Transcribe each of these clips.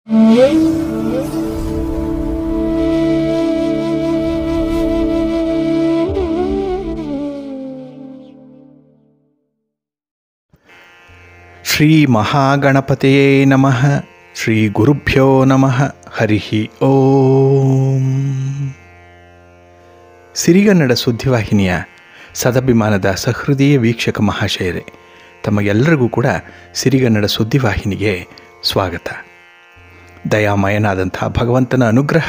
ಶ್ರೀ ಮಹಾಗಣಪತಿಯೇ ನಮಃ. ಶ್ರೀ ಗುರುಭ್ಯೋ ನಮಃ. ಹರಿ ಓಂ. ಸಿರಿಗನ್ನಡ ಸುದ್ದಿವಾಹಿನಿಯ ಸದಭಿಮಾನದ ಸಹೃದಯ ವೀಕ್ಷಕ ಮಹಾಶಯರೇ, ತಮಗೆಲ್ಲರಿಗೂ ಕೂಡ ಸಿರಿಗನ್ನಡ ಸುದ್ದಿವಾಹಿನಿಗೆ ಸ್ವಾಗತ. ದಯಾಮಯನಾದಂಥ ಭಗವಂತನ ಅನುಗ್ರಹ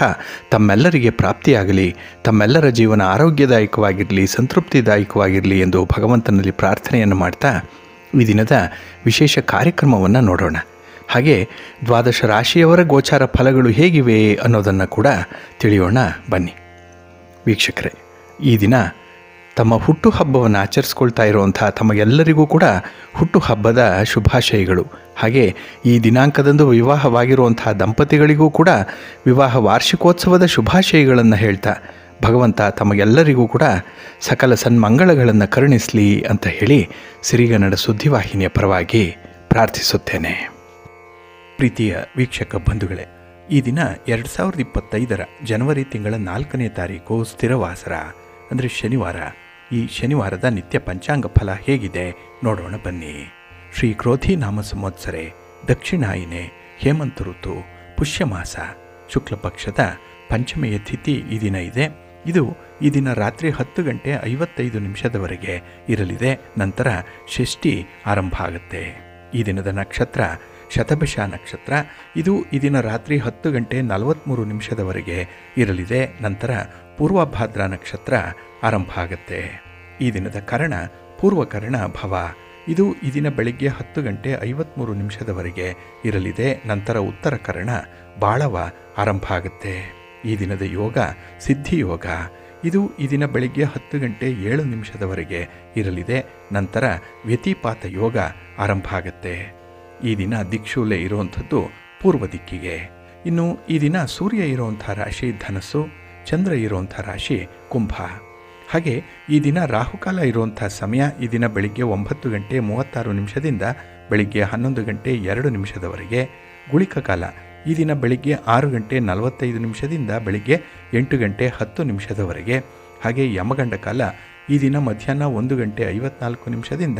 ತಮ್ಮೆಲ್ಲರಿಗೆ ಪ್ರಾಪ್ತಿಯಾಗಲಿ, ತಮ್ಮೆಲ್ಲರ ಜೀವನ ಆರೋಗ್ಯದಾಯಕವಾಗಿರಲಿ, ಸಂತೃಪ್ತಿದಾಯಕವಾಗಿರಲಿ ಎಂದು ಭಗವಂತನಲ್ಲಿ ಪ್ರಾರ್ಥನೆಯನ್ನು ಮಾಡ್ತಾ ಈ ದಿನದ ವಿಶೇಷ ಕಾರ್ಯಕ್ರಮವನ್ನು ನೋಡೋಣ. ಹಾಗೆ ದ್ವಾದಶ ರಾಶಿಯವರ ಗೋಚಾರ ಫಲಗಳು ಹೇಗಿವೆ ಅನ್ನೋದನ್ನು ಕೂಡ ತಿಳಿಯೋಣ ಬನ್ನಿ. ವೀಕ್ಷಕರೇ, ಈ ದಿನ ತಮ್ಮ ಹುಟ್ಟುಹಬ್ಬವನ್ನು ಆಚರಿಸ್ಕೊಳ್ತಾ ಇರುವಂಥ ತಮಗೆಲ್ಲರಿಗೂ ಕೂಡ ಹುಟ್ಟುಹಬ್ಬದ ಶುಭಾಶಯಗಳು. ಹಾಗೆ ಈ ದಿನಾಂಕದಂದು ವಿವಾಹವಾಗಿರುವಂಥ ದಂಪತಿಗಳಿಗೂ ಕೂಡ ವಿವಾಹ ವಾರ್ಷಿಕೋತ್ಸವದ ಶುಭಾಶಯಗಳನ್ನು ಹೇಳ್ತಾ ಭಗವಂತ ತಮಗೆಲ್ಲರಿಗೂ ಕೂಡ ಸಕಲ ಸನ್ಮಂಗಳಗಳನ್ನು ಕರುಣಿಸಲಿ ಅಂತ ಹೇಳಿ ಸಿರಿಗನ್ನಡ ಸುದ್ದಿವಾಹಿನಿಯ ಪರವಾಗಿ ಪ್ರಾರ್ಥಿಸುತ್ತೇನೆ. ಪ್ರೀತಿಯ ವೀಕ್ಷಕ ಬಂಧುಗಳೇ, ಈ ದಿನ 2025 ಜನವರಿ ತಿಂಗಳ 4ನೇ ತಾರೀಕು ಸ್ಥಿರವಾಸರ ಅಂದರೆ ಶನಿವಾರ. ಈ ಶನಿವಾರದ ನಿತ್ಯ ಪಂಚಾಂಗ ಫಲ ಹೇಗಿದೆ ನೋಡೋಣ ಬನ್ನಿ. ಶ್ರೀ ಕ್ರೋಧಿ ನಾಮ ಸಂವತ್ಸರೆ, ದಕ್ಷಿಣಾಯಿನೆ, ಹೇಮಂತ ಋತು, ಪುಷ್ಯಮಾಸ, ಶುಕ್ಲ ಪಕ್ಷದ ಪಂಚಮೆಯ ತಿಥಿ ಈ ದಿನ ಇದೆ. ಇದು ಈ ದಿನ ರಾತ್ರಿ 10 ಗಂಟೆ 55 ನಿಮಿಷದವರೆಗೆ ಇರಲಿದೆ. ನಂತರ ಷಷ್ಠಿ ಆರಂಭ ಆಗುತ್ತೆ. ಈ ದಿನದ ನಕ್ಷತ್ರ ಶತಭಿಷ ನಕ್ಷತ್ರ. ಇದು ಈ ದಿನ ರಾತ್ರಿ 10 ಗಂಟೆ 43 ನಿಮಿಷದವರೆಗೆ ಇರಲಿದೆ. ನಂತರ ಪೂರ್ವಭಾದ್ರ ನಕ್ಷತ್ರ ಆರಂಭ ಆಗುತ್ತೆ. ಈ ದಿನದ ಕರ್ಣ ಪೂರ್ವಕರ್ಣ ಭವ. ಇದು ಈ ದಿನ ಬೆಳಿಗ್ಗೆ 10 ಗಂಟೆ 53 ನಿಮಿಷದವರೆಗೆ ಇರಲಿದೆ. ನಂತರ ಉತ್ತರ ಕರ್ಣ ಬಾಳವ ಆರಂಭ ಆಗುತ್ತೆ. ಈ ದಿನದ ಯೋಗ ಸಿದ್ಧಿಯೋಗ. ಇದು ಈ ದಿನ ಬೆಳಿಗ್ಗೆ 10 ಗಂಟೆ 7 ನಿಮಿಷದವರೆಗೆ ಇರಲಿದೆ. ನಂತರ ವ್ಯತಿಪಾತ ಯೋಗ ಆರಂಭ ಆಗುತ್ತೆ. ಈ ದಿನ ದಿಕ್ಷೂಲೆ ಇರುವಂಥದ್ದು ಪೂರ್ವ ದಿಕ್ಕಿಗೆ. ಇನ್ನು ಈ ದಿನ ಸೂರ್ಯ ಇರುವಂಥ ರಾಶಿ ಧನಸ್ಸು, ಚಂದ್ರ ಇರುವಂಥ ರಾಶಿ ಕುಂಭ. ಹಾಗೆ ಈ ದಿನ ರಾಹುಕಾಲ ಇರುವಂಥ ಸಮಯ ಈ ದಿನ ಬೆಳಿಗ್ಗೆ 9 ಗಂಟೆ 36 ನಿಮಿಷದಿಂದ ಬೆಳಿಗ್ಗೆ 11 ಗಂಟೆ 2 ನಿಮಿಷದವರೆಗೆ. ಗುಳಿಕ ಕಾಲ ಈ ದಿನ ಬೆಳಿಗ್ಗೆ 6 ಗಂಟೆ 45 ನಿಮಿಷದಿಂದ ಬೆಳಿಗ್ಗೆ 8 ಗಂಟೆ 10 ನಿಮಿಷದವರೆಗೆ. ಹಾಗೆ ಯಮಗಂಡ ಕಾಲ ಈ ದಿನ ಮಧ್ಯಾಹ್ನ 1 ಗಂಟೆ 54 ನಿಮಿಷದಿಂದ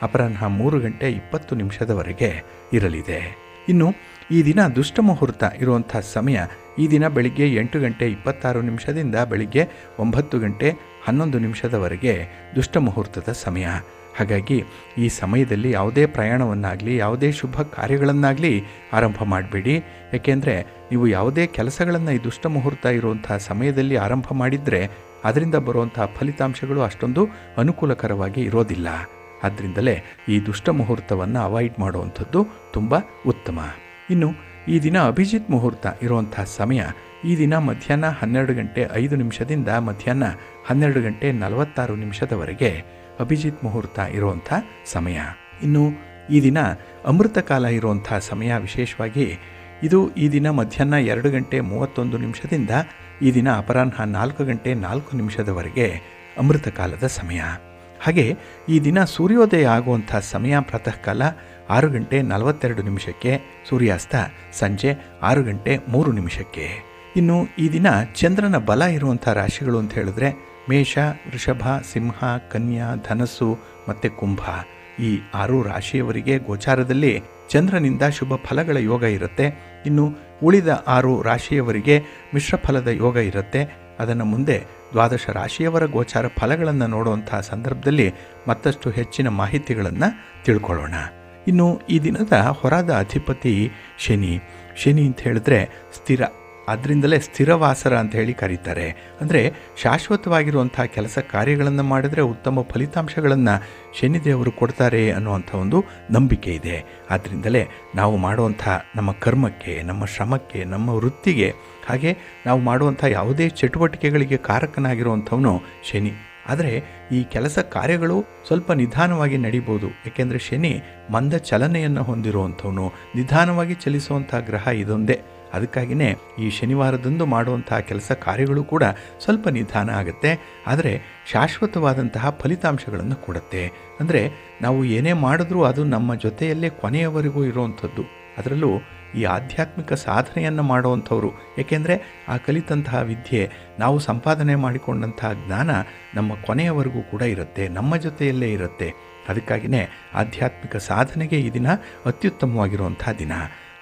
ಅಪರಾಹ್ನ 3 ಗಂಟೆ 20 ನಿಮಿಷದವರೆಗೆ ಇರಲಿದೆ. ಇನ್ನು ಈ ದಿನ ದುಷ್ಟ ಮುಹೂರ್ತ ಇರುವಂಥ ಸಮಯ ಈ ದಿನ ಬೆಳಿಗ್ಗೆ 8 ಗಂಟೆ 26 ನಿಮಿಷದಿಂದ ಬೆಳಿಗ್ಗೆ 9 ಗಂಟೆ 11 ನಿಮಿಷದವರೆಗೆ ದುಷ್ಟ ಮುಹೂರ್ತದ ಸಮಯ. ಹಾಗಾಗಿ ಈ ಸಮಯದಲ್ಲಿ ಯಾವುದೇ ಪ್ರಯಾಣವನ್ನಾಗಲಿ ಯಾವುದೇ ಶುಭ ಕಾರ್ಯಗಳನ್ನಾಗಲಿ ಆರಂಭ ಮಾಡಬೇಡಿ. ಏಕೆಂದರೆ ನೀವು ಯಾವುದೇ ಕೆಲಸಗಳನ್ನು ಈ ದುಷ್ಟ ಮುಹೂರ್ತ ಇರುವಂಥ ಸಮಯದಲ್ಲಿ ಆರಂಭ ಮಾಡಿದರೆ ಅದರಿಂದ ಬರುವಂಥ ಫಲಿತಾಂಶಗಳು ಅಷ್ಟೊಂದು ಅನುಕೂಲಕರವಾಗಿ ಇರೋದಿಲ್ಲ. ಆದ್ದರಿಂದಲೇ ಈ ದುಷ್ಟ ಮುಹೂರ್ತವನ್ನು ಅವಾಯ್ಡ್ ಮಾಡುವಂಥದ್ದು ತುಂಬ ಉತ್ತಮ. ಇನ್ನು ಈ ದಿನ ಅಭಿಜಿತ್ ಮುಹೂರ್ತ ಇರುವಂಥ ಸಮಯ ಈ ದಿನ ಮಧ್ಯಾಹ್ನ 12 ಗಂಟೆ 5 ನಿಮಿಷದಿಂದ ಮಧ್ಯಾಹ್ನ 12 ಗಂಟೆ 46 ನಿಮಿಷದವರೆಗೆ ಅಭಿಜಿತ್ ಮುಹೂರ್ತ ಇರುವಂಥ ಸಮಯ. ಇನ್ನು ಈ ದಿನ ಅಮೃತ ಕಾಲ ಇರುವಂಥ ಸಮಯ ವಿಶೇಷವಾಗಿ ಇದು ಈ ದಿನ ಮಧ್ಯಾಹ್ನ 2 ಗಂಟೆ 31 ನಿಮಿಷದಿಂದ ಈ ದಿನ ಅಪರಾಹ್ನ 4 ಗಂಟೆ 4 ನಿಮಿಷದವರೆಗೆ ಅಮೃತ ಕಾಲದ ಸಮಯ. ಹಾಗೆ ಈ ದಿನ ಸೂರ್ಯೋದಯ ಆಗುವಂಥ ಸಮಯ ಪ್ರಾತಃ ಕಾಲ 6 ಗಂಟೆ 42 ನಿಮಿಷಕ್ಕೆ, ಸೂರ್ಯಾಸ್ತ ಸಂಜೆ 6 ಗಂಟೆ 3 ನಿಮಿಷಕ್ಕೆ. ಇನ್ನು ಈ ದಿನ ಚಂದ್ರನ ಬಲ ಇರುವಂಥ ರಾಶಿಗಳು ಅಂತ ಹೇಳಿದ್ರೆ ಮೇಷ, ವೃಷಭ, ಸಿಂಹ, ಕನ್ಯಾ, ಧನಸ್ಸು ಮತ್ತು ಕುಂಭ. ಈ 6 ರಾಶಿಯವರಿಗೆ ಗೋಚಾರದಲ್ಲಿ ಚಂದ್ರನಿಂದ ಶುಭ ಫಲಗಳ ಯೋಗ ಇರುತ್ತೆ. ಇನ್ನು ಉಳಿದ 6 ರಾಶಿಯವರಿಗೆ ಮಿಶ್ರ ಫಲದ ಯೋಗ ಇರುತ್ತೆ. ಅದನ್ನು ಮುಂದೆ ದ್ವಾದಶ ರಾಶಿಯವರ ಗೋಚಾರ ಫಲಗಳನ್ನು ನೋಡುವಂಥ ಸಂದರ್ಭದಲ್ಲಿ ಮತ್ತಷ್ಟು ಹೆಚ್ಚಿನ ಮಾಹಿತಿಗಳನ್ನು ತಿಳ್ಕೊಳ್ಳೋಣ. ಇನ್ನು ಈ ದಿನದ ಹೊರದ ಅಧಿಪತಿ ಶನಿ. ಶನಿ ಅಂತ ಹೇಳಿದ್ರೆ ಸ್ಥಿರ, ಅದರಿಂದಲೇ ಸ್ಥಿರವಾಸರ ಅಂತ ಹೇಳಿ ಕರೀತಾರೆ. ಅಂದರೆ ಶಾಶ್ವತವಾಗಿರುವಂಥ ಕೆಲಸ ಕಾರ್ಯಗಳನ್ನು ಮಾಡಿದರೆ ಉತ್ತಮ ಫಲಿತಾಂಶಗಳನ್ನು ಶನಿದೇವರು ಕೊಡ್ತಾರೆ ಅನ್ನುವಂಥ ಒಂದು ನಂಬಿಕೆ ಇದೆ. ಆದ್ದರಿಂದಲೇ ನಾವು ಮಾಡುವಂಥ ನಮ್ಮ ಕರ್ಮಕ್ಕೆ, ನಮ್ಮ ಶ್ರಮಕ್ಕೆ, ನಮ್ಮ ವೃತ್ತಿಗೆ, ಹಾಗೆ ನಾವು ಮಾಡುವಂಥ ಯಾವುದೇ ಚಟುವಟಿಕೆಗಳಿಗೆ ಕಾರಕನಾಗಿರುವಂಥವನು ಶನಿ. ಆದರೆ ಈ ಕೆಲಸ ಕಾರ್ಯಗಳು ಸ್ವಲ್ಪ ನಿಧಾನವಾಗಿ ನಡೀಬೋದು. ಏಕೆಂದರೆ ಶನಿ ಮಂದ ಚಲನೆಯನ್ನು ಹೊಂದಿರುವಂಥವನು, ನಿಧಾನವಾಗಿ ಚಲಿಸುವಂಥ ಗ್ರಹ ಇದೊಂದೇ. ಅದಕ್ಕಾಗಿಯೇ ಈ ಶನಿವಾರದಂದು ಮಾಡುವಂತಹ ಕೆಲಸ ಕಾರ್ಯಗಳು ಕೂಡ ಸ್ವಲ್ಪ ನಿಧಾನ ಆಗುತ್ತೆ, ಆದರೆ ಶಾಶ್ವತವಾದಂತಹ ಫಲಿತಾಂಶಗಳನ್ನು ಕೊಡುತ್ತೆ. ಅಂದರೆ ನಾವು ಏನೇ ಮಾಡಿದ್ರೂ ಅದು ನಮ್ಮ ಜೊತೆಯಲ್ಲೇ ಕೊನೆಯವರೆಗೂ ಇರುವಂಥದ್ದು. ಅದರಲ್ಲೂ ಈ ಆಧ್ಯಾತ್ಮಿಕ ಸಾಧನೆಯನ್ನು ಮಾಡುವಂಥವ್ರು. ಏಕೆಂದರೆ ಆ ಕಲಿತಂತಹ ವಿದ್ಯೆ, ನಾವು ಸಂಪಾದನೆ ಮಾಡಿಕೊಂಡಂತಹ ಜ್ಞಾನ ನಮ್ಮ ಕೊನೆಯವರೆಗೂ ಕೂಡ ಇರುತ್ತೆ, ನಮ್ಮ ಜೊತೆಯಲ್ಲೇ ಇರುತ್ತೆ. ಅದಕ್ಕಾಗಿಯೇ ಆಧ್ಯಾತ್ಮಿಕ ಸಾಧನೆಗೆ ಈ ದಿನ ಅತ್ಯುತ್ತಮವಾಗಿರುವಂಥ ದಿನ.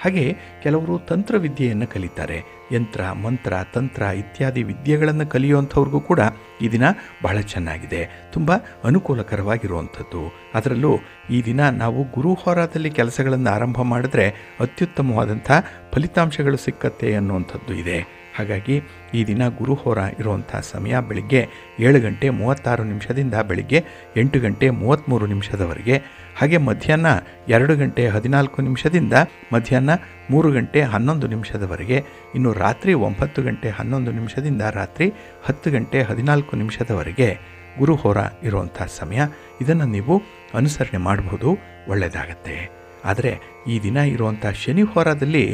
ಹಾಗೆ ಕೆಲವರು ತಂತ್ರವಿದ್ಯೆಯನ್ನು ಕಲಿತಾರೆ. ಯಂತ್ರ, ಮಂತ್ರ, ತಂತ್ರ ಇತ್ಯಾದಿ ವಿದ್ಯೆಗಳನ್ನು ಕಲಿಯುವಂಥವ್ರಿಗೂ ಕೂಡ ಈ ದಿನ ಬಹಳ ಚೆನ್ನಾಗಿದೆ, ತುಂಬ ಅನುಕೂಲಕರವಾಗಿರುವಂಥದ್ದು. ಅದರಲ್ಲೂ ಈ ದಿನ ನಾವು ಗುರುಹೋರಾದಲ್ಲಿ ಕೆಲಸಗಳನ್ನು ಆರಂಭ ಮಾಡಿದ್ರೆ ಅತ್ಯುತ್ತಮವಾದಂಥ ಫಲಿತಾಂಶಗಳು ಸಿಕ್ಕತ್ತೆ ಅನ್ನುವಂಥದ್ದು ಇದೆ. ಹಾಗಾಗಿ ಈ ದಿನ ಗುರುಹೋರ ಇರುವಂಥ ಸಮಯ ಬೆಳಿಗ್ಗೆ 7:36 ಬೆಳಿಗ್ಗೆ 8:33 ಹಾಗೆ ಮಧ್ಯಾಹ್ನ 2:14 ಮಧ್ಯಾಹ್ನ 3:11 ಇನ್ನು ರಾತ್ರಿ 9:11 ರಾತ್ರಿ 10:14 ಗುರುಹೋರ ಇರುವಂಥ ಸಮಯ. ಇದನ್ನು ನೀವು ಅನುಸರಣೆ ಮಾಡಬಹುದು, ಒಳ್ಳೆಯದಾಗತ್ತೆ. ಆದರೆ ಈ ದಿನ ಇರುವಂಥ ಶನಿ ಹೋರಾದಲ್ಲಿ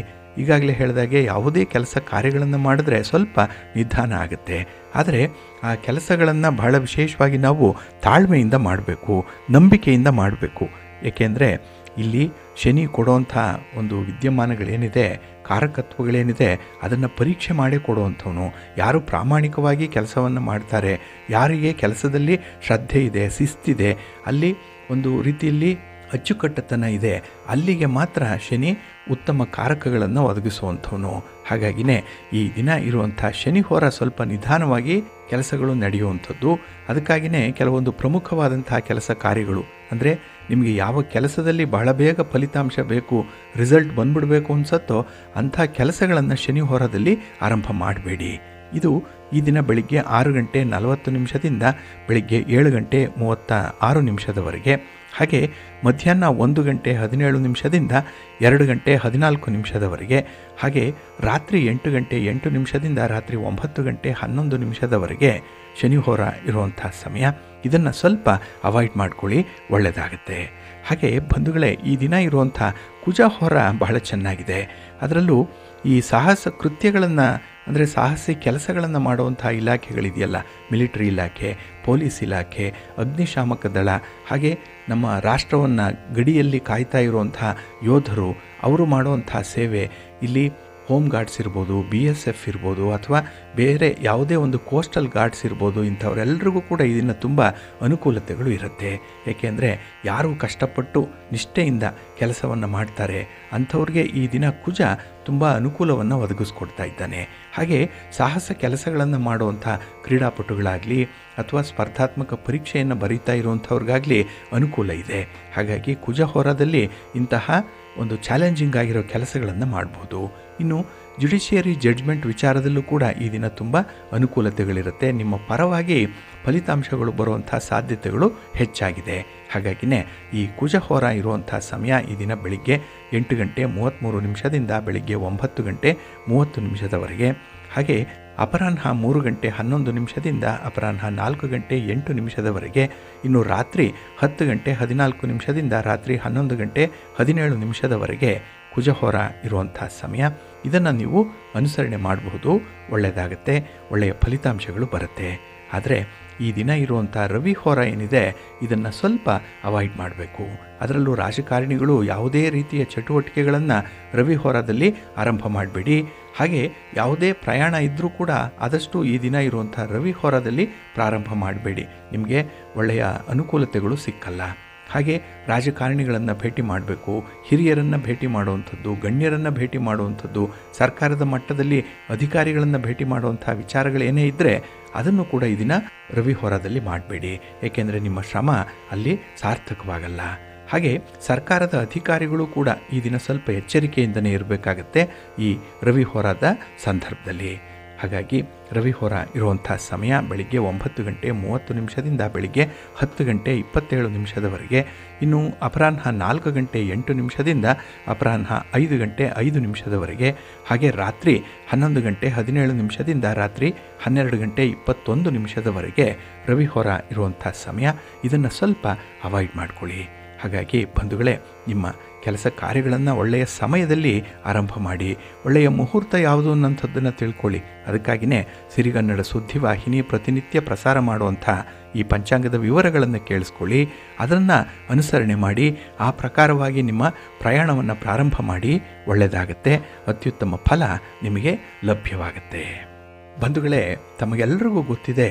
ಈಗಾಗಲೇ ಹೇಳಿದಾಗೆ ಯಾವುದೇ ಕೆಲಸ ಕಾರ್ಯಗಳನ್ನು ಮಾಡಿದ್ರೆ ಸ್ವಲ್ಪ ನಿಧಾನ ಆಗುತ್ತೆ. ಆದರೆ ಆ ಕೆಲಸಗಳನ್ನು ಬಹಳ ವಿಶೇಷವಾಗಿ ನಾವು ತಾಳ್ಮೆಯಿಂದ ಮಾಡಬೇಕು, ನಂಬಿಕೆಯಿಂದ ಮಾಡಬೇಕು. ಏಕೆಂದರೆ ಇಲ್ಲಿ ಶನಿ ಕೊಡುವಂಥ ಒಂದು ವಿದ್ಯಮಾನಗಳೇನಿದೆ, ಕಾರಕತ್ವಗಳೇನಿದೆ, ಅದನ್ನು ಪರೀಕ್ಷೆ ಮಾಡೇ ಕೊಡುವಂಥವನು. ಯಾರು ಪ್ರಾಮಾಣಿಕವಾಗಿ ಕೆಲಸವನ್ನು ಮಾಡ್ತಾರೆ, ಯಾರಿಗೆ ಕೆಲಸದಲ್ಲಿ ಶ್ರದ್ಧೆ ಇದೆ, ಶಿಸ್ತಿದೆ, ಅಲ್ಲಿ ಒಂದು ರೀತಿಯಲ್ಲಿ ಅಚ್ಚುಕಟ್ಟತನ ಇದೆ, ಅಲ್ಲಿಗೆ ಮಾತ್ರ ಶನಿ ಉತ್ತಮ ಕಾರಕಗಳನ್ನು ಒದಗಿಸುವಂಥವನು. ಹಾಗಾಗಿನೇ ಈ ದಿನ ಇರುವಂಥ ಶನಿ ಹೋರ ಸ್ವಲ್ಪ ನಿಧಾನವಾಗಿ ಕೆಲಸಗಳು ನಡೆಯುವಂಥದ್ದು. ಅದಕ್ಕಾಗಿಯೇ ಕೆಲವೊಂದು ಪ್ರಮುಖವಾದಂತಹ ಕೆಲಸ ಕಾರ್ಯಗಳು, ಅಂದರೆ ನಿಮಗೆ ಯಾವ ಕೆಲಸದಲ್ಲಿ ಬಹಳ ಬೇಗ ಫಲಿತಾಂಶ ಬೇಕು, ರಿಸಲ್ಟ್ ಬಂದ್ಬಿಡಬೇಕು ಅನಿಸುತ್ತೋ ಅಂಥ ಕೆಲಸಗಳನ್ನು ಶನಿ ಹೋರದಲ್ಲಿ ಆರಂಭ ಮಾಡಬೇಡಿ. ಇದು ಈ ದಿನ ಬೆಳಿಗ್ಗೆ 6:40 ಬೆಳಿಗ್ಗೆ 7:36 ಹಾಗೆ ಮಧ್ಯಾಹ್ನ 1:17 2:14 ಹಾಗೆ ರಾತ್ರಿ 8:08 ರಾತ್ರಿ 9:11 ಶನಿ ಹೋರ ಇರುವಂಥ ಸಮಯ. ಇದನ್ನು ಸ್ವಲ್ಪ ಅವಾಯ್ಡ್ ಮಾಡ್ಕೊಳ್ಳಿ, ಒಳ್ಳೆಯದಾಗುತ್ತೆ. ಹಾಗೆ ಬಂಧುಗಳೇ, ಈ ದಿನ ಇರುವಂಥ ಕುಜ ಹೋರ ಬಹಳ ಚೆನ್ನಾಗಿದೆ. ಅದರಲ್ಲೂ ಈ ಸಾಹಸ ಕೃತ್ಯಗಳನ್ನು, ಅಂದರೆ ಸಾಹಸಿ ಕೆಲಸಗಳನ್ನು ಮಾಡುವಂಥ ಇಲಾಖೆಗಳಿದೆಯಲ್ಲ, ಮಿಲಿಟರಿ ಇಲಾಖೆ, ಪೊಲೀಸ್ ಇಲಾಖೆ, ಅಗ್ನಿಶಾಮಕ ದಳ, ಹಾಗೆ ನಮ್ಮ ರಾಷ್ಟ್ರವನ್ನು ಗಡಿಯಲ್ಲಿ ಕಾಯ್ತಾ ಇರುವಂಥ ಯೋಧರು, ಅವರು ಮಾಡುವಂಥ ಸೇವೆ, ಇಲ್ಲಿ ಹೋಮ್ ಗಾರ್ಡ್ಸ್ ಇರ್ಬೋದು, BSF ಇರ್ಬೋದು, ಅಥವಾ ಬೇರೆ ಯಾವುದೇ ಒಂದು ಕೋಸ್ಟಲ್ ಗಾರ್ಡ್ಸ್ ಇರ್ಬೋದು, ಇಂಥವರೆಲ್ಲರಿಗೂ ಕೂಡ ಇದನ್ನು ತುಂಬ ಅನುಕೂಲತೆಗಳು ಇರುತ್ತೆ. ಏಕೆಂದರೆ ಯಾರು ಕಷ್ಟಪಟ್ಟು ನಿಷ್ಠೆಯಿಂದ ಕೆಲಸವನ್ನು ಮಾಡ್ತಾರೆ ಅಂಥವ್ರಿಗೆ ಈ ದಿನ ಕುಜ ತುಂಬ ಅನುಕೂಲವನ್ನು ಒದಗಿಸ್ಕೊಡ್ತಾ ಇದ್ದಾನೆ. ಹಾಗೆ ಸಾಹಸ ಕೆಲಸಗಳನ್ನು ಮಾಡುವಂಥ ಕ್ರೀಡಾಪಟುಗಳಾಗಲಿ ಅಥವಾ ಸ್ಪರ್ಧಾತ್ಮಕ ಪರೀಕ್ಷೆಯನ್ನು ಬರೀತಾ ಇರುವಂಥವ್ರಿಗಾಗಲಿ ಅನುಕೂಲ ಇದೆ. ಹಾಗಾಗಿ ಕುಜ ಹೋರಾದಲ್ಲಿ ಇಂತಹ ಒಂದು ಚಾಲೆಂಜಿಂಗ್ ಆಗಿರೋ ಕೆಲಸಗಳನ್ನು ಮಾಡ್ಬೋದು. ಇನ್ನು ಜುಡಿಷಿಯರಿ ಜಡ್ಜ್ಮೆಂಟ್ ವಿಚಾರದಲ್ಲೂ ಕೂಡ ಈ ದಿನ ತುಂಬ ಅನುಕೂಲತೆಗಳಿರುತ್ತೆ. ನಿಮ್ಮ ಪರವಾಗಿ ಫಲಿತಾಂಶಗಳು ಬರುವಂಥ ಸಾಧ್ಯತೆಗಳು ಹೆಚ್ಚಾಗಿದೆ. ಹಾಗಾಗಿನೇ ಈ ಕುಜ ಹೋರ ಇರುವಂಥ ಸಮಯ ಈ ದಿನ ಬೆಳಿಗ್ಗೆ 8:33 ಬೆಳಿಗ್ಗೆ 9:30 ಹಾಗೆ ಅಪರಾಹ್ನ 3:11 ಅಪರಾಹ್ನ 4:08 ಇನ್ನು ರಾತ್ರಿ 10:14 ರಾತ್ರಿ 11:17 ಕುಜಹೋರ ಇರುವಂಥ ಸಮಯ. ಇದನ್ನು ನೀವು ಅನುಸರಣೆ ಮಾಡಬಹುದು, ಒಳ್ಳೆಯದಾಗತ್ತೆ, ಒಳ್ಳೆಯ ಫಲಿತಾಂಶಗಳು ಬರುತ್ತೆ. ಆದರೆ ಈ ದಿನ ಇರುವಂಥ ರವಿ ಹೋರ ಏನಿದೆ, ಇದನ್ನು ಸ್ವಲ್ಪ ಅವಾಯ್ಡ್ ಮಾಡಬೇಕು. ಅದರಲ್ಲೂ ರಾಜಕಾರಣಿಗಳು ಯಾವುದೇ ರೀತಿಯ ಚಟುವಟಿಕೆಗಳನ್ನು ರವಿ ಹೋರಾದಲ್ಲಿ ಆರಂಭ ಮಾಡಬೇಡಿ. ಹಾಗೆ ಯಾವುದೇ ಪ್ರಯಾಣ ಇದ್ದರೂ ಕೂಡ ಆದಷ್ಟು ಈ ದಿನ ಇರುವಂಥ ರವಿ ಹೋರಾದಲ್ಲಿ ಪ್ರಾರಂಭ ಮಾಡಬೇಡಿ, ನಿಮಗೆ ಒಳ್ಳೆಯ ಅನುಕೂಲತೆಗಳು ಸಿಕ್ಕಲ್ಲ. ಹಾಗೆ ರಾಜಕಾರಣಿಗಳನ್ನು ಭೇಟಿ ಮಾಡಬೇಕು, ಹಿರಿಯರನ್ನು ಭೇಟಿ ಮಾಡುವಂಥದ್ದು, ಗಣ್ಯರನ್ನು ಭೇಟಿ ಮಾಡುವಂಥದ್ದು, ಸರ್ಕಾರದ ಮಟ್ಟದಲ್ಲಿ ಅಧಿಕಾರಿಗಳನ್ನು ಭೇಟಿ ಮಾಡುವಂಥ ವಿಚಾರಗಳೇನೇ ಇದ್ದರೆ ಅದನ್ನು ಕೂಡ ಈ ದಿನ ರವಿ ಹೋರಾದಲ್ಲಿ ಮಾಡಬೇಡಿ. ಏಕೆಂದರೆ ನಿಮ್ಮ ಶ್ರಮ ಅಲ್ಲಿ ಸಾರ್ಥಕವಾಗಲ್ಲ. ಹಾಗೆ ಸರ್ಕಾರದ ಅಧಿಕಾರಿಗಳು ಕೂಡ ಈ ದಿನ ಸ್ವಲ್ಪ ಎಚ್ಚರಿಕೆಯಿಂದನೇ ಇರಬೇಕಾಗತ್ತೆ ಈ ರವಿ ಹೋರಾದ ಸಂದರ್ಭದಲ್ಲಿ. ಹಾಗಾಗಿ ರವಿ ಹೋರ ಇರುವಂಥ ಸಮಯ ಬೆಳಿಗ್ಗೆ 9:30 ಬೆಳಿಗ್ಗೆ 10:27 ಇನ್ನು ಅಪರಾಹ್ನ 4:08 ಅಪರಾಹ್ನ 5:05 ಹಾಗೆ ರಾತ್ರಿ 11:17 ರಾತ್ರಿ 12:21 ರವಿ ಹೋರ ಇರುವಂಥ ಸಮಯ. ಇದನ್ನು ಸ್ವಲ್ಪ ಅವಾಯ್ಡ್ ಮಾಡ್ಕೊಳ್ಳಿ. ಹಾಗಾಗಿ ಬಂಧುಗಳೇ, ನಿಮ್ಮ ಕೆಲಸ ಕಾರ್ಯಗಳನ್ನು ಒಳ್ಳೆಯ ಸಮಯದಲ್ಲಿ ಆರಂಭ ಮಾಡಿ. ಒಳ್ಳೆಯ ಮುಹೂರ್ತ ಯಾವುದು ಅನ್ನೋಂಥದ್ದನ್ನು ತಿಳ್ಕೊಳ್ಳಿ. ಅದಕ್ಕಾಗಿಯೇ ಸಿರಿಗನ್ನಡ ಸುದ್ದಿವಾಹಿನಿ ಪ್ರತಿನಿತ್ಯ ಪ್ರಸಾರ ಮಾಡುವಂಥ ಈ ಪಂಚಾಂಗದ ವಿವರಗಳನ್ನು ಕೇಳಿಸ್ಕೊಳ್ಳಿ. ಅದನ್ನು ಅನುಸರಣೆ ಮಾಡಿ ಆ ಪ್ರಕಾರವಾಗಿ ನಿಮ್ಮ ಪ್ರಯಾಣವನ್ನು ಪ್ರಾರಂಭ ಮಾಡಿ. ಒಳ್ಳೆಯದಾಗತ್ತೆ. ಅತ್ಯುತ್ತಮ ಫಲ ನಿಮಗೆ ಲಭ್ಯವಾಗುತ್ತೆ. ಬಂಧುಗಳೇ, ತಮಗೆಲ್ಲರಿಗೂ ಗೊತ್ತಿದೆ,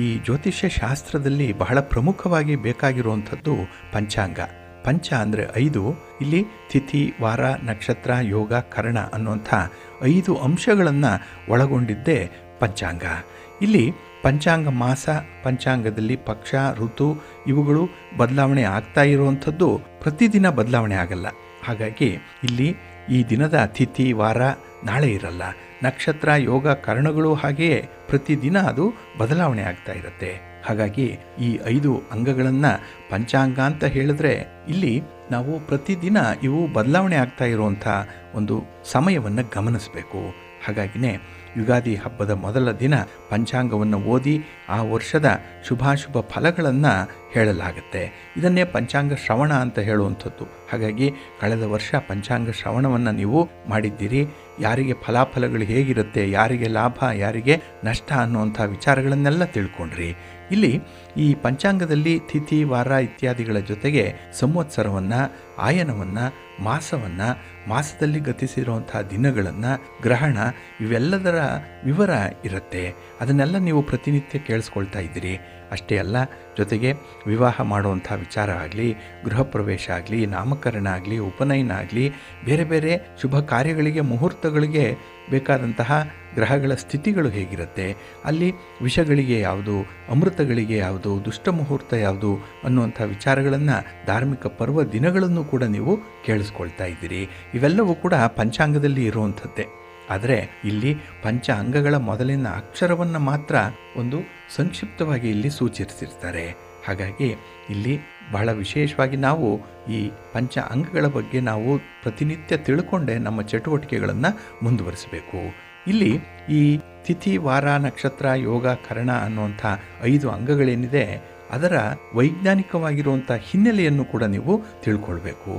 ಈ ಜ್ಯೋತಿಷ್ಯ ಶಾಸ್ತ್ರದಲ್ಲಿ ಬಹಳ ಪ್ರಮುಖವಾಗಿ ಬೇಕಾಗಿರುವಂಥದ್ದು ಪಂಚಾಂಗ. ಪಂಚ ಅಂದರೆ 5. ಇಲ್ಲಿ ತಿಥಿ, ವಾರ, ನಕ್ಷತ್ರ, ಯೋಗ, ಕರ್ಣ ಅನ್ನುವಂಥ 5 ಅಂಶಗಳನ್ನು ಒಳಗೊಂಡಿದ್ದೇ ಪಂಚಾಂಗ. ಇಲ್ಲಿ ಪಂಚಾಂಗ ಮಾಸ, ಪಂಚಾಂಗದಲ್ಲಿ ಪಕ್ಷ, ಋತು ಇವುಗಳು ಬದಲಾವಣೆ ಆಗ್ತಾ ಇರುವಂಥದ್ದು ಪ್ರತಿದಿನ ಬದಲಾವಣೆ ಆಗಲ್ಲ. ಹಾಗಾಗಿ ಇಲ್ಲಿ ಈ ದಿನದ ತಿಥಿ, ವಾರ ನಾಳೆ ಇರಲ್ಲ. ನಕ್ಷತ್ರ, ಯೋಗ, ಕರ್ಣಗಳು ಹಾಗೆಯೇ ಪ್ರತಿದಿನ ಅದು ಬದಲಾವಣೆ ಆಗ್ತಾ ಇರುತ್ತೆ. ಹಾಗಾಗಿ ಈ 5 ಅಂಗಗಳನ್ನು ಪಂಚಾಂಗ ಅಂತ ಹೇಳಿದ್ರೆ ಇಲ್ಲಿ ನಾವು ಪ್ರತಿದಿನ ಇವು ಬದಲಾವಣೆ ಆಗ್ತಾ ಇರುವಂಥ ಒಂದು ಸಮಯವನ್ನು ಗಮನಿಸಬೇಕು. ಹಾಗಾಗಿನೇ ಯುಗಾದಿ ಹಬ್ಬದ ಮೊದಲ ದಿನ ಪಂಚಾಂಗವನ್ನು ಓದಿ ಆ ವರ್ಷದ ಶುಭಾಶುಭ ಫಲಗಳನ್ನು ಹೇಳಲಾಗುತ್ತೆ. ಇದನ್ನೇ ಪಂಚಾಂಗ ಶ್ರವಣ ಅಂತ ಹೇಳುವಂಥದ್ದು. ಹಾಗಾಗಿ ಕಳೆದ ವರ್ಷ ಪಂಚಾಂಗ ಶ್ರವಣವನ್ನು ನೀವು ಮಾಡಿದ್ದೀರಿ. ಯಾರಿಗೆ ಫಲಾಫಲಗಳು ಹೇಗಿರುತ್ತೆ, ಯಾರಿಗೆ ಲಾಭ, ಯಾರಿಗೆ ನಷ್ಟ ಅನ್ನುವಂಥ ವಿಚಾರಗಳನ್ನೆಲ್ಲ ತಿಳ್ಕೊಂಡ್ರಿ. ಇಲ್ಲಿ ಈ ಪಂಚಾಂಗದಲ್ಲಿ ತಿಥಿ, ವಾರ ಇತ್ಯಾದಿಗಳ ಜೊತೆಗೆ ಸಂವತ್ಸರವನ್ನು, ಆಯನವನ್ನು, ಮಾಸವನ್ನು, ಮಾಸದಲ್ಲಿ ಗತಿಸಿರುವಂಥ ದಿನಗಳನ್ನು, ಗ್ರಹಣ ಇವೆಲ್ಲದರ ವಿವರ ಇರುತ್ತೆ. ಅದನ್ನೆಲ್ಲ ನೀವು ಪ್ರತಿನಿತ್ಯ ಕೇಳಿಸ್ಕೊಳ್ತಾ ಇದ್ದೀರಿ. ಅಷ್ಟೇ ಅಲ್ಲ, ಜೊತೆಗೆ ವಿವಾಹ ಮಾಡುವಂಥ ವಿಚಾರ ಆಗಲಿ, ಗೃಹ ಪ್ರವೇಶ ಆಗಲಿ, ನಾಮಕರಣ ಆಗಲಿ, ಉಪನಯನ ಆಗಲಿ, ಬೇರೆ ಬೇರೆ ಶುಭ ಕಾರ್ಯಗಳಿಗೆ, ಮುಹೂರ್ತಗಳಿಗೆ ಬೇಕಾದಂತಹ ಗ್ರಹಗಳ ಸ್ಥಿತಿಗಳು ಹೇಗಿರುತ್ತೆ, ಅಲ್ಲಿ ವಿಷಗಳಿಗೆ ಯಾವುದು, ಅಮೃತಗಳಿಗೆ ಯಾವುದು, ದುಷ್ಟ ಮುಹೂರ್ತ ಯಾವುದು ಅನ್ನುವಂಥ ವಿಚಾರಗಳನ್ನು, ಧಾರ್ಮಿಕ ಪರ್ವ ದಿನಗಳನ್ನು ಕೂಡ ನೀವು ಕೇಳಿಸ್ಕೊಳ್ತಾ ಇದ್ದೀರಿ. ಇವೆಲ್ಲವೂ ಕೂಡ ಪಂಚಾಂಗದಲ್ಲಿ ಇರುವಂಥದ್ದೇ. ಆದರೆ ಇಲ್ಲಿ ಪಂಚ ಅಂಗಗಳ ಮೊದಲಿನ ಅಕ್ಷರವನ್ನು ಮಾತ್ರ ಒಂದು ಸಂಕ್ಷಿಪ್ತವಾಗಿ ಇಲ್ಲಿ ಸೂಚಿಸಿರ್ತಾರೆ. ಹಾಗಾಗಿ ಇಲ್ಲಿ ಬಹಳ ವಿಶೇಷವಾಗಿ ನಾವು ಈ ಪಂಚ ಅಂಗಗಳ ಬಗ್ಗೆ ನಾವು ಪ್ರತಿನಿತ್ಯ ತಿಳ್ಕೊಂಡೇ ನಮ್ಮ ಚಟುವಟಿಕೆಗಳನ್ನು ಮುಂದುವರಿಸಬೇಕು. ಇಲ್ಲಿ ಈ ತಿಥಿ, ವಾರ, ನಕ್ಷತ್ರ, ಯೋಗ, ಕರ್ಣ ಅನ್ನುವಂಥ 5 ಅಂಗಗಳೇನಿದೆ ಅದರ ವೈಜ್ಞಾನಿಕವಾಗಿರುವಂಥ ಹಿನ್ನೆಲೆಯನ್ನು ಕೂಡ ನೀವು ತಿಳ್ಕೊಳ್ಬೇಕು.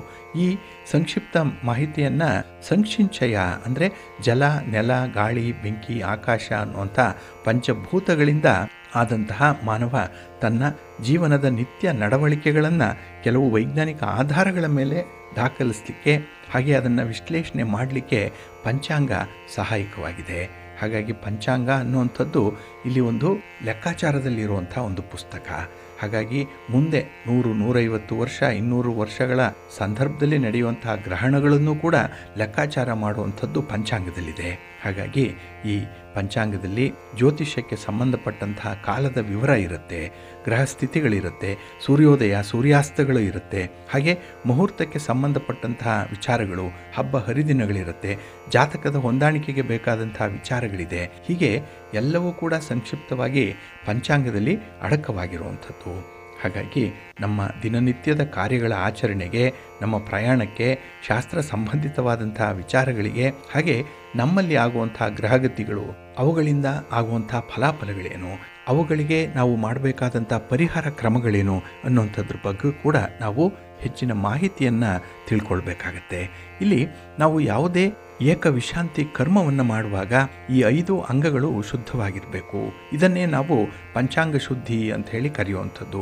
ಈ ಸಂಕ್ಷಿಪ್ತ ಮಾಹಿತಿಯನ್ನು ಸಂಕ್ಷಿಂಚಯ ಅಂದರೆ ಜಲ, ನೆಲ, ಗಾಳಿ, ಬೆಂಕಿ, ಆಕಾಶ ಅನ್ನುವಂಥ ಪಂಚಭೂತಗಳಿಂದ ಆದಂತಹ ಮಾನವ ತನ್ನ ಜೀವನದ ನಿತ್ಯ ನಡವಳಿಕೆಗಳನ್ನು ಕೆಲವು ವೈಜ್ಞಾನಿಕ ಆಧಾರಗಳ ಮೇಲೆ ದಾಖಲಿಸಲಿಕ್ಕೆ, ಹಾಗೆ ಅದನ್ನು ವಿಶ್ಲೇಷಣೆ ಮಾಡಲಿಕ್ಕೆ ಪಂಚಾಂಗ ಸಹಾಯಕವಾಗಿದೆ. ಹಾಗಾಗಿ ಪಂಚಾಂಗ ಅನ್ನುವಂಥದ್ದು ಇಲ್ಲಿ ಒಂದು ಲೆಕ್ಕಾಚಾರದಲ್ಲಿರುವಂಥ ಒಂದು ಪುಸ್ತಕ. ಹಾಗಾಗಿ ಮುಂದೆ 100-150 ವರ್ಷ, 200 ವರ್ಷಗಳ ಸಂದರ್ಭದಲ್ಲಿ ನಡೆಯುವಂತಹ ಗ್ರಹಣಗಳನ್ನು ಕೂಡ ಲೆಕ್ಕಾಚಾರ ಮಾಡುವಂಥದ್ದು ಪಂಚಾಂಗದಲ್ಲಿದೆ. ಹಾಗಾಗಿ ಈ ಪಂಚಾಂಗದಲ್ಲಿ ಜ್ಯೋತಿಷ್ಯಕ್ಕೆ ಸಂಬಂಧಪಟ್ಟಂತಹ ಕಾಲದ ವಿವರ ಇರುತ್ತೆ, ಗ್ರಹ ಸ್ಥಿತಿಗಳಿರುತ್ತೆ, ಸೂರ್ಯೋದಯ ಸೂರ್ಯಾಸ್ತಗಳು ಇರುತ್ತೆ, ಹಾಗೆ ಮುಹೂರ್ತಕ್ಕೆ ಸಂಬಂಧಪಟ್ಟಂತಹ ವಿಚಾರಗಳು, ಹಬ್ಬ ಹರಿದಿನಗಳಿರುತ್ತೆ, ಜಾತಕದ ಹೊಂದಾಣಿಕೆಗೆ ಬೇಕಾದಂತಹ ವಿಚಾರಗಳಿದೆ. ಹೀಗೆ ಎಲ್ಲವೂ ಕೂಡ ಸಂಕ್ಷಿಪ್ತವಾಗಿ ಪಂಚಾಂಗದಲ್ಲಿ ಅಡಕವಾಗಿರುವಂಥದ್ದು. ಹಾಗಾಗಿ ನಮ್ಮ ದಿನನಿತ್ಯದ ಕಾರ್ಯಗಳ ಆಚರಣೆಗೆ, ನಮ್ಮ ಪ್ರಯಾಣಕ್ಕೆ, ಶಾಸ್ತ್ರ ಸಂಬಂಧಿತವಾದಂಥ ವಿಚಾರಗಳಿಗೆ, ಹಾಗೆ ನಮ್ಮಲ್ಲಿ ಆಗುವಂಥ ಗ್ರಹಗತಿಗಳು, ಅವುಗಳಿಂದ ಆಗುವಂಥ ಫಲಾಫಲಗಳೇನು, ಅವುಗಳಿಗೆ ನಾವು ಮಾಡಬೇಕಾದಂಥ ಪರಿಹಾರ ಕ್ರಮಗಳೇನು ಅನ್ನುವಂಥದ್ರ ಬಗ್ಗೆ ಕೂಡ ನಾವು ಹೆಚ್ಚಿನ ಮಾಹಿತಿಯನ್ನು ತಿಳ್ಕೊಳ್ಬೇಕಾಗತ್ತೆ. ಇಲ್ಲಿ ನಾವು ಯಾವುದೇ ಏಕವಿಶಾಂತಿ ಕರ್ಮವನ್ನು ಮಾಡುವಾಗ ಈ 5 ಅಂಗಗಳು ಶುದ್ಧವಾಗಿರಬೇಕು. ಇದನ್ನೇ ನಾವು ಪಂಚಾಂಗ ಶುದ್ಧಿ ಅಂತ ಹೇಳಿ ಕರೆಯುವಂಥದ್ದು.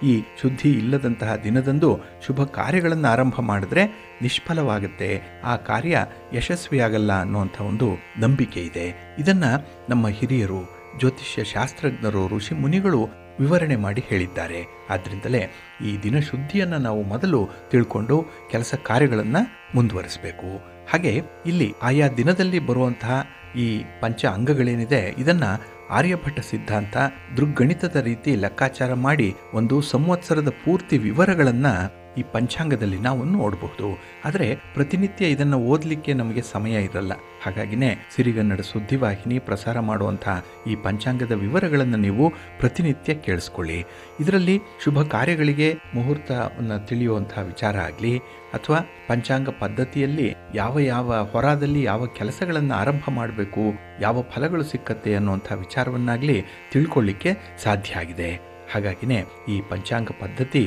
ಈ ಶುದ್ಧಿ ಇಲ್ಲದಂತಹ ದಿನದಂದು ಶುಭ ಕಾರ್ಯಗಳನ್ನು ಆರಂಭ ಮಾಡಿದ್ರೆ ನಿಷ್ಫಲವಾಗುತ್ತೆ, ಆ ಕಾರ್ಯ ಯಶಸ್ವಿಯಾಗಲ್ಲ ಅನ್ನುವಂಥ ಒಂದು ನಂಬಿಕೆ ಇದೆ. ಇದನ್ನು ನಮ್ಮ ಹಿರಿಯರು, ಜ್ಯೋತಿಷ್ಯ ಶಾಸ್ತ್ರಜ್ಞರು, ಋಷಿ ಮುನಿಗಳು ವಿವರಣೆ ಮಾಡಿ ಹೇಳಿದ್ದಾರೆ. ಆದ್ದರಿಂದಲೇ ಈ ದಿನ ಶುದ್ಧಿಯನ್ನು ನಾವು ಮೊದಲು ತಿಳ್ಕೊಂಡು ಕೆಲಸ ಕಾರ್ಯಗಳನ್ನು ಮುಂದುವರಿಸಬೇಕು. ಹಾಗೆ ಇಲ್ಲಿ ಆಯಾ ದಿನದಲ್ಲಿ ಬರುವಂತಹ ಈ ಪಂಚ ಅಂಗಗಳೇನಿದೆ ಇದನ್ನು ಆರ್ಯಭಟ ಸಿದ್ಧಾಂತ, ದೃಗ್ಗಣಿತದ ರೀತಿ ಲೆಕ್ಕಾಚಾರ ಮಾಡಿ ಒಂದು ಸಂವತ್ಸರದ ಪೂರ್ತಿ ವಿವರಗಳನ್ನು ಈ ಪಂಚಾಂಗದಲ್ಲಿ ನಾವು ನೋಡಬಹುದು. ಆದರೆ ಪ್ರತಿನಿತ್ಯ ಇದನ್ನು ಓದಲಿಕ್ಕೆ ನಮಗೆ ಸಮಯ ಇರಲ್ಲ. ಹಾಗಾಗಿನೇ ಸಿರಿಗನ್ನಡ ಸುದ್ದಿವಾಹಿನಿ ಪ್ರಸಾರ ಮಾಡುವಂಥ ಈ ಪಂಚಾಂಗದ ವಿವರಗಳನ್ನು ನೀವು ಪ್ರತಿನಿತ್ಯ ಕೇಳಿಸ್ಕೊಳ್ಳಿ. ಇದರಲ್ಲಿ ಶುಭ ಕಾರ್ಯಗಳಿಗೆ ಮುಹೂರ್ತವನ್ನು ತಿಳಿಯುವಂಥ ವಿಚಾರ ಆಗಲಿ, ಅಥವಾ ಪಂಚಾಂಗ ಪದ್ಧತಿಯಲ್ಲಿ ಯಾವ ಯಾವ ಹೊರದಲ್ಲಿ ಯಾವ ಕೆಲಸಗಳನ್ನು ಆರಂಭ ಮಾಡಬೇಕು, ಯಾವ ಫಲಗಳು ಸಿಕ್ಕತ್ತೆ ಅನ್ನುವಂಥ ವಿಚಾರವನ್ನಾಗಲಿ ತಿಳ್ಕೊಳ್ಳಿಕ್ಕೆ ಸಾಧ್ಯ ಆಗಿದೆ. ಹಾಗಾಗಿನೇ ಈ ಪಂಚಾಂಗ ಪದ್ಧತಿ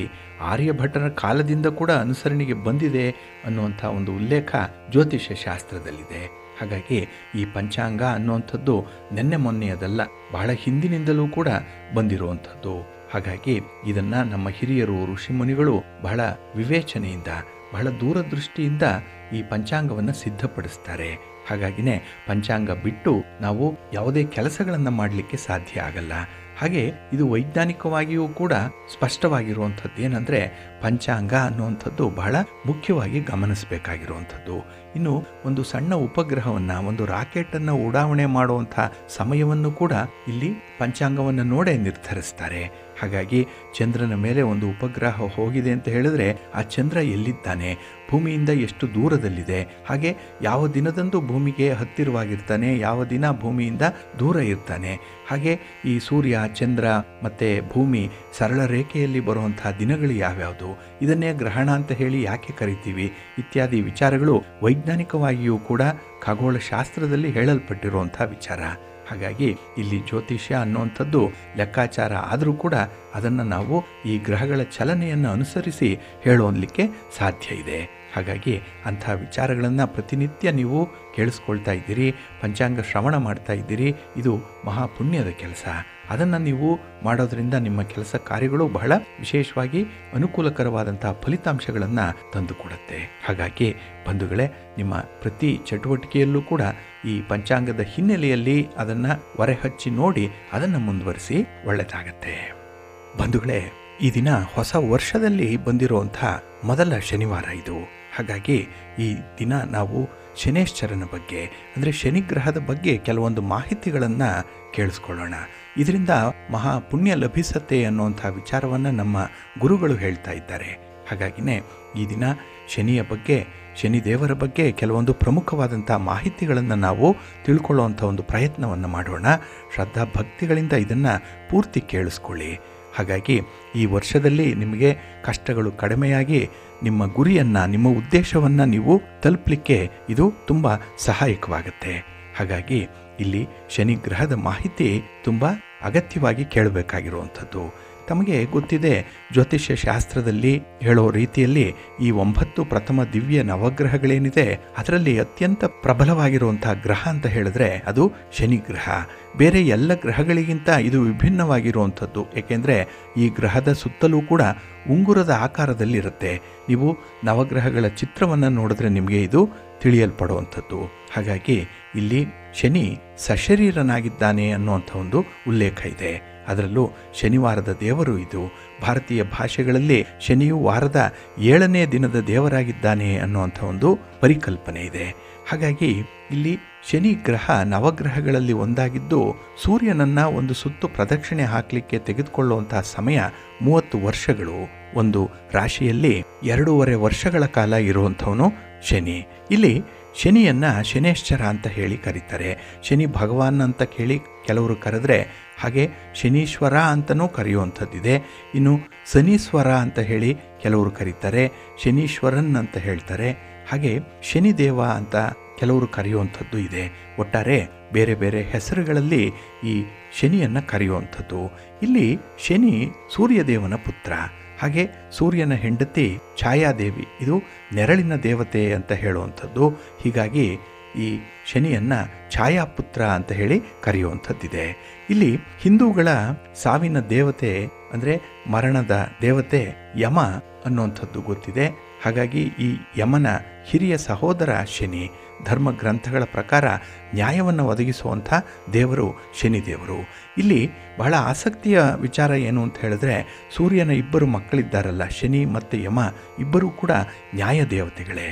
ಆರ್ಯಭಟರ ಕಾಲದಿಂದ ಕೂಡ ಅನುಸರಣೆಗೆ ಬಂದಿದೆ ಅನ್ನುವಂಥ ಒಂದು ಉಲ್ಲೇಖ ಜ್ಯೋತಿಷ್ಯ ಶಾಸ್ತ್ರದಲ್ಲಿದೆ. ಹಾಗಾಗಿ ಈ ಪಂಚಾಂಗ ಅನ್ನುವಂಥದ್ದು ನೆನ್ನೆ ಮೊನ್ನೆಯದಲ್ಲ, ಬಹಳ ಹಿಂದಿನಿಂದಲೂ ಕೂಡ ಬಂದಿರುವಂಥದ್ದು. ಹಾಗಾಗಿ ಇದನ್ನು ನಮ್ಮ ಹಿರಿಯರು ಋಷಿಮುನಿಗಳು ಬಹಳ ವಿವೇಚನೆಯಿಂದ, ಬಹಳ ದೂರದೃಷ್ಟಿಯಿಂದ ಈ ಪಂಚಾಂಗವನ್ನು ಸಿದ್ಧಪಡಿಸ್ತಾರೆ. ಹಾಗಾಗಿನೇ ಪಂಚಾಂಗ ಬಿಟ್ಟು ನಾವು ಯಾವುದೇ ಕೆಲಸಗಳನ್ನು ಮಾಡಲಿಕ್ಕೆ ಸಾಧ್ಯ ಆಗಲ್ಲ. ಹಾಗೆ ಇದು ವೈಜ್ಞಾನಿಕವಾಗಿಯೂ ಕೂಡ ಸ್ಪಷ್ಟವಾಗಿರುವಂಥದ್ದು ಏನಂದರೆ, ಪಂಚಾಂಗ ಅನ್ನುವಂಥದ್ದು ಬಹಳ ಮುಖ್ಯವಾಗಿ ಗಮನಿಸಬೇಕಾಗಿರುವಂಥದ್ದು. ಇನ್ನು ಒಂದು ಸಣ್ಣ ಉಪಗ್ರಹವನ್ನು, ಒಂದು ರಾಕೆಟನ್ನು ಉಡಾವಣೆ ಮಾಡುವಂಥ ಸಮಯವನ್ನು ಕೂಡ ಇಲ್ಲಿ ಪಂಚಾಂಗವನ್ನು ನೋಡೇ ನಿರ್ಧರಿಸ್ತಾರೆ. ಹಾಗಾಗಿ ಚಂದ್ರನ ಮೇಲೆ ಒಂದು ಉಪಗ್ರಹ ಹೋಗಿದೆ ಅಂತ ಹೇಳಿದ್ರೆ ಆ ಚಂದ್ರ ಎಲ್ಲಿದ್ದಾನೆ, ಭೂಮಿಯಿಂದ ಎಷ್ಟು ದೂರದಲ್ಲಿದೆ, ಹಾಗೆ ಯಾವ ದಿನದಂದು ಭೂಮಿಗೆ ಹತ್ತಿರವಾಗಿರ್ತಾನೆ, ಯಾವ ದಿನ ಭೂಮಿಯಿಂದ ದೂರ ಇರ್ತಾನೆ, ಹಾಗೆ ಈ ಸೂರ್ಯ, ಚಂದ್ರ ಮತ್ತು ಭೂಮಿ ಸರಳ ರೇಖೆಯಲ್ಲಿ ಬರುವಂತಹ ದಿನಗಳು ಯಾವ್ಯಾವುದು, ಇದನ್ನೇ ಗ್ರಹಣ ಅಂತ ಹೇಳಿ ಯಾಕೆ ಕರಿತೀವಿ ಇತ್ಯಾದಿ ವಿಚಾರಗಳು ವೈಜ್ಞಾನಿಕವಾಗಿಯೂ ಕೂಡ ಖಗೋಳಶಾಸ್ತ್ರದಲ್ಲಿ ಹೇಳಲ್ಪಟ್ಟಿರುವಂಥ ವಿಚಾರ. ಹಾಗಾಗಿ ಇಲ್ಲಿ ಜ್ಯೋತಿಷ್ಯ ಅನ್ನುವಂಥದ್ದು ಲೆಕ್ಕಾಚಾರ ಆದರೂ ಕೂಡ ಅದನ್ನು ನಾವು ಈ ಗ್ರಹಗಳ ಚಲನೆಯನ್ನು ಅನುಸರಿಸಿ ಹೇಳೋದಕ್ಕೆ ಸಾಧ್ಯ ಇದೆ. ಹಾಗಾಗಿ ಅಂಥ ವಿಚಾರಗಳನ್ನು ಪ್ರತಿನಿತ್ಯ ನೀವು ಕೇಳಿಸ್ಕೊಳ್ತಾ ಇದ್ದೀರಿ, ಪಂಚಾಂಗ ಶ್ರವಣ ಮಾಡ್ತಾ ಇದ್ದೀರಿ. ಇದು ಮಹಾಪುಣ್ಯದ ಕೆಲಸ. ಅದನ್ನು ನೀವು ಮಾಡೋದರಿಂದ ನಿಮ್ಮ ಕೆಲಸ ಕಾರ್ಯಗಳು ಬಹಳ ವಿಶೇಷವಾಗಿ ಅನುಕೂಲಕರವಾದಂಥ ಫಲಿತಾಂಶಗಳನ್ನು ತಂದುಕೊಡುತ್ತೆ. ಹಾಗಾಗಿ ಬಂಧುಗಳೇ, ನಿಮ್ಮ ಪ್ರತಿ ಚಟುವಟಿಕೆಯಲ್ಲೂ ಕೂಡ ಈ ಪಂಚಾಂಗದ ಹಿನ್ನೆಲೆಯಲ್ಲಿ ಅದನ್ನು ಹೊರೆಹಚ್ಚಿ ನೋಡಿ ಅದನ್ನು ಮುಂದುವರಿಸಿ, ಒಳ್ಳೆಯದಾಗತ್ತೆ. ಬಂಧುಗಳೇ, ಈ ದಿನ ಹೊಸ ವರ್ಷದಲ್ಲಿ ಬಂದಿರುವಂಥ ಮೊದಲ ಶನಿವಾರ ಇದು. ಹಾಗಾಗಿ ಈ ದಿನ ನಾವು ಶನೇಶ್ಚರನ ಬಗ್ಗೆ, ಅಂದರೆ ಶನಿಗ್ರಹದ ಬಗ್ಗೆ ಕೆಲವೊಂದು ಮಾಹಿತಿಗಳನ್ನು ಕೇಳಿಸ್ಕೊಳ್ಳೋಣ. ಇದರಿಂದ ಮಹಾ ಪುಣ್ಯ ಲಭಿಸತ್ತೆ ಅನ್ನುವಂಥ ವಿಚಾರವನ್ನು ನಮ್ಮ ಗುರುಗಳು ಹೇಳ್ತಾ ಇದ್ದಾರೆ. ಹಾಗಾಗಿನೇ ಈ ದಿನ ಶನಿಯ ಬಗ್ಗೆ, ಶನಿದೇವರ ಬಗ್ಗೆ ಕೆಲವೊಂದು ಪ್ರಮುಖವಾದಂಥ ಮಾಹಿತಿಗಳನ್ನು ನಾವು ತಿಳ್ಕೊಳ್ಳುವಂಥ ಒಂದು ಪ್ರಯತ್ನವನ್ನು ಮಾಡೋಣ. ಶ್ರದ್ಧಾ ಭಕ್ತಿಗಳಿಂದ ಇದನ್ನು ಪೂರ್ತಿ ಕೇಳಿಸ್ಕೊಳ್ಳಿ. ಹಾಗಾಗಿ ಈ ವರ್ಷದಲ್ಲಿ ನಿಮಗೆ ಕಷ್ಟಗಳು ಕಡಿಮೆಯಾಗಿ ನಿಮ್ಮ ಗುರಿಯನ್ನು, ನಿಮ್ಮ ಉದ್ದೇಶವನ್ನು ನೀವು ತಲುಪಲಿಕ್ಕೆ ಇದು ತುಂಬ ಸಹಾಯಕವಾಗುತ್ತೆ. ಹಾಗಾಗಿ ಇಲ್ಲಿ ಶನಿಗ್ರಹದ ಮಾಹಿತಿ ತುಂಬ ಅಗತ್ಯವಾಗಿ ಕೇಳಬೇಕಾಗಿರುವಂಥದ್ದು. ತಮಗೆ ಗೊತ್ತಿದೆ, ಜ್ಯೋತಿಷ್ಯ ಶಾಸ್ತ್ರದಲ್ಲಿ ಹೇಳೋ ರೀತಿಯಲ್ಲಿ ಈ 9 ಪ್ರಥಮ ದಿವ್ಯ ನವಗ್ರಹಗಳೇನಿದೆ ಅದರಲ್ಲಿ ಅತ್ಯಂತ ಪ್ರಬಲವಾಗಿರುವಂಥ ಗ್ರಹ ಅಂತ ಹೇಳಿದ್ರೆ ಅದು ಶನಿಗ್ರಹ. ಬೇರೆ ಎಲ್ಲ ಗ್ರಹಗಳಿಗಿಂತ ಇದು ವಿಭಿನ್ನವಾಗಿರುವಂಥದ್ದು. ಏಕೆಂದರೆ ಈ ಗ್ರಹದ ಸುತ್ತಲೂ ಕೂಡ ಉಂಗುರದ ಆಕಾರದಲ್ಲಿರುತ್ತೆ. ನೀವು ನವಗ್ರಹಗಳ ಚಿತ್ರವನ್ನು ನೋಡಿದ್ರೆ ನಿಮಗೆ ಇದು ತಿಳಿಯಲ್ಪಡುವಂಥದ್ದು. ಹಾಗಾಗಿ ಇಲ್ಲಿ ಶನಿ ಸಶರೀರನಾಗಿದ್ದಾನೆ ಅನ್ನುವಂಥ ಒಂದು ಉಲ್ಲೇಖ ಇದೆ. ಅದರಲ್ಲೂ ಶನಿವಾರದ ದೇವರು ಇದು. ಭಾರತೀಯ ಭಾಷೆಗಳಲ್ಲಿ ಶನಿಯು ವಾರದ 7ನೇ ದಿನದ ದೇವರಾಗಿದ್ದಾನೆ ಅನ್ನುವಂಥ ಒಂದು ಪರಿಕಲ್ಪನೆ ಇದೆ. ಹಾಗಾಗಿ ಇಲ್ಲಿ ಶನಿ ಗ್ರಹ ನವಗ್ರಹಗಳಲ್ಲಿ ಒಂದಾಗಿದ್ದು ಸೂರ್ಯನನ್ನು ಒಂದು ಸುತ್ತು ಪ್ರದಕ್ಷಿಣೆ ಹಾಕಲಿಕ್ಕೆ ತೆಗೆದುಕೊಳ್ಳುವಂತಹ ಸಮಯ 30 ವರ್ಷಗಳು. ಒಂದು ರಾಶಿಯಲ್ಲಿ 2.5 ವರ್ಷಗಳ ಕಾಲ ಇರುವಂಥವನು ಶನಿ. ಇಲ್ಲಿ ಶನಿಯನ್ನು ಶನೇಶ್ಚರ ಅಂತ ಹೇಳಿ ಕರೀತಾರೆ. ಶನಿ ಭಗವಾನ್ ಅಂತ ಕೇಳಿ ಕೆಲವರು ಕರೆದ್ರೆ, ಹಾಗೆ ಶನೀಶ್ವರ ಅಂತಲೂ ಕರೆಯುವಂಥದ್ದಿದೆ. ಇನ್ನು ಶನೀಶ್ವರ ಅಂತ ಹೇಳಿ ಕೆಲವರು ಕರೀತಾರೆ, ಶನೀಶ್ವರನ್ ಅಂತ ಹೇಳ್ತಾರೆ. ಹಾಗೆ ಶನಿದೇವ ಅಂತ ಕೆಲವರು ಕರೆಯುವಂಥದ್ದು ಇದೆ. ಒಟ್ಟಾರೆ ಬೇರೆ ಬೇರೆ ಹೆಸರುಗಳಲ್ಲಿ ಈ ಶನಿಯನ್ನು ಕರೆಯುವಂಥದ್ದು. ಇಲ್ಲಿ ಶನಿ ಸೂರ್ಯದೇವನ ಪುತ್ರ, ಹಾಗೆ ಸೂರ್ಯನ ಹೆಂಡತಿ ಛಾಯಾದೇವಿ, ಇದು ನೆರಳಿನ ದೇವತೆ ಅಂತ ಹೇಳುವಂಥದ್ದು. ಹೀಗಾಗಿ ಈ ಶನಿಯನ್ನು ಛಾಯಾಪುತ್ರ ಅಂತ ಹೇಳಿ ಕರೆಯುವಂಥದ್ದಿದೆ. ಇಲ್ಲಿ ಹಿಂದೂಗಳ ಸಾವಿನ ದೇವತೆ ಅಂದರೆ ಮರಣದ ದೇವತೆ ಯಮ ಅನ್ನುವಂಥದ್ದು ಗೊತ್ತಿದೆ. ಹಾಗಾಗಿ ಈ ಯಮನ ಹಿರಿಯ ಸಹೋದರ ಶನಿ. ಧರ್ಮ ಗ್ರಂಥಗಳ ಪ್ರಕಾರ ನ್ಯಾಯವನ್ನು ಒದಗಿಸುವಂಥ ದೇವರು ಶನಿದೇವರು. ಇಲ್ಲಿ ಬಹಳ ಆಸಕ್ತಿಯ ವಿಚಾರ ಏನು ಅಂತ ಹೇಳಿದ್ರೆ, ಸೂರ್ಯನ 2 ಮಕ್ಕಳಿದ್ದಾರಲ್ಲ, ಶನಿ ಮತ್ತು ಯಮ, ಇಬ್ಬರೂ ಕೂಡ ನ್ಯಾಯ ದೇವತೆಗಳೇ.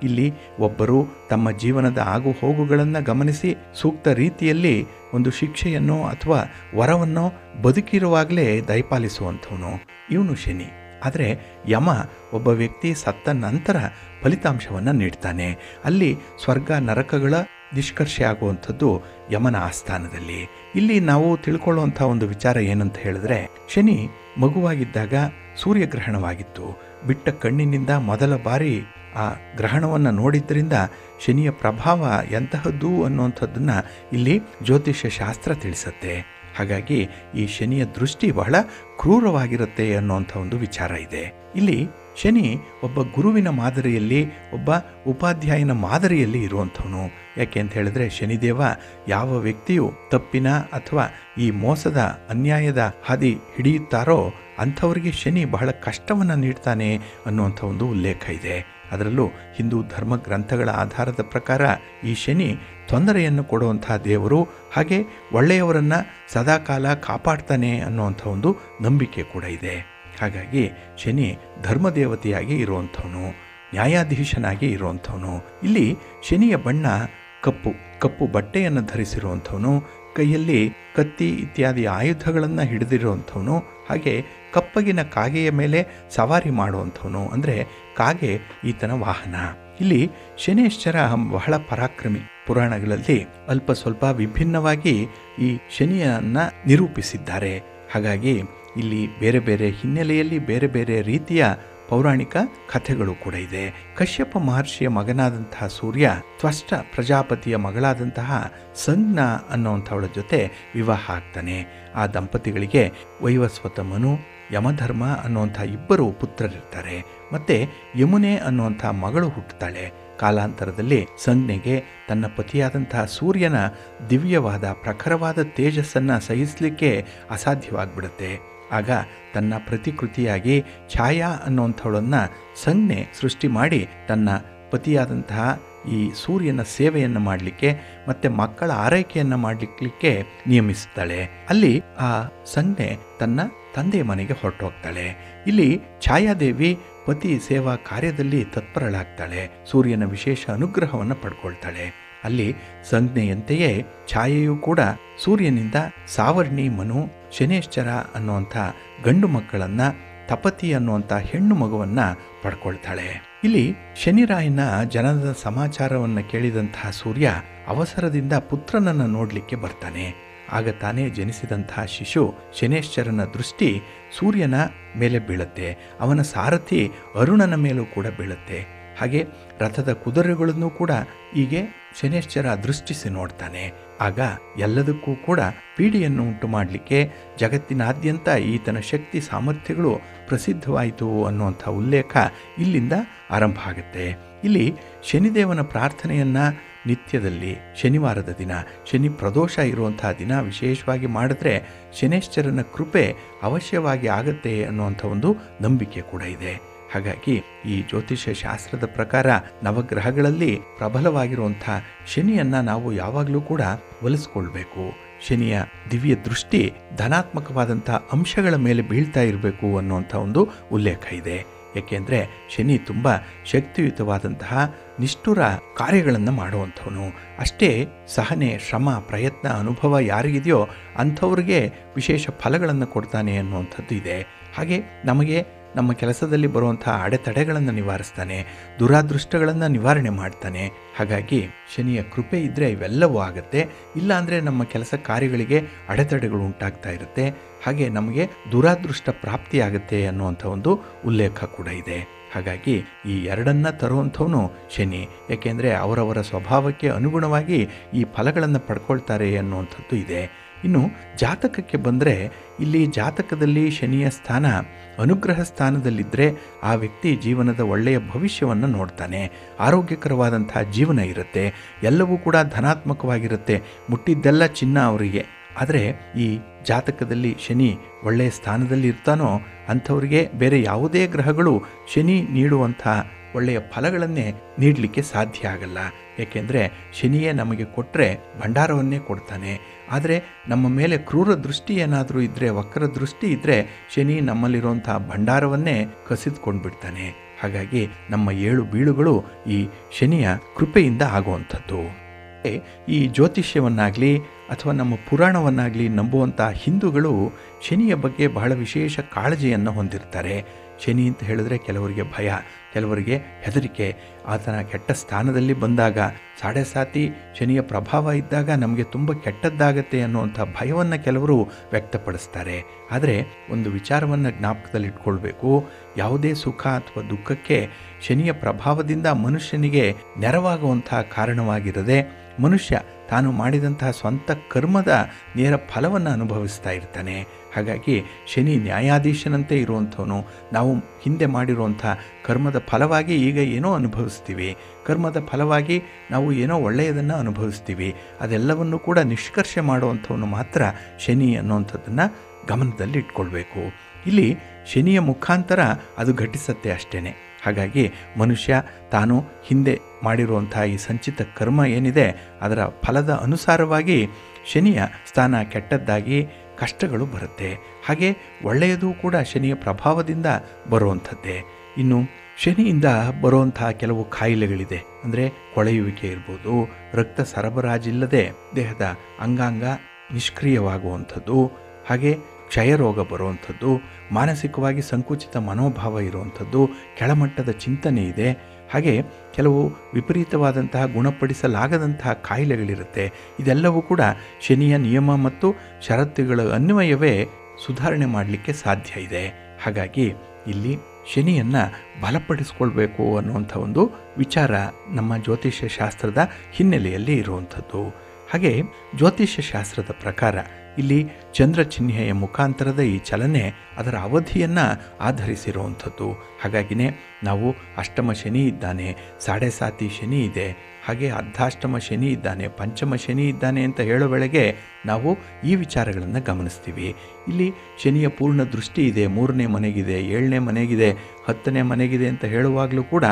ಇಲ್ಲಿ ಒಬ್ಬರು ತಮ್ಮ ಜೀವನದ ಆಗು ಹೋಗುಗಳನ್ನು ಗಮನಿಸಿ ಸೂಕ್ತ ರೀತಿಯಲ್ಲಿ ಒಂದು ಶಿಕ್ಷೆಯನ್ನು ಅಥವಾ ವರವನ್ನು ಬದುಕಿರುವಾಗಲೇ ದಯಪಾಲಿಸುವಂಥವನು ಇವನು ಶನಿ. ಆದರೆ ಯಮ ಒಬ್ಬ ವ್ಯಕ್ತಿ ಸತ್ತ ನಂತರ ಫಲಿತಾಂಶವನ್ನು ನೀಡ್ತಾನೆ. ಅಲ್ಲಿ ಸ್ವರ್ಗ ನರಕಗಳ ನಿಷ್ಕರ್ಷೆ ಆಗುವಂಥದ್ದು ಯಮನ ಆಸ್ಥಾನದಲ್ಲಿ. ಇಲ್ಲಿ ನಾವು ತಿಳ್ಕೊಳ್ಳುವಂಥ ಒಂದು ವಿಚಾರ ಏನಂತ ಹೇಳಿದ್ರೆ, ಶನಿ ಮಗುವಾಗಿದ್ದಾಗ ಸೂರ್ಯಗ್ರಹಣವಾಗಿತ್ತು. ಬಿಟ್ಟ ಕಣ್ಣಿನಿಂದ ಮೊದಲ ಬಾರಿ ಆ ಗ್ರಹಣವನ್ನು ನೋಡಿದ್ದರಿಂದ ಶನಿಯ ಪ್ರಭಾವ ಎಂತಹದ್ದು ಅನ್ನುವಂಥದ್ದನ್ನು ಇಲ್ಲಿ ಜ್ಯೋತಿಷ್ಯ ಶಾಸ್ತ್ರ ತಿಳಿಸುತ್ತೆ. ಹಾಗಾಗಿ ಈ ಶನಿಯ ದೃಷ್ಟಿ ಬಹಳ ಕ್ರೂರವಾಗಿರುತ್ತೆ ಅನ್ನುವಂಥ ಒಂದು ವಿಚಾರ ಇದೆ. ಇಲ್ಲಿ ಶನಿ ಒಬ್ಬ ಗುರುವಿನ ಮಾದರಿಯಲ್ಲಿ, ಒಬ್ಬ ಉಪಾಧ್ಯಾಯನ ಮಾದರಿಯಲ್ಲಿ ಇರುವಂಥವನು. ಯಾಕೆ ಅಂತ ಹೇಳಿದ್ರೆ ಶನಿದೇವ ಯಾವ ವ್ಯಕ್ತಿಯು ತಪ್ಪಿನ ಅಥವಾ ಈ ಮೋಸದ ಅನ್ಯಾಯದ ಹಾದಿ ಹಿಡಿಯುತ್ತಾರೋ ಅಂಥವರಿಗೆ ಶನಿ ಬಹಳ ಕಷ್ಟವನ್ನು ನೀಡ್ತಾನೆ ಅನ್ನುವಂಥ ಒಂದು ಉಲ್ಲೇಖ ಇದೆ. ಅದರಲ್ಲೂ ಹಿಂದೂ ಧರ್ಮ ಗ್ರಂಥಗಳ ಆಧಾರದ ಪ್ರಕಾರ ಈ ಶನಿ ತೊಂದರೆಯನ್ನು ಕೊಡುವಂಥ ದೇವರು, ಹಾಗೆ ಒಳ್ಳೆಯವರನ್ನು ಸದಾಕಾಲ ಕಾಪಾಡ್ತಾನೆ ಅನ್ನುವಂಥ ಒಂದು ನಂಬಿಕೆ ಕೂಡ ಇದೆ. ಹಾಗಾಗಿ ಶನಿ ಧರ್ಮದೇವತೆಯಾಗಿ ಇರುವಂಥವನು, ನ್ಯಾಯಾಧೀಶನಾಗಿ ಇರುವಂಥವನು. ಇಲ್ಲಿ ಶನಿಯ ಬಣ್ಣ ಕಪ್ಪು ಬಟ್ಟೆಯನ್ನು ಧರಿಸಿರುವಂಥವನು, ಕೈಯಲ್ಲಿ ಕತ್ತಿ ಇತ್ಯಾದಿ ಆಯುಧಗಳನ್ನು ಹಿಡಿದಿರುವಂಥವನು, ಹಾಗೆ ಕಪ್ಪಗಿನ ಕಾಗೆಯ ಮೇಲೆ ಸವಾರಿ ಮಾಡುವಂಥವನು. ಅಂದರೆ ಕಾಗೆ ಈತನ ವಾಹನ. ಇಲ್ಲಿ ಶನೇಶ್ವರ ಬಹಳ ಪರಾಕ್ರಮಿ. ಪುರಾಣಗಳಲ್ಲಿ ಅಲ್ಪ ಸ್ವಲ್ಪ ವಿಭಿನ್ನವಾಗಿ ಈ ಶನಿಯನ್ನು ನಿರೂಪಿಸಿದ್ದಾರೆ. ಹಾಗಾಗಿ ಇಲ್ಲಿ ಬೇರೆ ಬೇರೆ ಹಿನ್ನೆಲೆಯಲ್ಲಿ ಬೇರೆ ಬೇರೆ ರೀತಿಯ ಪೌರಾಣಿಕ ಕಥೆಗಳು ಕೂಡ ಇದೆ. ಕಶ್ಯಪ ಮಹರ್ಷಿಯ ಮಗನಾದಂತಹ ಸೂರ್ಯ ತ್ವಷ್ಟ ಪ್ರಜಾಪತಿಯ ಮಗಳಾದಂತಹ ಸಂಜ್ಞ ಅನ್ನುವಂಥವಳ ಜೊತೆ ವಿವಾಹ ಆಗ್ತಾನೆ. ಆ ದಂಪತಿಗಳಿಗೆ ವೈವಸ್ವತ ಮನು, ಯಮಧರ್ಮ ಅನ್ನುವಂಥ ಇಬ್ಬರು ಪುತ್ರರಿರ್ತಾರೆ. ಮತ್ತು ಯಮುನೆ ಅನ್ನುವಂಥ ಮಗಳು ಹುಟ್ಟುತ್ತಾಳೆ. ಕಾಲಾಂತರದಲ್ಲಿ ಸಂಜ್ಞೆಗೆ ತನ್ನ ಪತಿಯಾದಂತಹ ಸೂರ್ಯನ ದಿವ್ಯವಾದ ಪ್ರಖರವಾದ ತೇಜಸ್ಸನ್ನು ಸಹಿಸಲಿಕ್ಕೆ ಅಸಾಧ್ಯವಾಗಿಬಿಡುತ್ತೆ. ಆಗ ತನ್ನ ಪ್ರತಿಕೃತಿಯಾಗಿ ಛಾಯಾ ಅನ್ನುವಂಥವಳನ್ನು ಸಂಜ್ಞೆ ಸೃಷ್ಟಿ ಮಾಡಿ ತನ್ನ ಪತಿಯಾದಂತಹ ಈ ಸೂರ್ಯನ ಸೇವೆಯನ್ನು ಮಾಡಲಿಕ್ಕೆ ಮತ್ತು ಮಕ್ಕಳ ಆರೈಕೆಯನ್ನು ಮಾಡಲಿಕ್ಕೆ ನಿಯಮಿಸುತ್ತಾಳೆ. ಅಲ್ಲಿ ಆ ಸಂಜ್ಞೆ ತನ್ನ ತಂದೆಯ ಮನೆಗೆ ಹೊರಟೋಗ್ತಾಳೆ. ಇಲ್ಲಿ ಛಾಯಾದೇವಿ ಪತಿ ಸೇವಾ ಕಾರ್ಯದಲ್ಲಿ ತತ್ಪರಳಾಗ್ತಾಳೆ. ಸೂರ್ಯನ ವಿಶೇಷ ಅನುಗ್ರಹವನ್ನು ಪಡ್ಕೊಳ್ತಾಳೆ. ಅಲ್ಲಿ ಸಂಜ್ಞೆಯಂತೆಯೇ ಛಾಯೆಯೂ ಕೂಡ ಸೂರ್ಯನಿಂದ ಸಾವರ್ಣಿ, ಮನು, ಶನೇಶ್ಚರ ಅನ್ನುವಂಥ ಗಂಡು ಮಕ್ಕಳನ್ನು, ತಪತಿ ಅನ್ನುವಂಥ ಹೆಣ್ಣು ಮಗುವನ್ನು ಪಡ್ಕೊಳ್ತಾಳೆ. ಇಲ್ಲಿ ಶನಿರಾಯನ ಜನನದ ಸಮಾಚಾರವನ್ನು ಕೇಳಿದಂತಹ ಸೂರ್ಯ ಅವಸರದಿಂದ ಪುತ್ರನನ್ನು ನೋಡಲಿಕ್ಕೆ ಬರ್ತಾನೆ. ಆಗ ತಾನೇ ಜನಿಸಿದಂತಹ ಶಿಶು ಶನೇಶ್ಚರನ ದೃಷ್ಟಿ ಸೂರ್ಯನ ಮೇಲೆ ಬೀಳುತ್ತೆ. ಅವನ ಸಾರಥಿ ಅರುಣನ ಮೇಲೂ ಕೂಡ ಬೀಳುತ್ತೆ. ಹಾಗೆ ರಥದ ಕುದುರೆಗಳನ್ನು ಕೂಡ ಹೀಗೆ ಶನೇಶ್ಚರ ದೃಷ್ಟಿಸಿ ನೋಡ್ತಾನೆ. ಆಗ ಎಲ್ಲದಕ್ಕೂ ಕೂಡ ಪೀಡಿಯನ್ನು ಉಂಟು ಮಾಡಲಿಕ್ಕೆ ಜಗತ್ತಿನಾದ್ಯಂತ ಈತನ ಶಕ್ತಿ ಸಾಮರ್ಥ್ಯಗಳು ಪ್ರಸಿದ್ಧವಾಯಿತು ಅನ್ನುವಂಥ ಉಲ್ಲೇಖ ಇಲ್ಲಿಂದ ಆರಂಭ ಆಗುತ್ತೆ. ಇಲ್ಲಿ ಶನಿದೇವನ ಪ್ರಾರ್ಥನೆಯನ್ನು ನಿತ್ಯದಲ್ಲಿ ಶನಿವಾರದ ದಿನ, ಶನಿ ಪ್ರದೋಷ ಇರುವಂತಹ ದಿನ ವಿಶೇಷವಾಗಿ ಮಾಡಿದ್ರೆ ಶನೇಶ್ಚರನ ಕೃಪೆ ಅವಶ್ಯವಾಗಿ ಆಗತ್ತೆ ಅನ್ನುವಂಥ ಒಂದು ನಂಬಿಕೆ ಕೂಡ ಇದೆ. ಹಾಗಾಗಿ ಈ ಜ್ಯೋತಿಷ್ಯ ಶಾಸ್ತ್ರದ ಪ್ರಕಾರ ನವಗ್ರಹಗಳಲ್ಲಿ ಪ್ರಬಲವಾಗಿರುವಂಥ ಶನಿಯನ್ನು ನಾವು ಯಾವಾಗಲೂ ಕೂಡ ಒಲಿಸ್ಕೊಳ್ಬೇಕು. ಶನಿಯ ದಿವ್ಯ ದೃಷ್ಟಿ ಧನಾತ್ಮಕವಾದಂಥ ಅಂಶಗಳ ಮೇಲೆ ಬೀಳ್ತಾ ಇರಬೇಕು ಅನ್ನುವಂಥ ಒಂದು ಉಲ್ಲೇಖ ಇದೆ. ಏಕೆಂದರೆ ಶನಿ ತುಂಬ ಶಕ್ತಿಯುತವಾದಂತಹ ನಿಷ್ಠುರ ಕಾರ್ಯಗಳನ್ನು ಮಾಡುವಂಥವನು. ಅಷ್ಟೇ ಸಹನೆ, ಶ್ರಮ, ಪ್ರಯತ್ನ, ಅನುಭವ ಯಾರಿಗಿದೆಯೋ ಅಂಥವ್ರಿಗೆ ವಿಶೇಷ ಫಲಗಳನ್ನು ಕೊಡ್ತಾನೆ ಅನ್ನುವಂಥದ್ದು ಇದೆ. ಹಾಗೆ ನಮಗೆ ನಮ್ಮ ಕೆಲಸದಲ್ಲಿ ಬರುವಂಥ ಅಡೆತಡೆಗಳನ್ನು ನಿವಾರಿಸ್ತಾನೆ, ದುರಾದೃಷ್ಟಗಳನ್ನು ನಿವಾರಣೆ ಮಾಡ್ತಾನೆ. ಹಾಗಾಗಿ ಶನಿಯ ಕೃಪೆ ಇದ್ದರೆ ಇವೆಲ್ಲವೂ ಆಗುತ್ತೆ. ಇಲ್ಲಾಂದರೆ ನಮ್ಮ ಕೆಲಸ ಕಾರ್ಯಗಳಿಗೆ ಅಡೆತಡೆಗಳು ಉಂಟಾಗ್ತಾ ಇರುತ್ತೆ. ಹಾಗೆ ನಮಗೆ ದುರಾದೃಷ್ಟ ಪ್ರಾಪ್ತಿಯಾಗುತ್ತೆ ಅನ್ನುವಂಥ ಒಂದು ಉಲ್ಲೇಖ ಕೂಡ ಇದೆ. ಹಾಗಾಗಿ ಈ ಎರಡನ್ನ ತರುವಂಥವನು ಶನಿ. ಏಕೆಂದರೆ ಅವರವರ ಸ್ವಭಾವಕ್ಕೆ ಅನುಗುಣವಾಗಿ ಈ ಫಲಗಳನ್ನು ಪಡ್ಕೊಳ್ತಾರೆ ಅನ್ನುವಂಥದ್ದು ಇದೆ. ಇನ್ನು ಜಾತಕಕ್ಕೆ ಬಂದರೆ ಇಲ್ಲಿ ಜಾತಕದಲ್ಲಿ ಶನಿಯ ಸ್ಥಾನ ಅನುಗ್ರಹ ಸ್ಥಾನದಲ್ಲಿದ್ದರೆ ಆ ವ್ಯಕ್ತಿ ಜೀವನದ ಒಳ್ಳೆಯ ಭವಿಷ್ಯವನ್ನು ನೋಡ್ತಾನೆ. ಆರೋಗ್ಯಕರವಾದಂಥ ಜೀವನ ಇರುತ್ತೆ, ಎಲ್ಲವೂ ಕೂಡ ಧನಾತ್ಮಕವಾಗಿರುತ್ತೆ, ಮುಟ್ಟಿದ್ದೆಲ್ಲ ಚಿನ್ನ ಅವರಿಗೆ. ಆದರೆ ಈ ಜಾತಕದಲ್ಲಿ ಶನಿ ಒಳ್ಳೆಯ ಸ್ಥಾನದಲ್ಲಿ ಇರ್ತಾನೋ ಅಂಥವ್ರಿಗೆ ಬೇರೆ ಯಾವುದೇ ಗ್ರಹಗಳು ಶನಿ ನೀಡುವಂಥ ಒಳ್ಳೆಯ ಫಲಗಳನ್ನೇ ನೀಡಲಿಕ್ಕೆ ಸಾಧ್ಯ ಆಗಲ್ಲ. ಏಕೆಂದರೆ ಶನಿಯೇ ನಮಗೆ ಕೊಟ್ಟರೆ ಭಂಡಾರವನ್ನೇ ಕೊಡ್ತಾನೆ. ಆದರೆ ನಮ್ಮ ಮೇಲೆ ಕ್ರೂರ ದೃಷ್ಟಿ ಏನಾದರೂ ಇದ್ದರೆ, ವಕ್ರ ದೃಷ್ಟಿ ಇದ್ದರೆ ಶನಿ ನಮ್ಮಲ್ಲಿರುವಂಥ ಭಂಡಾರವನ್ನೇ ಕಸಿದುಕೊಂಡು ಬಿಡ್ತಾನೆ. ಹಾಗಾಗಿ ನಮ್ಮ ಏಳು ಬೀಳುಗಳು ಈ ಶನಿಯ ಕೃಪೆಯಿಂದ ಆಗುವಂಥದ್ದು. ಈ ಜ್ಯೋತಿಷ್ಯವನ್ನಾಗಲಿ ಅಥವಾ ನಮ್ಮ ಪುರಾಣವನ್ನಾಗಲಿ ನಂಬುವಂಥ ಹಿಂದೂಗಳು ಶನಿಯ ಬಗ್ಗೆ ಬಹಳ ವಿಶೇಷ ಕಾಳಜಿಯನ್ನು ಹೊಂದಿರ್ತಾರೆ. ಶನಿ ಅಂತ ಹೇಳಿದ್ರೆ ಕೆಲವರಿಗೆ ಭಯ, ಕೆಲವರಿಗೆ ಹೆದರಿಕೆ. ಆತನ ಕೆಟ್ಟ ಸ್ಥಾನದಲ್ಲಿ ಬಂದಾಗ, ಸಾಡೆ ಸಾತಿ ಶನಿಯ ಪ್ರಭಾವ ಇದ್ದಾಗ ನಮಗೆ ತುಂಬ ಕೆಟ್ಟದ್ದಾಗತ್ತೆ ಅನ್ನುವಂಥ ಭಯವನ್ನು ಕೆಲವರು ವ್ಯಕ್ತಪಡಿಸ್ತಾರೆ. ಆದರೆ ಒಂದು ವಿಚಾರವನ್ನು ಜ್ಞಾಪಕದಲ್ಲಿಟ್ಕೊಳ್ಬೇಕು. ಯಾವುದೇ ಸುಖ ಅಥವಾ ದುಃಖಕ್ಕೆ ಶನಿಯ ಪ್ರಭಾವದಿಂದ ಮನುಷ್ಯನಿಗೆ ನೆರವಾಗುವಂಥ ಕಾರಣವಾಗಿರದೆ ಮನುಷ್ಯ ತಾನು ಮಾಡಿದಂತಹ ಸ್ವಂತ ಕರ್ಮದ ನೇರ ಫಲವನ್ನು ಅನುಭವಿಸ್ತಾ ಇರ್ತಾನೆ. ಹಾಗಾಗಿ ಶನಿ ನ್ಯಾಯಾಧೀಶನಂತೆ ಇರುವಂಥವನು. ನಾವು ಹಿಂದೆ ಮಾಡಿರುವಂಥ ಕರ್ಮದ ಫಲವಾಗಿ ಈಗ ಏನೋ ಅನುಭವಿಸ್ತೀವಿ, ಕರ್ಮದ ಫಲವಾಗಿ ನಾವು ಏನೋ ಒಳ್ಳೆಯದನ್ನು ಅನುಭವಿಸ್ತೀವಿ. ಅದೆಲ್ಲವನ್ನು ಕೂಡ ನಿಷ್ಕರ್ಷೆ ಮಾಡುವಂಥವನು ಮಾತ್ರ ಶನಿ ಅನ್ನುವಂಥದ್ದನ್ನು ಗಮನದಲ್ಲಿ ಇಟ್ಕೊಳ್ಬೇಕು. ಇಲ್ಲಿ ಶನಿಯ ಮುಖಾಂತರ ಅದು ಘಟಿಸತ್ತೆ ಅಷ್ಟೇ. ಹಾಗಾಗಿ ಮನುಷ್ಯ ತಾನು ಹಿಂದೆ ಮಾಡಿರುವಂಥ ಈ ಸಂಚಿತ ಕರ್ಮ ಏನಿದೆ ಅದರ ಫಲದ ಅನುಸಾರವಾಗಿ ಶನಿಯ ಸ್ಥಾನ ಕೆಟ್ಟದ್ದಾಗಿ ಕಷ್ಟಗಳು ಬರುತ್ತೆ. ಹಾಗೆ ಒಳ್ಳೆಯದು ಕೂಡ ಶನಿಯ ಪ್ರಭಾವದಿಂದ ಬರುವಂಥದ್ದೇ. ಇನ್ನು ಶನಿಯಿಂದ ಬರುವಂಥ ಕೆಲವು ಕಾಯಿಲೆಗಳಿದೆ. ಅಂದರೆ ಕೊಳೆಯುವಿಕೆ ಇರ್ಬೋದು, ರಕ್ತ ಸರಬರಾಜಿಲ್ಲದೆ ದೇಹದ ಅಂಗಾಂಗ ನಿಷ್ಕ್ರಿಯವಾಗುವಂಥದ್ದು, ಹಾಗೆ ಕ್ಷಯರೋಗ ಬರುವಂಥದ್ದು, ಮಾನಸಿಕವಾಗಿ ಸಂಕುಚಿತ ಮನೋಭಾವ ಇರುವಂಥದ್ದು, ಕೆಳಮಟ್ಟದ ಚಿಂತನೆ ಇದೆ. ಹಾಗೆ ಕೆಲವು ವಿಪರೀತವಾದಂತಹ ಗುಣಪಡಿಸಲಾಗದಂತಹ ಕಾಯಿಲೆಗಳಿರುತ್ತೆ. ಇದೆಲ್ಲವೂ ಕೂಡ ಶನಿಯ ನಿಯಮ ಮತ್ತು ಷರತ್ತುಗಳ ಅನ್ವಯವೇ ಸುಧಾರಣೆ ಮಾಡಲಿಕ್ಕೆ ಸಾಧ್ಯ ಇದೆ. ಹಾಗಾಗಿ ಇಲ್ಲಿ ಶನಿಯನ್ನು ಬಲಪಡಿಸ್ಕೊಳ್ಬೇಕು ಅನ್ನುವಂಥ ಒಂದು ವಿಚಾರ ನಮ್ಮ ಜ್ಯೋತಿಷ್ಯ ಶಾಸ್ತ್ರದ ಹಿನ್ನೆಲೆಯಲ್ಲಿ ಇರುವಂಥದ್ದು. ಹಾಗೆ ಜ್ಯೋತಿಷ್ಯ ಶಾಸ್ತ್ರದ ಪ್ರಕಾರ ಇಲ್ಲಿ ಚಂದ್ರ ಚಿಹ್ನೆಯ ಮುಖಾಂತರದ ಈ ಚಲನೆ ಅದರ ಅವಧಿಯನ್ನು ಆಧರಿಸಿರುವಂಥದ್ದು. ಹಾಗಾಗಿನೇ ನಾವು ಅಷ್ಟಮ ಶನಿ ಇದ್ದಾನೆ, ಸಾಡೆ ಸಾತಿ ಶನಿ ಇದೆ, ಹಾಗೆ ಅರ್ಧಾಷ್ಟಮ ಶನಿ ಇದ್ದಾನೆ, ಪಂಚಮ ಶನಿ ಇದ್ದಾನೆ ಅಂತ ಹೇಳೋ ವೇಳೆಗೆ ನಾವು ಈ ವಿಚಾರಗಳನ್ನು ಗಮನಿಸ್ತೀವಿ. ಇಲ್ಲಿ ಶನಿಯ ಪೂರ್ಣ ದೃಷ್ಟಿ ಇದೆ, 3ನೇ ಮನೆಗಿದೆ, 7ನೇ ಮನೆಗಿದೆ, 10ನೇ ಮನೆಗಿದೆ ಅಂತ ಹೇಳುವಾಗಲೂ ಕೂಡ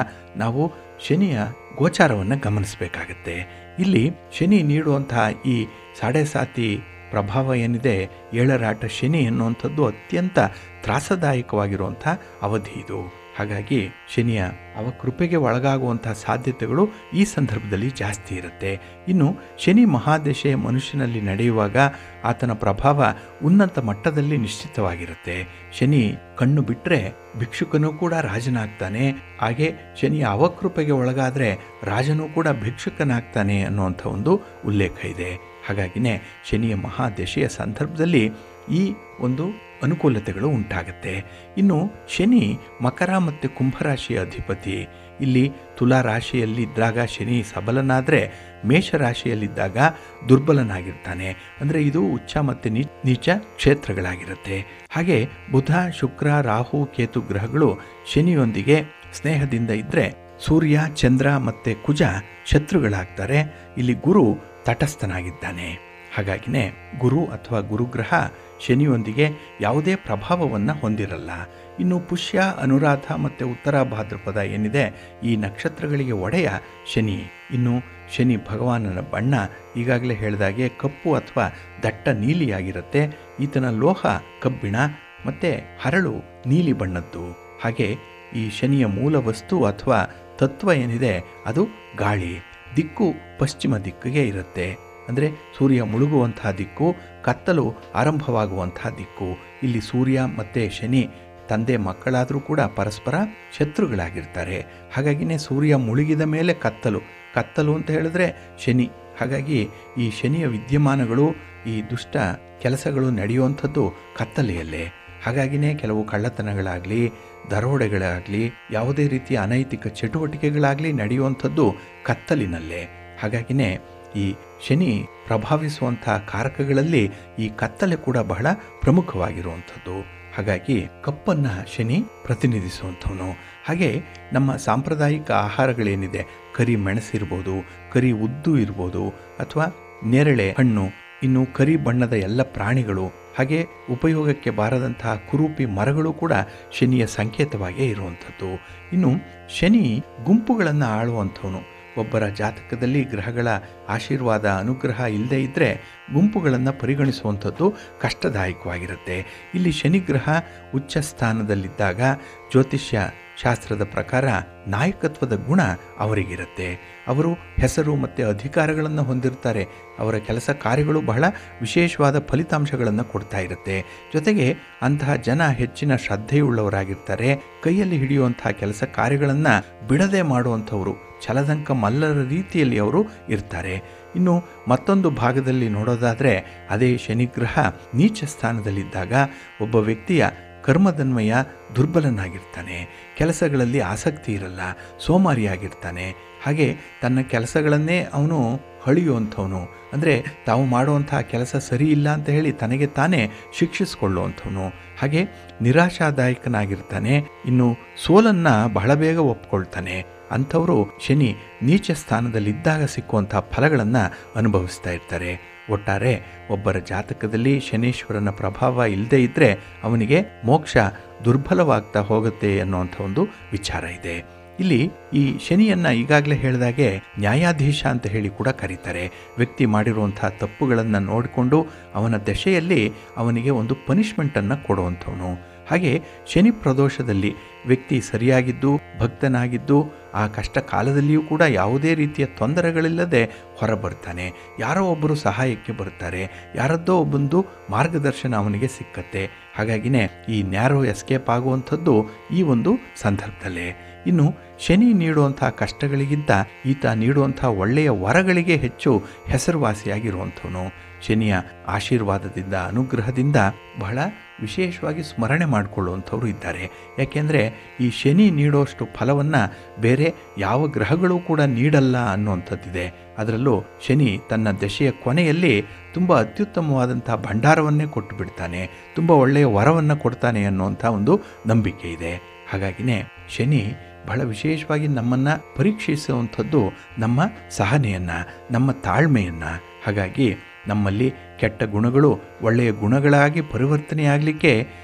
ನಾವು ಶನಿಯ ಗೋಚಾರವನ್ನು ಗಮನಿಸಬೇಕಾಗತ್ತೆ. ಇಲ್ಲಿ ಶನಿ ನೀಡುವಂತಹ ಈ ಸಾಡೆ ಸಾತಿ ಪ್ರಭಾವ ಏನಿದೆ, ಏಳರಾಟ ಶನಿ ಎನ್ನುವಂಥದ್ದು ಅತ್ಯಂತ ತ್ರಾಸದಾಯಕವಾಗಿರುವಂಥ ಅವಧಿ ಇದು. ಹಾಗಾಗಿ ಶನಿಯ ಅವಕೃಪೆಗೆ ಒಳಗಾಗುವಂಥ ಸಾಧ್ಯತೆಗಳು ಈ ಸಂದರ್ಭದಲ್ಲಿ ಜಾಸ್ತಿ ಇರುತ್ತೆ. ಇನ್ನು ಶನಿ ಮಹಾದಶೆ ಮನುಷ್ಯನಲ್ಲಿ ನಡೆಯುವಾಗ ಆತನ ಪ್ರಭಾವ ಉನ್ನತ ಮಟ್ಟದಲ್ಲಿ ನಿಶ್ಚಿತವಾಗಿರುತ್ತೆ. ಶನಿ ಕಣ್ಣು ಬಿಟ್ಟರೆ ಭಿಕ್ಷುಕನೂ ಕೂಡ ರಾಜನಾಗ್ತಾನೆ, ಹಾಗೆ ಶನಿಯ ಅವಕೃಪೆಗೆ ಒಳಗಾದರೆ ರಾಜನೂ ಕೂಡ ಭಿಕ್ಷುಕನಾಗ್ತಾನೆ ಅನ್ನುವಂಥ ಒಂದು ಉಲ್ಲೇಖ ಇದೆ. ಹಾಗಾಗಿನೇ ಶನಿಯ ಮಹಾದಶೆಯ ಸಂದರ್ಭದಲ್ಲಿ ಈ ಒಂದು ಅನುಕೂಲತೆಗಳು ಉಂಟಾಗುತ್ತೆ. ಇನ್ನು ಶನಿ ಮಕರ ಮತ್ತು ಕುಂಭರಾಶಿಯ ಅಧಿಪತಿ. ಇಲ್ಲಿ ತುಲಾ ರಾಶಿಯಲ್ಲಿದ್ದಾಗ ಶನಿ ಸಬಲನಾದರೆ ಮೇಷರಾಶಿಯಲ್ಲಿದ್ದಾಗ ದುರ್ಬಲನಾಗಿರ್ತಾನೆ. ಅಂದರೆ ಇದು ಉಚ್ಚ ಮತ್ತು ನೀಚ ಕ್ಷೇತ್ರಗಳಾಗಿರುತ್ತೆ. ಹಾಗೆ ಬುಧ, ಶುಕ್ರ, ರಾಹು, ಕೇತು ಗ್ರಹಗಳು ಶನಿಯೊಂದಿಗೆ ಸ್ನೇಹದಿಂದ ಇದ್ದರೆ ಸೂರ್ಯ, ಚಂದ್ರ ಮತ್ತು ಕುಜ ಶತ್ರುಗಳಾಗ್ತಾರೆ. ಇಲ್ಲಿ ಗುರು ತಟಸ್ಥನಾಗಿದ್ದಾನೆ. ಹಾಗಾಗಿನೇ ಗುರು ಅಥವಾ ಗುರುಗ್ರಹ ಶನಿಯೊಂದಿಗೆ ಯಾವುದೇ ಪ್ರಭಾವವನ್ನು ಹೊಂದಿರಲ್ಲ. ಇನ್ನು ಪುಷ್ಯ, ಅನುರಾಧ ಮತ್ತು ಉತ್ತರ ಭಾದ್ರಪದ ಏನಿದೆ ಈ ನಕ್ಷತ್ರಗಳಿಗೆ ಒಡೆಯ ಶನಿ. ಇನ್ನು ಶನಿ ಭಗವಾನನ ಬಣ್ಣ ಈಗಾಗಲೇ ಹೇಳಿದಾಗೆ ಕಪ್ಪು ಅಥವಾ ದಟ್ಟ ನೀಲಿಯಾಗಿರುತ್ತೆ. ಈತನ ಲೋಹ ಕಬ್ಬಿಣ ಮತ್ತು ಹರಳು ನೀಲಿ ಬಣ್ಣದ್ದು. ಹಾಗೆ ಈ ಶನಿಯ ಮೂಲ ವಸ್ತು ಅಥವಾ ತತ್ವ ಏನಿದೆ ಅದು ಗಾಳಿ. ದಿಕ್ಕು ಪಶ್ಚಿಮ ದಿಕ್ಕಿಗೆ ಇರುತ್ತೆ. ಅಂದರೆ ಸೂರ್ಯ ಮುಳುಗುವಂತಹ ದಿಕ್ಕು, ಕತ್ತಲು ಆರಂಭವಾಗುವಂತಹ ದಿಕ್ಕು. ಇಲ್ಲಿ ಸೂರ್ಯ ಮತ್ತು ಶನಿ ತಂದೆ ಮಕ್ಕಳಾದರೂ ಕೂಡ ಪರಸ್ಪರ ಶತ್ರುಗಳಾಗಿರ್ತಾರೆ. ಹಾಗಾಗಿನೇ ಸೂರ್ಯ ಮುಳುಗಿದ ಮೇಲೆ ಕತ್ತಲು ಅಂತ ಹೇಳಿದ್ರೆ ಶನಿ. ಹಾಗಾಗಿ ಈ ಶನಿಯ ವಿದ್ಯಮಾನಗಳು, ಈ ದುಷ್ಟ ಕೆಲಸಗಳು ನಡೆಯುವಂಥದ್ದು ಕತ್ತಲೆಯಲ್ಲೇ. ಹಾಗಾಗಿನೇ ಕೆಲವು ಕಳ್ಳತನಗಳಾಗಲಿ, ದರೋಡೆಗಳಾಗಲಿ, ಯಾವುದೇ ರೀತಿಯ ಅನೈತಿಕ ಚಟುವಟಿಕೆಗಳಾಗಲಿ ನಡೆಯುವಂಥದ್ದು ಕತ್ತಲಿನಲ್ಲೇ. ಹಾಗಾಗಿನೇ ಈ ಶನಿ ಪ್ರಭಾವಿಸುವಂಥ ಕಾರಕಗಳಲ್ಲಿ ಈ ಕತ್ತಲೆ ಕೂಡ ಬಹಳ ಪ್ರಮುಖವಾಗಿರುವಂಥದ್ದು. ಹಾಗಾಗಿ ಕಪ್ಪನ್ನು ಶನಿ ಪ್ರತಿನಿಧಿಸುವಂಥವನು. ಹಾಗೆ ನಮ್ಮ ಸಾಂಪ್ರದಾಯಿಕ ಆಹಾರಗಳೇನಿದೆ, ಕರಿ ಮೆಣಸಿರ್ಬೋದು, ಕರಿ ಉದ್ದು ಇರ್ಬೋದು, ಅಥವಾ ನೇರಳೆ ಹಣ್ಣು, ಇನ್ನು ಕರಿ ಬಣ್ಣದ ಎಲ್ಲ ಪ್ರಾಣಿಗಳು, ಹಾಗೆ ಉಪಯೋಗಕ್ಕೆ ಬಾರದಂತಹ ಕುರೂಪಿ ಮರಗಳು ಕೂಡ ಶನಿಯ ಸಂಕೇತವಾಗಿಯೇ ಇರುವಂಥದ್ದು. ಇನ್ನು ಶನಿ ಗುಂಪುಗಳನ್ನು ಆಳುವಂಥವನು. ಒಬ್ಬರ ಜಾತಕದಲ್ಲಿ ಗ್ರಹಗಳ ಆಶೀರ್ವಾದ, ಅನುಗ್ರಹ ಇಲ್ಲದೇ ಇದ್ದರೆ ಗುಂಪುಗಳನ್ನು ಪರಿಗಣಿಸುವಂಥದ್ದು ಕಷ್ಟದಾಯಕವಾಗಿರುತ್ತೆ. ಇಲ್ಲಿ ಶನಿಗ್ರಹ ಉಚ್ಚ ಸ್ಥಾನದಲ್ಲಿದ್ದಾಗ ಜ್ಯೋತಿಷ್ಯ ಶಾಸ್ತ್ರದ ಪ್ರಕಾರ ನಾಯಕತ್ವದ ಗುಣ ಅವರಿಗಿರುತ್ತೆ. ಅವರು ಹೆಸರು ಮತ್ತು ಅಧಿಕಾರಗಳನ್ನು ಹೊಂದಿರ್ತಾರೆ. ಅವರ ಕೆಲಸ ಕಾರ್ಯಗಳು ಬಹಳ ವಿಶೇಷವಾದ ಫಲಿತಾಂಶಗಳನ್ನು ಕೊಡ್ತಾ ಇರುತ್ತೆ. ಜೊತೆಗೆ ಅಂತಹ ಜನ ಹೆಚ್ಚಿನ ಶ್ರದ್ಧೆಯುಳ್ಳವರಾಗಿರ್ತಾರೆ. ಕೈಯಲ್ಲಿ ಹಿಡಿಯುವಂತಹ ಕೆಲಸ ಕಾರ್ಯಗಳನ್ನು ಬಿಡದೆ ಮಾಡುವಂಥವರು, ಛಲದಂಕ ಮಲ್ಲರ ರೀತಿಯಲ್ಲಿ ಅವರು ಇರ್ತಾರೆ. ಇನ್ನು ಮತ್ತೊಂದು ಭಾಗದಲ್ಲಿ ನೋಡೋದಾದರೆ ಅದೇ ಶನಿಗ್ರಹ ನೀಚ ಸ್ಥಾನದಲ್ಲಿದ್ದಾಗ ಒಬ್ಬ ವ್ಯಕ್ತಿಯ ಕರ್ಮದನ್ವಯ ದುರ್ಬಲನಾಗಿರ್ತಾನೆ. ಕೆಲಸಗಳಲ್ಲಿ ಆಸಕ್ತಿ ಇರಲ್ಲ, ಸೋಮಾರಿಯಾಗಿರ್ತಾನೆ. ಹಾಗೆ ತನ್ನ ಕೆಲಸಗಳನ್ನೇ ಅವನು ಹಳಿಯುವಂಥವನು, ಅಂದರೆ ತಾವು ಮಾಡುವಂತಹ ಕೆಲಸ ಸರಿ ಇಲ್ಲ ಅಂತ ಹೇಳಿ ತನಗೆ ತಾನೇ ಶಿಕ್ಷಿಸಿಕೊಳ್ಳುವಂಥವನು, ಹಾಗೆ ನಿರಾಶಾದಾಯಕನಾಗಿರ್ತಾನೆ. ಇನ್ನು ಸೋಲನ್ನು ಬಹಳ ಬೇಗ ಒಪ್ಕೊಳ್ತಾನೆ. ಅಂಥವರು ಶನಿ ನೀಚ ಸ್ಥಾನದಲ್ಲಿದ್ದಾಗ ಸಿಕ್ಕುವಂತಹ ಫಲಗಳನ್ನು ಅನುಭವಿಸ್ತಾ ಇರ್ತಾರೆ. ಒಟ್ಟಾರೆ ಒಬ್ಬರ ಜಾತಕದಲ್ಲಿ ಶನೀಶ್ವರನ ಪ್ರಭಾವ ಇಲ್ಲದೇ ಇದ್ದರೆ ಅವನಿಗೆ ಮೋಕ್ಷ ದುರ್ಬಲವಾಗ್ತಾ ಹೋಗುತ್ತೆ ಅನ್ನುವಂಥ ಒಂದು ವಿಚಾರ ಇದೆ. ಇಲ್ಲಿ ಈ ಶನಿಯನ್ನು ಈಗಾಗಲೇ ಹೇಳಿದಾಗೆ ನ್ಯಾಯಾಧೀಶ ಅಂತ ಹೇಳಿ ಕೂಡ ಕರೀತಾರೆ. ವ್ಯಕ್ತಿ ಮಾಡಿರುವಂತಹ ತಪ್ಪುಗಳನ್ನು ನೋಡಿಕೊಂಡು ಅವನ ದಶೆಯಲ್ಲಿ ಅವನಿಗೆ ಒಂದು ಪನಿಷ್ಮೆಂಟನ್ನು ಕೊಡುವಂಥವನು. ಹಾಗೆ ಶನಿ ಪ್ರದೋಷದಲ್ಲಿ ವ್ಯಕ್ತಿ ಸರಿಯಾಗಿದ್ದು ಭಕ್ತನಾಗಿದ್ದು ಆ ಕಷ್ಟ ಕಾಲದಲ್ಲಿಯೂ ಕೂಡ ಯಾವುದೇ ರೀತಿಯ ತೊಂದರೆಗಳಿಲ್ಲದೆ ಹೊರಬರ್ತಾನೆ. ಯಾರೋ ಒಬ್ಬರು ಸಹಾಯಕ್ಕೆ ಬರ್ತಾರೆ, ಯಾರದ್ದೋ ಒಬ್ಬಂದು ಮಾರ್ಗದರ್ಶನ ಅವನಿಗೆ ಸಿಕ್ಕತ್ತೆ. ಹಾಗಾಗಿನೇ ಈ ನ್ಯಾರೋ ಎಸ್ಕೇಪ್ ಆಗುವಂಥದ್ದು ಈ ಒಂದು ಸಂದರ್ಭದಲ್ಲೇ. ಇನ್ನು ಶನಿ ನೀಡುವಂಥ ಕಷ್ಟಗಳಿಗಿಂತ ಈತ ನೀಡುವಂಥ ಒಳ್ಳೆಯ ವರಗಳಿಗೆ ಹೆಚ್ಚು ಹೆಸರುವಾಸಿಯಾಗಿರುವಂಥವನು. ಶನಿಯ ಆಶೀರ್ವಾದದಿಂದ ಅನುಗ್ರಹದಿಂದ ಬಹಳ ವಿಶೇಷವಾಗಿ ಸ್ಮರಣೆ ಮಾಡಿಕೊಳ್ಳುವಂಥವ್ರು ಇದ್ದಾರೆ. ಯಾಕೆಂದರೆ ಈ ಶನಿ ನೀಡೋಷ್ಟು ಫಲವನ್ನು ಬೇರೆ ಯಾವ ಗ್ರಹಗಳು ಕೂಡ ನೀಡಲ್ಲ ಅನ್ನುವಂಥದ್ದಿದೆ. ಅದರಲ್ಲೂ ಶನಿ ತನ್ನ ದಶೆಯ ಕೊನೆಯಲ್ಲಿ ತುಂಬ ಅತ್ಯುತ್ತಮವಾದಂಥ ಭಂಡಾರವನ್ನೇ ಕೊಟ್ಟು ಬಿಡ್ತಾನೆ, ತುಂಬ ಒಳ್ಳೆಯ ವರವನ್ನು ಕೊಡ್ತಾನೆ ಅನ್ನುವಂಥ ಒಂದು ನಂಬಿಕೆ ಇದೆ. ಹಾಗಾಗಿನೇ ಶನಿ ಬಹಳ ವಿಶೇಷವಾಗಿ ನಮ್ಮನ್ನು ಪರೀಕ್ಷಿಸುವಂಥದ್ದು ನಮ್ಮ ಸಹನೆಯನ್ನು, ನಮ್ಮ ತಾಳ್ಮೆಯನ್ನು. ಹಾಗಾಗಿ ನಮ್ಮಲ್ಲಿ ಕೆಟ್ಟ ಗುಣಗಳು ಒಳ್ಳೆಯ ಗುಣಗಳಾಗಿ ಪರಿವರ್ತನೆಯಾಗಲಿಕ್ಕೆ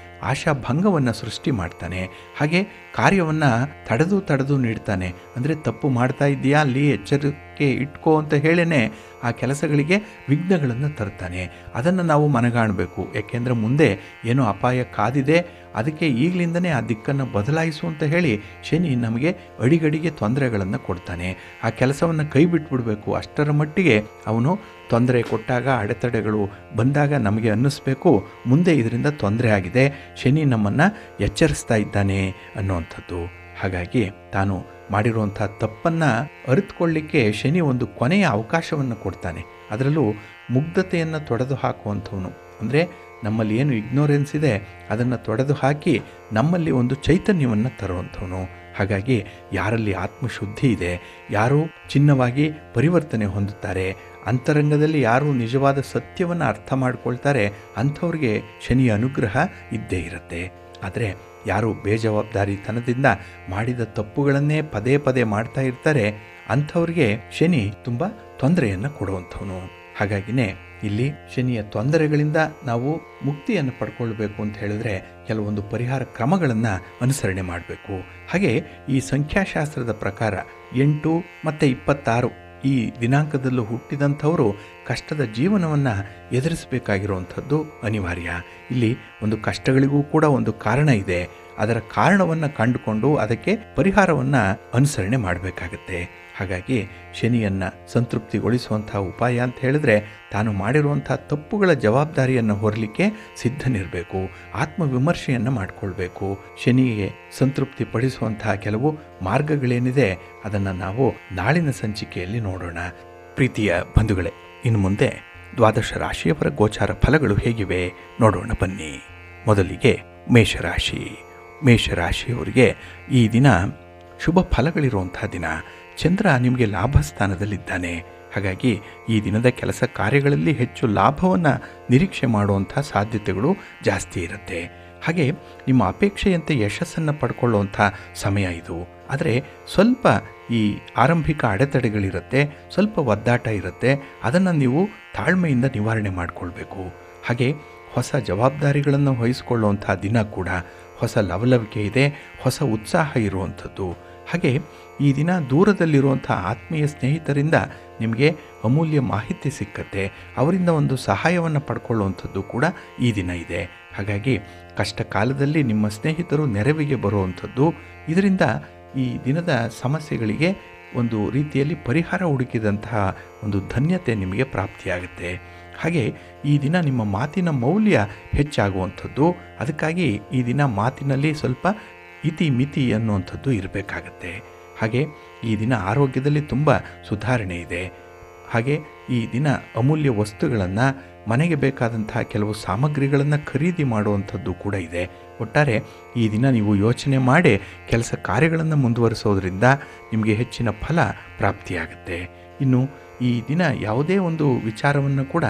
ಆಶಾಭಂಗವನ್ನು ಸೃಷ್ಟಿ ಮಾಡ್ತಾನೆ. ಹಾಗೆ ಕಾರ್ಯವನ್ನು ತಡೆದು ನೀಡ್ತಾನೆ. ಅಂದರೆ ತಪ್ಪು ಮಾಡ್ತಾ ಇದೆಯಾ, ಅಲ್ಲಿ ಎಚ್ಚರಿಕೆ ಇಟ್ಕೋ ಅಂತ ಹೇಳೇ ಆ ಕೆಲಸಗಳಿಗೆ ವಿಘ್ನಗಳನ್ನು ತರ್ತಾನೆ. ಅದನ್ನು ನಾವು ಮನಗಾಣಬೇಕು. ಯಾಕೆಂದರೆ ಮುಂದೆ ಏನೋ ಅಪಾಯ ಕಾದಿದೆ, ಅದಕ್ಕೆ ಈಗಲಿಂದನೇ ಆ ದಿಕ್ಕನ್ನು ಬದಲಾಯಿಸು ಅಂತ ಹೇಳಿ ಶನಿ ನಮಗೆ ಅಡಿಗಡಿಗೆ ತೊಂದರೆಗಳನ್ನು ಕೊಡ್ತಾನೆ. ಆ ಕೆಲಸವನ್ನು ಕೈ ಬಿಟ್ಬಿಡಬೇಕು. ಅಷ್ಟರ ಮಟ್ಟಿಗೆ ಅವನು ತೊಂದರೆ ಕೊಟ್ಟಾಗ, ಅಡೆತಡೆಗಳು ಬಂದಾಗ ನಮಗೆ ಅನ್ನಿಸ್ಬೇಕು ಮುಂದೆ ಇದರಿಂದ ತೊಂದರೆ ಆಗಿದೆ, ಶನಿ ನಮ್ಮನ್ನು ಎಚ್ಚರಿಸ್ತಾ ಇದ್ದಾನೆ ಅನ್ನುವಂಥದ್ದು. ಹಾಗಾಗಿ ತಾನು ಮಾಡಿರುವಂಥ ತಪ್ಪನ್ನು ಅರಿತುಕೊಳ್ಳಿಕ್ಕೆ ಶನಿ ಒಂದು ಕೊನೆಯ ಅವಕಾಶವನ್ನು ಕೊಡ್ತಾನೆ. ಅದರಲ್ಲೂ ಮುಗ್ಧತೆಯನ್ನು ತೊಡೆದು ಹಾಕುವಂಥವನು. ಅಂದರೆ ನಮ್ಮಲ್ಲಿ ಏನು ಇಗ್ನೋರೆನ್ಸ್ ಇದೆ ಅದನ್ನು ತೊಡೆದು ಹಾಕಿ ನಮ್ಮಲ್ಲಿ ಒಂದು ಚೈತನ್ಯವನ್ನು ತರುವಂಥವನು. ಹಾಗಾಗಿ ಯಾರಲ್ಲಿ ಆತ್ಮಶುದ್ಧಿ ಇದೆ, ಯಾರು ಚಿನ್ನವಾಗಿ ಪರಿವರ್ತನೆ ಹೊಂದುತ್ತಾರೆ, ಅಂತರಂಗದಲ್ಲಿ ಯಾರು ನಿಜವಾದ ಸತ್ಯವನ್ನು ಅರ್ಥ ಮಾಡಿಕೊಳ್ತಾರೆ, ಅಂಥವ್ರಿಗೆ ಶನಿಯ ಅನುಗ್ರಹ ಇದ್ದೇ ಇರುತ್ತೆ. ಆದರೆ ಯಾರು ಬೇಜವಾಬ್ದಾರಿತನದಿಂದ ಮಾಡಿದ ತಪ್ಪುಗಳನ್ನೇ ಪದೇ ಪದೇ ಮಾಡ್ತಾ ಇರ್ತಾರೆ, ಅಂಥವ್ರಿಗೆ ಶನಿ ತುಂಬ ತೊಂದರೆಯನ್ನು ಕೊಡುವಂಥವನು. ಹಾಗಾಗಿನೇ ಇಲ್ಲಿ ಶನಿಯ ತೊಂದರೆಗಳಿಂದ ನಾವು ಮುಕ್ತಿಯನ್ನು ಪಡ್ಕೊಳ್ಬೇಕು ಅಂತ ಹೇಳಿದ್ರೆ ಕೆಲವೊಂದು ಪರಿಹಾರ ಕ್ರಮಗಳನ್ನು ಅನುಸರಣೆ ಮಾಡಬೇಕು. ಹಾಗೆ ಈ ಸಂಖ್ಯಾಶಾಸ್ತ್ರದ ಪ್ರಕಾರ 8 ಮತ್ತು 26 ಈ ದಿನಾಂಕದಲ್ಲೂ ಹುಟ್ಟಿದಂಥವರು ಕಷ್ಟದ ಜೀವನವನ್ನು ಎದುರಿಸಬೇಕಾಗಿರುವಂಥದ್ದು ಅನಿವಾರ್ಯ. ಇಲ್ಲಿ ಒಂದು ಕಷ್ಟಗಳಿಗೂ ಕೂಡ ಒಂದು ಕಾರಣ ಇದೆ. ಅದರ ಕಾರಣವನ್ನು ಕಂಡುಕೊಂಡು ಅದಕ್ಕೆ ಪರಿಹಾರವನ್ನು ಅನುಸರಣೆ ಮಾಡಬೇಕಾಗತ್ತೆ. ಹಾಗಾಗಿ ಶನಿಯನ್ನು ಸಂತೃಪ್ತಿಗೊಳಿಸುವಂಥ ಉಪಾಯ ಅಂತ ಹೇಳಿದ್ರೆ ತಾನು ಮಾಡಿರುವಂಥ ತಪ್ಪುಗಳ ಜವಾಬ್ದಾರಿಯನ್ನು ಹೊರಲಿಕ್ಕೆ ಸಿದ್ಧನಿರಬೇಕು, ಆತ್ಮವಿಮರ್ಶೆಯನ್ನು ಮಾಡಿಕೊಳ್ಬೇಕು. ಶನಿಗೆ ಸಂತೃಪ್ತಿ ಪಡಿಸುವಂತಹ ಕೆಲವು ಮಾರ್ಗಗಳೇನಿದೆ ಅದನ್ನು ನಾವು ನಾಳಿನ ಸಂಚಿಕೆಯಲ್ಲಿ ನೋಡೋಣ. ಪ್ರೀತಿಯ ಬಂಧುಗಳೇ, ಇನ್ನು ಮುಂದೆ ದ್ವಾದಶ ರಾಶಿಯವರ ಗೋಚಾರ ಫಲಗಳು ಹೇಗಿವೆ ನೋಡೋಣ ಬನ್ನಿ. ಮೊದಲಿಗೆ ಮೇಷರಾಶಿ. ಮೇಷರಾಶಿಯವರಿಗೆ ಈ ದಿನ ಶುಭ ಫಲಗಳಿರುವಂಥ ದಿನ. ಚಂದ್ರ ನಿಮಗೆ ಲಾಭ ಸ್ಥಾನದಲ್ಲಿದ್ದಾನೆ. ಹಾಗಾಗಿ ಈ ದಿನದ ಕೆಲಸ ಕಾರ್ಯಗಳಲ್ಲಿ ಹೆಚ್ಚು ಲಾಭವನ್ನು ನಿರೀಕ್ಷೆ ಮಾಡುವಂಥ ಸಾಧ್ಯತೆಗಳು ಜಾಸ್ತಿ ಇರುತ್ತೆ. ಹಾಗೆ ನಿಮ್ಮ ಅಪೇಕ್ಷೆಯಂತೆ ಯಶಸ್ಸನ್ನು ಪಡ್ಕೊಳ್ಳುವಂಥ ಸಮಯ ಇದು. ಆದರೆ ಸ್ವಲ್ಪ ಈ ಆರಂಭಿಕ ಅಡೆತಡೆಗಳಿರುತ್ತೆ, ಸ್ವಲ್ಪ ಒದ್ದಾಟ ಇರುತ್ತೆ. ಅದನ್ನು ನೀವು ತಾಳ್ಮೆಯಿಂದ ನಿವಾರಣೆ ಮಾಡಿಕೊಳ್ಬೇಕು. ಹಾಗೆ ಹೊಸ ಜವಾಬ್ದಾರಿಗಳನ್ನು ವಹಿಸಿಕೊಳ್ಳುವಂಥ ದಿನ ಕೂಡ. ಹೊಸ ಲವಲವಿಕೆ ಇದೆ, ಹೊಸ ಉತ್ಸಾಹ ಇರುವಂಥದ್ದು. ಹಾಗೆ ಈ ದಿನ ದೂರದಲ್ಲಿರುವಂಥ ಆತ್ಮೀಯ ಸ್ನೇಹಿತರಿಂದ ನಿಮಗೆ ಅಮೂಲ್ಯ ಮಾಹಿತಿ ಸಿಕ್ಕತ್ತೆ. ಅವರಿಂದ ಒಂದು ಸಹಾಯವನ್ನು ಪಡ್ಕೊಳ್ಳುವಂಥದ್ದು ಕೂಡ ಈ ದಿನ ಇದೆ. ಹಾಗಾಗಿ ಕಷ್ಟ ಕಾಲದಲ್ಲಿ ನಿಮ್ಮ ಸ್ನೇಹಿತರು ನೆರವಿಗೆ ಬರುವಂಥದ್ದು. ಇದರಿಂದ ಈ ದಿನದ ಸಮಸ್ಯೆಗಳಿಗೆ ಒಂದು ರೀತಿಯಲ್ಲಿ ಪರಿಹಾರ ಹುಡುಕಿದಂತಹ ಒಂದು ಧನ್ಯತೆ ನಿಮಗೆ ಪ್ರಾಪ್ತಿಯಾಗುತ್ತೆ. ಹಾಗೆ ಈ ದಿನ ನಿಮ್ಮ ಮಾತಿನ ಮೌಲ್ಯ ಹೆಚ್ಚಾಗುವಂಥದ್ದು. ಅದಕ್ಕಾಗಿ ಈ ದಿನ ಮಾತಿನಲ್ಲಿ ಸ್ವಲ್ಪ ಇತಿ ಮಿತಿ ಅನ್ನುವಂಥದ್ದು ಇರಬೇಕಾಗತ್ತೆ. ಹಾಗೆ ಈ ದಿನ ಆರೋಗ್ಯದಲ್ಲಿ ತುಂಬ ಸುಧಾರಣೆ ಇದೆ. ಹಾಗೆ ಈ ದಿನ ಅಮೂಲ್ಯ ವಸ್ತುಗಳನ್ನು, ಮನೆಗೆ ಬೇಕಾದಂತಹ ಕೆಲವು ಸಾಮಗ್ರಿಗಳನ್ನು ಖರೀದಿ ಮಾಡುವಂಥದ್ದು ಕೂಡ ಇದೆ. ಒಟ್ಟಾರೆ ಈ ದಿನ ನೀವು ಯೋಚನೆ ಮಾಡಿ ಕೆಲಸ ಕಾರ್ಯಗಳನ್ನು ಮುಂದುವರಿಸೋದ್ರಿಂದ ನಿಮಗೆ ಹೆಚ್ಚಿನ ಫಲ ಪ್ರಾಪ್ತಿಯಾಗುತ್ತೆ. ಇನ್ನು ಈ ದಿನ ಯಾವುದೇ ಒಂದು ವಿಚಾರವನ್ನು ಕೂಡ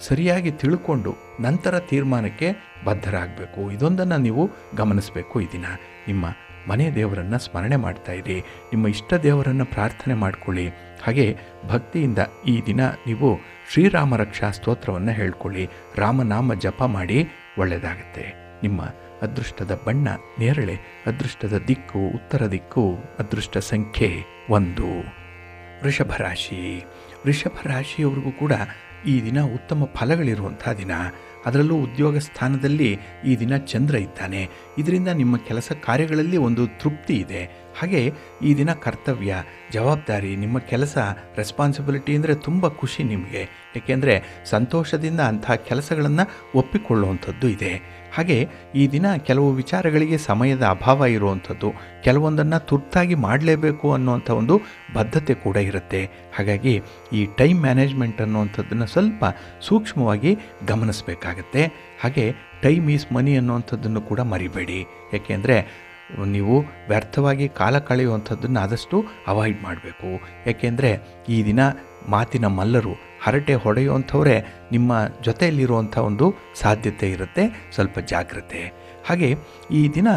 ಸರಿಯಾಗಿ ತಿಳ್ಕೊಂಡು ನಂತರ ತೀರ್ಮಾನಕ್ಕೆ ಬದ್ಧರಾಗಬೇಕು. ಇದೊಂದನ್ನು ನೀವು ಗಮನಿಸಬೇಕು. ಈ ದಿನ ನಿಮ್ಮ ಮನೆ ದೇವರನ್ನು ಸ್ಮರಣೆ ಮಾಡ್ತಾಯಿರಿ, ನಿಮ್ಮ ಇಷ್ಟ ದೇವರನ್ನು ಪ್ರಾರ್ಥನೆ ಮಾಡಿಕೊಳ್ಳಿ. ಹಾಗೆ ಭಕ್ತಿಯಿಂದ ಈ ದಿನ ನೀವು ಶ್ರೀರಾಮ ರಕ್ಷಾ ಸ್ತೋತ್ರವನ್ನು ಹೇಳ್ಕೊಳ್ಳಿ, ರಾಮನಾಮ ಜಪ ಮಾಡಿ, ಒಳ್ಳೆಯದಾಗುತ್ತೆ. ನಿಮ್ಮ ಅದೃಷ್ಟದ ಬಣ್ಣ ನೇರಳೆ, ಅದೃಷ್ಟದ ದಿಕ್ಕು ಉತ್ತರ ದಿಕ್ಕು, ಅದೃಷ್ಟ ಸಂಖ್ಯೆ 1. ವೃಷಭ ರಾಶಿ. ವೃಷಭ ರಾಶಿಯವರಿಗೂ ಕೂಡ ಈ ದಿನ ಉತ್ತಮ ಫಲಗಳಿರುವಂಥ ದಿನ. ಅದರಲ್ಲೂ ಉದ್ಯೋಗ ಸ್ಥಾನದಲ್ಲಿ ಈ ದಿನ ಚಂದ್ರ ಇದ್ದಾನೆ. ಇದರಿಂದ ನಿಮ್ಮ ಕೆಲಸ ಕಾರ್ಯಗಳಲ್ಲಿ ಒಂದು ತೃಪ್ತಿ ಇದೆ. ಹಾಗೆ ಈ ದಿನ ಕರ್ತವ್ಯ, ಜವಾಬ್ದಾರಿ, ನಿಮ್ಮ ಕೆಲಸ, ರೆಸ್ಪಾನ್ಸಿಬಿಲಿಟಿ ಅಂದರೆ ತುಂಬ ಖುಷಿ ನಿಮಗೆ. ಏಕೆಂದರೆ ಸಂತೋಷದಿಂದ ಅಂಥ ಕೆಲಸಗಳನ್ನು ಒಪ್ಪಿಕೊಳ್ಳುವಂಥದ್ದು ಇದೆ. ಹಾಗೆ ಈ ದಿನ ಕೆಲವು ವಿಚಾರಗಳಿಗೆ ಸಮಯದ ಅಭಾವ ಇರುವಂಥದ್ದು, ಕೆಲವೊಂದನ್ನು ತುರ್ತಾಗಿ ಮಾಡಲೇಬೇಕು ಅನ್ನುವಂಥ ಒಂದು ಬದ್ಧತೆ ಕೂಡ ಇರುತ್ತೆ. ಹಾಗಾಗಿ ಈ ಟೈಮ್ ಮ್ಯಾನೇಜ್ಮೆಂಟ್ ಅನ್ನುವಂಥದ್ದನ್ನು ಸ್ವಲ್ಪ ಸೂಕ್ಷ್ಮವಾಗಿ ಗಮನಿಸಬೇಕಾಗತ್ತೆ. ಹಾಗೆ ಟೈಮ್ ಈಸ್ ಮನಿ ಅನ್ನುವಂಥದ್ದನ್ನು ಕೂಡ ಮರಿಬೇಡಿ. ಏಕೆಂದರೆ ನೀವು ವ್ಯರ್ಥವಾಗಿ ಕಾಲ ಕಳೆಯುವಂಥದ್ದನ್ನು ಆದಷ್ಟು ಅವಾಯ್ಡ್ ಮಾಡಬೇಕು. ಏಕೆಂದರೆ ಈ ದಿನ ಮಾತಿನ ಮಲ್ಲರು, ಹರಟೆ ಹೊಡೆಯುವಂಥವರೇ ನಿಮ್ಮ ಜೊತೆಯಲ್ಲಿರುವಂಥ ಒಂದು ಸಾಧ್ಯತೆ ಇರುತ್ತೆ. ಸ್ವಲ್ಪ ಜಾಗ್ರತೆ. ಹಾಗೆ ಈ ದಿನ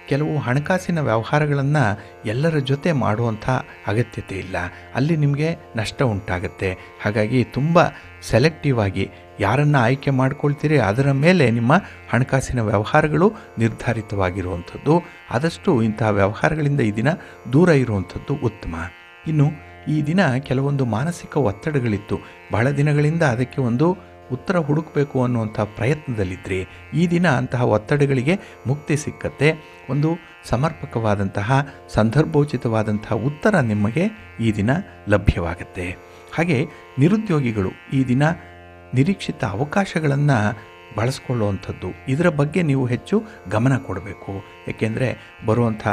ಕೆಲವು ಹಣಕಾಸಿನ ವ್ಯವಹಾರಗಳನ್ನು ಎಲ್ಲರ ಜೊತೆ ಮಾಡುವಂಥ ಅಗತ್ಯತೆ ಇಲ್ಲ, ಅಲ್ಲಿ ನಿಮಗೆ ನಷ್ಟ ಉಂಟಾಗುತ್ತೆ. ಹಾಗಾಗಿ ತುಂಬ ಸೆಲೆಕ್ಟಿವ್ ಆಗಿ ಯಾರನ್ನು ಆಯ್ಕೆ ಮಾಡ್ಕೊಳ್ತೀರಿ ಅದರ ಮೇಲೆ ನಿಮ್ಮ ಹಣಕಾಸಿನ ವ್ಯವಹಾರಗಳು ನಿರ್ಧಾರಿತವಾಗಿರುವಂಥದ್ದು. ಆದಷ್ಟು ಇಂತಹ ವ್ಯವಹಾರಗಳಿಂದ ಈ ದಿನ ದೂರ ಇರುವಂಥದ್ದು ಉತ್ತಮ. ಇನ್ನು ಈ ದಿನ ಕೆಲವೊಂದು ಮಾನಸಿಕ ಒತ್ತಡಗಳಿತ್ತು, ಬಹಳ ದಿನಗಳಿಂದ ಅದಕ್ಕೆ ಒಂದು ಉತ್ತರ ಹುಡುಕಬೇಕು ಅನ್ನುವಂಥ ಪ್ರಯತ್ನದಲ್ಲಿದ್ದರೆ ಈ ದಿನ ಅಂತಹ ಒತ್ತಡಗಳಿಗೆ ಮುಕ್ತಿ ಸಿಕ್ಕತ್ತೆ. ಒಂದು ಸಮರ್ಪಕವಾದಂತಹ ಸಂದರ್ಭೋಚಿತವಾದಂತಹ ಉತ್ತರ ನಿಮಗೆ ಈ ದಿನ ಲಭ್ಯವಾಗುತ್ತೆ. ಹಾಗೆ ನಿರುದ್ಯೋಗಿಗಳು ಈ ದಿನ ನಿರೀಕ್ಷಿತ ಅವಕಾಶಗಳನ್ನು ಬಳಸ್ಕೊಳ್ಳುವಂಥದ್ದು, ಇದರ ಬಗ್ಗೆ ನೀವು ಹೆಚ್ಚು ಗಮನ ಕೊಡಬೇಕು. ಏಕೆಂದರೆ ಬರುವಂಥ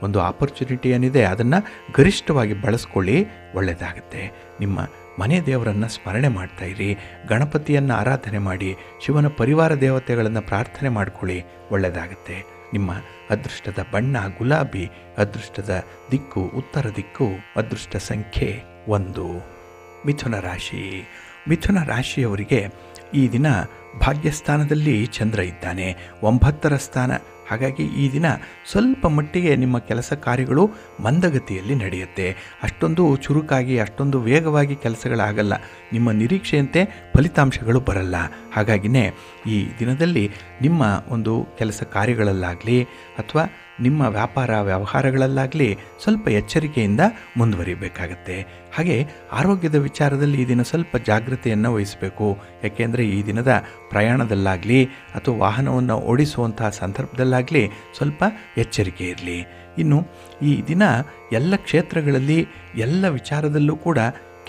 ಒಂದು ಆಪರ್ಚುನಿಟಿ ಏನಿದೆ ಅದನ್ನು ಗರಿಷ್ಠವಾಗಿ ಬಳಸ್ಕೊಳ್ಳಿ, ಒಳ್ಳೆಯದಾಗುತ್ತೆ. ನಿಮ್ಮ ಮನೆ ದೇವರನ್ನು ಸ್ಮರಣೆ ಮಾಡ್ತಾಯಿರಿ, ಗಣಪತಿಯನ್ನು ಆರಾಧನೆ ಮಾಡಿ, ಶಿವನ ಪರಿವಾರ ದೇವತೆಗಳನ್ನು ಪ್ರಾರ್ಥನೆ ಮಾಡಿಕೊಳ್ಳಿ, ಒಳ್ಳೆಯದಾಗುತ್ತೆ. ನಿಮ್ಮ ಅದೃಷ್ಟದ ಬಣ್ಣ ಗುಲಾಬಿ, ಅದೃಷ್ಟದ ದಿಕ್ಕು ಉತ್ತರ ದಿಕ್ಕು, ಅದೃಷ್ಟ ಸಂಖ್ಯೆ 1. ಮಿಥುನ ರಾಶಿ. ಮಿಥುನ ರಾಶಿಯವರಿಗೆ ಈ ದಿನ ಭಾಗ್ಯಸ್ಥಾನದಲ್ಲಿ ಚಂದ್ರ ಇದ್ದಾನೆ, 9ರ ಸ್ಥಾನ. ಹಾಗಾಗಿ ಈ ದಿನ ಸ್ವಲ್ಪ ಮಟ್ಟಿಗೆ ನಿಮ್ಮ ಕೆಲಸ ಕಾರ್ಯಗಳು ಮಂದಗತಿಯಲ್ಲಿ ನಡೆಯುತ್ತೆ. ಅಷ್ಟೊಂದು ಚುರುಕಾಗಿ ಅಷ್ಟೊಂದು ವೇಗವಾಗಿ ಕೆಲಸಗಳಾಗಲ್ಲ, ನಿಮ್ಮ ನಿರೀಕ್ಷೆಯಂತೆ ಫಲಿತಾಂಶಗಳು ಬರಲ್ಲ. ಹಾಗಾಗಿನೇ ಈ ದಿನದಲ್ಲಿ ನಿಮ್ಮ ಒಂದು ಕೆಲಸ ಕಾರ್ಯಗಳಲ್ಲಾಗಲಿ ಅಥವಾ ನಿಮ್ಮ ವ್ಯಾಪಾರ ವ್ಯವಹಾರಗಳಲ್ಲಾಗಲಿ ಸ್ವಲ್ಪ ಎಚ್ಚರಿಕೆಯಿಂದ ಮುಂದುವರಿಬೇಕಾಗತ್ತೆ. ಹಾಗೆ ಆರೋಗ್ಯದ ವಿಚಾರದಲ್ಲಿ ಈ ದಿನ ಸ್ವಲ್ಪ ಜಾಗ್ರತೆಯನ್ನು ವಹಿಸಬೇಕು. ಯಾಕೆಂದರೆ ಈ ದಿನದ ಪ್ರಯಾಣದಲ್ಲಾಗಲಿ ಅಥವಾ ವಾಹನವನ್ನು ಓಡಿಸುವಂತಹ ಸಂದರ್ಭದಲ್ಲಾಗಲಿ ಸ್ವಲ್ಪ ಎಚ್ಚರಿಕೆ ಇರಲಿ. ಇನ್ನು ಈ ದಿನ ಎಲ್ಲ ಕ್ಷೇತ್ರಗಳಲ್ಲಿ ಎಲ್ಲ ವಿಚಾರದಲ್ಲೂ ಕೂಡ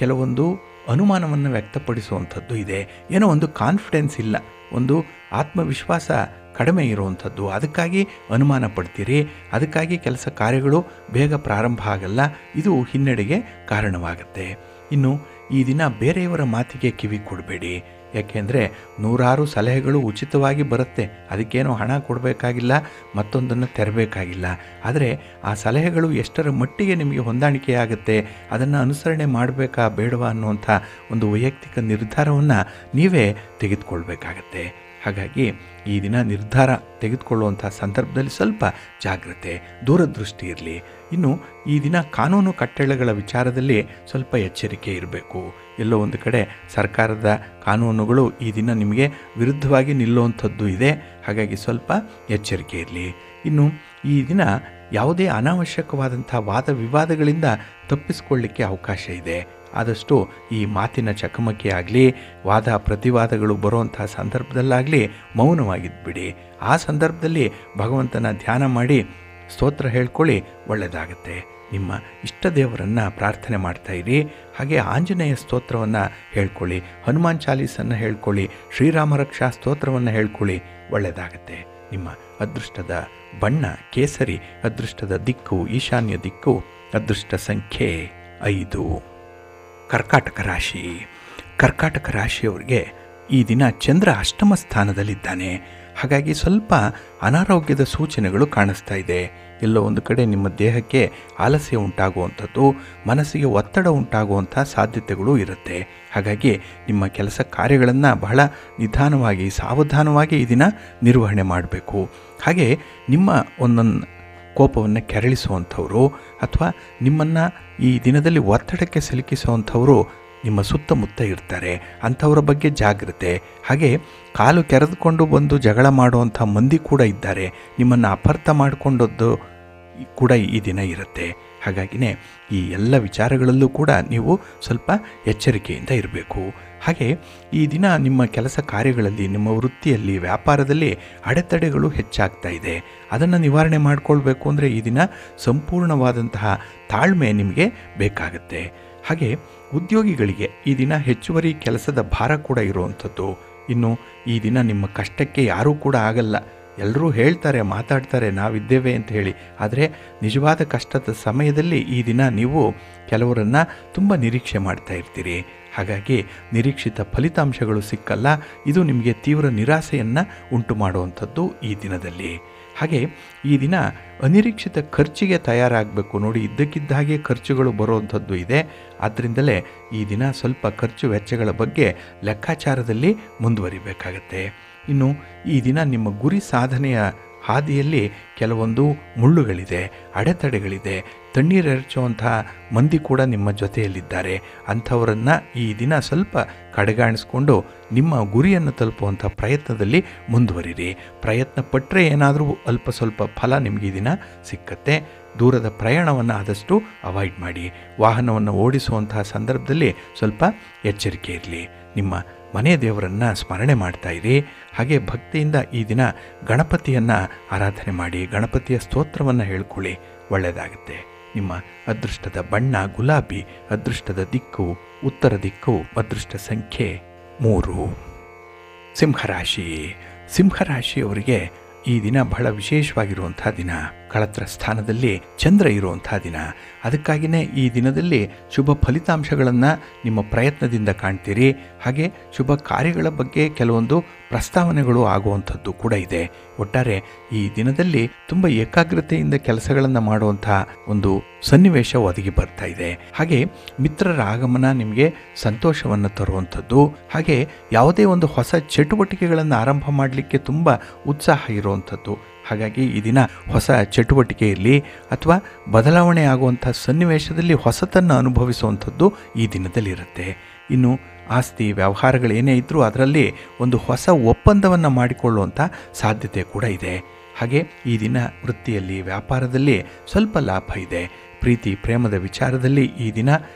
ಕೆಲವೊಂದು ಅನುಮಾನವನ್ನು ವ್ಯಕ್ತಪಡಿಸುವಂಥದ್ದು ಇದೆ. ಏನೋ ಒಂದು ಕಾನ್ಫಿಡೆನ್ಸ್ ಇಲ್ಲ, ಒಂದು ಆತ್ಮವಿಶ್ವಾಸ ಕಡಿಮೆ ಇರುವಂಥದ್ದು, ಅದಕ್ಕಾಗಿ ಅನುಮಾನ ಪಡ್ತೀರಿ, ಅದಕ್ಕಾಗಿ ಕೆಲಸ ಕಾರ್ಯಗಳು ಬೇಗ ಪ್ರಾರಂಭ ಆಗಲ್ಲ. ಇದು ಹಿನ್ನಡೆಗೆ ಕಾರಣವಾಗುತ್ತೆ. ಇನ್ನು ಈ ದಿನ ಬೇರೆಯವರ ಮಾತಿಗೆ ಕಿವಿ ಕೊಡಬೇಡಿ. ಯಾಕೆಂದರೆ ನೂರಾರು ಸಲಹೆಗಳು ಉಚಿತವಾಗಿ ಬರುತ್ತೆ, ಅದಕ್ಕೇನೋ ಹಣ ಕೊಡಬೇಕಾಗಿಲ್ಲ, ಮತ್ತೊಂದನ್ನು ತೆರಬೇಕಾಗಿಲ್ಲ. ಆದರೆ ಆ ಸಲಹೆಗಳು ಎಷ್ಟರ ಮಟ್ಟಿಗೆ ನಿಮಗೆ ಹೊಂದಾಣಿಕೆಯಾಗುತ್ತೆ, ಅದನ್ನು ಅನುಸರಣೆ ಮಾಡಬೇಕಾ ಬೇಡವಾ ಅನ್ನುವಂಥ ಒಂದು ವೈಯಕ್ತಿಕ ನಿರ್ಧಾರವನ್ನು ನೀವೇ ತೆಗೆದುಕೊಳ್ಬೇಕಾಗತ್ತೆ. ಹಾಗಾಗಿ ಈ ದಿನ ನಿರ್ಧಾರ ತೆಗೆದುಕೊಳ್ಳುವಂಥ ಸಂದರ್ಭದಲ್ಲಿ ಸ್ವಲ್ಪ ಜಾಗ್ರತೆ, ದೂರದೃಷ್ಟಿ ಇರಲಿ. ಇನ್ನು ಈ ದಿನ ಕಾನೂನು ಕಟ್ಟಳೆಗಳ ವಿಚಾರದಲ್ಲಿ ಸ್ವಲ್ಪ ಎಚ್ಚರಿಕೆ ಇರಬೇಕು. ಎಲ್ಲೋ ಒಂದು ಕಡೆ ಸರ್ಕಾರದ ಕಾನೂನುಗಳು ಈ ದಿನ ನಿಮಗೆ ವಿರುದ್ಧವಾಗಿ ನಿಲ್ಲುವಂಥದ್ದು ಇದೆ. ಹಾಗಾಗಿ ಸ್ವಲ್ಪ ಎಚ್ಚರಿಕೆ ಇರಲಿ. ಇನ್ನು ಈ ದಿನ ಯಾವುದೇ ಅನಾವಶ್ಯಕವಾದಂಥ ವಾದ ವಿವಾದಗಳಿಂದ ತಪ್ಪಿಸಿಕೊಳ್ಳಿಕ್ಕೆ ಅವಕಾಶ ಇದೆ. ಆದಷ್ಟು ಈ ಮಾತಿನ ಚಕಮಕಿ ಆಗಲಿ, ವಾದ ಪ್ರತಿವಾದಗಳು ಬರುವಂಥ ಸಂದರ್ಭದಲ್ಲಾಗಲಿ ಮೌನವಾಗಿದ್ದುಬಿಡಿ. ಆ ಸಂದರ್ಭದಲ್ಲಿ ಭಗವಂತನ ಧ್ಯಾನ ಮಾಡಿ ಸ್ತೋತ್ರ ಹೇಳ್ಕೊಳ್ಳಿ, ಒಳ್ಳೆಯದಾಗುತ್ತೆ. ನಿಮ್ಮ ಇಷ್ಟ ದೇವರನ್ನು ಪ್ರಾರ್ಥನೆ ಮಾಡ್ತಾಯಿರಿ. ಹಾಗೆ ಆಂಜನೇಯ ಸ್ತೋತ್ರವನ್ನು ಹೇಳ್ಕೊಳ್ಳಿ, ಹನುಮಾನ್ ಚಾಲೀಸನ್ನು ಹೇಳ್ಕೊಳ್ಳಿ, ಶ್ರೀರಾಮ ರಕ್ಷಾ ಸ್ತೋತ್ರವನ್ನು ಹೇಳ್ಕೊಳ್ಳಿ, ಒಳ್ಳೆಯದಾಗುತ್ತೆ. ನಿಮ್ಮ ಅದೃಷ್ಟದ ಬಣ್ಣ ಕೇಸರಿ, ಅದೃಷ್ಟದ ದಿಕ್ಕು ಈಶಾನ್ಯ ದಿಕ್ಕು, ಅದೃಷ್ಟ ಸಂಖ್ಯೆ 5. ಕರ್ಕಾಟಕ ರಾಶಿ. ಕರ್ಕಾಟಕ ರಾಶಿಯವರಿಗೆ ಈ ದಿನ ಚಂದ್ರ ಅಷ್ಟಮ ಸ್ಥಾನದಲ್ಲಿದ್ದಾನೆ. ಹಾಗಾಗಿ ಸ್ವಲ್ಪ ಅನಾರೋಗ್ಯದ ಸೂಚನೆಗಳು ಕಾಣಿಸ್ತಾ ಇದೆ. ಎಲ್ಲೋ ಒಂದು ಕಡೆ ನಿಮ್ಮ ದೇಹಕ್ಕೆ ಆಲಸ್ಯ ಉಂಟಾಗುವಂಥದ್ದು, ಮನಸ್ಸಿಗೆ ಒತ್ತಡ ಉಂಟಾಗುವಂಥ ಸಾಧ್ಯತೆಗಳು ಇರುತ್ತೆ. ಹಾಗಾಗಿ ನಿಮ್ಮ ಕೆಲಸ ಕಾರ್ಯಗಳನ್ನು ಬಹಳ ನಿಧಾನವಾಗಿ ಸಾವಧಾನವಾಗಿ ಈ ದಿನ ನಿರ್ವಹಣೆ ಮಾಡಬೇಕು. ಹಾಗೆ ನಿಮ್ಮ ಒಂದೊಂದು ಕೋಪವನ್ನು ಕೆರಳಿಸುವಂಥವರು ಅಥವಾ ನಿಮ್ಮನ್ನು ಈ ದಿನದಲ್ಲಿ ಒತ್ತಡಕ್ಕೆ ಸಿಲುಕಿಸುವಂಥವರು ನಿಮ್ಮ ಸುತ್ತಮುತ್ತ ಇರ್ತಾರೆ. ಅಂಥವರ ಬಗ್ಗೆ ಜಾಗ್ರತೆ. ಹಾಗೆ ಕಾಲು ಕೆರೆದುಕೊಂಡು ಬಂದು ಜಗಳ ಮಾಡುವಂಥ ಮಂದಿ ಕೂಡ ಇದ್ದಾರೆ. ನಿಮ್ಮನ್ನು ಅಪಾರ್ಥ ಮಾಡಿಕೊಂಡದ್ದು ಕೂಡ ಈ ದಿನ ಇರುತ್ತೆ. ಹಾಗಾಗಿನೇ ಈ ಎಲ್ಲ ವಿಚಾರಗಳಲ್ಲೂ ಕೂಡ ನೀವು ಸ್ವಲ್ಪ ಎಚ್ಚರಿಕೆಯಿಂದ ಇರಬೇಕು. ಹಾಗೆ ಈ ದಿನ ನಿಮ್ಮ ಕೆಲಸ ಕಾರ್ಯಗಳಲ್ಲಿ, ನಿಮ್ಮ ವೃತ್ತಿಯಲ್ಲಿ, ವ್ಯಾಪಾರದಲ್ಲಿ ಅಡೆತಡೆಗಳು ಹೆಚ್ಚಾಗ್ತಾ ಇದೆ. ಅದನ್ನು ನಿವಾರಣೆ ಮಾಡಿಕೊಳ್ಬೇಕು ಅಂದರೆ ಈ ದಿನ ಸಂಪೂರ್ಣವಾದಂತಹ ತಾಳ್ಮೆ ನಿಮಗೆ ಬೇಕಾಗುತ್ತೆ. ಹಾಗೆ ಉದ್ಯೋಗಿಗಳಿಗೆ ಈ ದಿನ ಹೆಚ್ಚುವರಿ ಕೆಲಸದ ಭಾರ ಕೂಡ ಇರುವಂಥದ್ದು. ಇನ್ನು ಈ ದಿನ ನಿಮ್ಮ ಕಷ್ಟಕ್ಕೆ ಯಾರೂ ಕೂಡ ಆಗಲ್ಲ. ಎಲ್ಲರೂ ಹೇಳ್ತಾರೆ, ಮಾತಾಡ್ತಾರೆ, ನಾವಿದ್ದೇವೆ ಅಂತ ಹೇಳಿ. ಆದರೆ ನಿಜವಾದ ಕಷ್ಟದ ಸಮಯದಲ್ಲಿ ಈ ದಿನ ನೀವು ಕೆಲವರನ್ನು ತುಂಬ ನಿರೀಕ್ಷೆ ಮಾಡ್ತಾ ಇರ್ತೀರಿ. ಹಾಗಾಗಿ ನಿರೀಕ್ಷಿತ ಫಲಿತಾಂಶಗಳು ಸಿಕ್ಕಲ್ಲ. ಇದು ನಿಮಗೆ ತೀವ್ರ ನಿರಾಸೆಯನ್ನು ಉಂಟು ಮಾಡುವಂಥದ್ದು ಈ ದಿನದಲ್ಲಿ. ಹಾಗೆ ಈ ದಿನ ಅನಿರೀಕ್ಷಿತ ಖರ್ಚಿಗೆ ತಯಾರಾಗಬೇಕು. ನೋಡಿ, ಇದ್ದಕ್ಕಿದ್ದ ಹಾಗೆ ಖರ್ಚುಗಳು ಬರುವಂಥದ್ದು ಇದೆ. ಆದ್ದರಿಂದಲೇ ಈ ದಿನ ಸ್ವಲ್ಪ ಖರ್ಚು ವೆಚ್ಚಗಳ ಬಗ್ಗೆ ಲೆಕ್ಕಾಚಾರದಲ್ಲಿ ಮುಂದುವರಿಬೇಕಾಗತ್ತೆ. ಇನ್ನು ಈ ದಿನ ನಿಮ್ಮ ಗುರಿ ಸಾಧನೆಯ ಹಾದಿಯಲ್ಲಿ ಕೆಲವೊಂದು ಮುಳ್ಳುಗಳಿದೆ, ಅಡೆತಡೆಗಳಿದೆ. ತಣ್ಣೀರೆರಚುವಂಥ ಮಂದಿ ಕೂಡ ನಿಮ್ಮ ಜೊತೆಯಲ್ಲಿದ್ದಾರೆ. ಅಂಥವರನ್ನು ಈ ದಿನ ಸ್ವಲ್ಪ ಕಡೆಗಾಣಿಸ್ಕೊಂಡು ನಿಮ್ಮ ಗುರಿಯನ್ನು ತಲುಪುವಂಥ ಪ್ರಯತ್ನದಲ್ಲಿ ಮುಂದುವರಿರಿ. ಪ್ರಯತ್ನ ಪಟ್ಟರೆ ಏನಾದರೂ ಅಲ್ಪ ಸ್ವಲ್ಪ ಫಲ ನಿಮಗೆ ಈ ದಿನ ಸಿಕ್ಕತ್ತೆ. ದೂರದ ಪ್ರಯಾಣವನ್ನು ಆದಷ್ಟು ಅವಾಯ್ಡ್ ಮಾಡಿ. ವಾಹನವನ್ನು ಓಡಿಸುವಂತಹ ಸಂದರ್ಭದಲ್ಲಿ ಸ್ವಲ್ಪ ಎಚ್ಚರಿಕೆ ಇರಲಿ. ನಿಮ್ಮ ಮನೆ ದೇವರನ್ನು ಸ್ಮರಣೆ ಮಾಡ್ತಾ ಇರಿ. ಹಾಗೆ ಭಕ್ತಿಯಿಂದ ಈ ದಿನ ಗಣಪತಿಯನ್ನು ಆರಾಧನೆ ಮಾಡಿ, ಗಣಪತಿಯ ಸ್ತೋತ್ರವನ್ನು ಹೇಳ್ಕೊಳ್ಳಿ, ಒಳ್ಳೆಯದಾಗುತ್ತೆ. ನಿಮ್ಮ ಅದೃಷ್ಟದ ಬಣ್ಣ ಗುಲಾಬಿ, ಅದೃಷ್ಟದ ದಿಕ್ಕು ಉತ್ತರ ದಿಕ್ಕು, ಅದೃಷ್ಟ ಸಂಖ್ಯೆ 3. ಸಿಂಹರಾಶಿ. ಸಿಂಹರಾಶಿಯವರಿಗೆ ಈ ದಿನ ಬಹಳ ವಿಶೇಷವಾಗಿರುವಂಥ ದಿನ. ಕಳತ್ರ ಸ್ಥಾನದಲ್ಲಿ ಚಂದ್ರ ಇರುವಂಥ ದಿನ. ಅದಕ್ಕಾಗಿಯೇ ಈ ದಿನದಲ್ಲಿ ಶುಭ ಫಲಿತಾಂಶಗಳನ್ನು ನಿಮ್ಮ ಪ್ರಯತ್ನದಿಂದ ಕಾಣ್ತೀರಿ. ಹಾಗೆ ಶುಭ ಕಾರ್ಯಗಳ ಬಗ್ಗೆ ಕೆಲವೊಂದು ಪ್ರಸ್ತಾವನೆಗಳು ಆಗುವಂಥದ್ದು ಕೂಡ ಇದೆ. ಒಟ್ಟಾರೆ ಈ ದಿನದಲ್ಲಿ ತುಂಬ ಏಕಾಗ್ರತೆಯಿಂದ ಕೆಲಸಗಳನ್ನು ಮಾಡುವಂಥ ಒಂದು ಸನ್ನಿವೇಶ ಒದಗಿ ಬರ್ತಾ ಇದೆ. ಹಾಗೆ ಮಿತ್ರರ ಆಗಮನ ನಿಮಗೆ ಸಂತೋಷವನ್ನು ತರುವಂಥದ್ದು. ಹಾಗೆ ಯಾವುದೇ ಒಂದು ಹೊಸ ಚಟುವಟಿಕೆಗಳನ್ನು ಆರಂಭ ಮಾಡಲಿಕ್ಕೆ ತುಂಬ ಉತ್ಸಾಹ ಇರುವಂಥದ್ದು. ಹಾಗಾಗಿ ಈ ದಿನ ಹೊಸ ಚಟುವಟಿಕೆ ಇರಲಿ ಅಥವಾ ಬದಲಾವಣೆ ಆಗುವಂಥ ಸನ್ನಿವೇಶದಲ್ಲಿ ಹೊಸತನ್ನು ಅನುಭವಿಸುವಂಥದ್ದು ಈ ದಿನದಲ್ಲಿರುತ್ತೆ. ಇನ್ನು ಆಸ್ತಿ ವ್ಯವಹಾರಗಳೇನೇ ಇದ್ದರೂ ಅದರಲ್ಲಿ ಒಂದು ಹೊಸ ಒಪ್ಪಂದವನ್ನು ಮಾಡಿಕೊಳ್ಳುವಂಥ ಸಾಧ್ಯತೆ ಕೂಡ ಇದೆ. ಹಾಗೆ ಈ ದಿನ ವೃತ್ತಿಯಲ್ಲಿ ವ್ಯಾಪಾರದಲ್ಲಿ ಸ್ವಲ್ಪ ಲಾಭ ಇದೆ. ಪ್ರೀತಿ ಪ್ರೇಮದ ವಿಚಾರದಲ್ಲಿ ಈ ದಿನ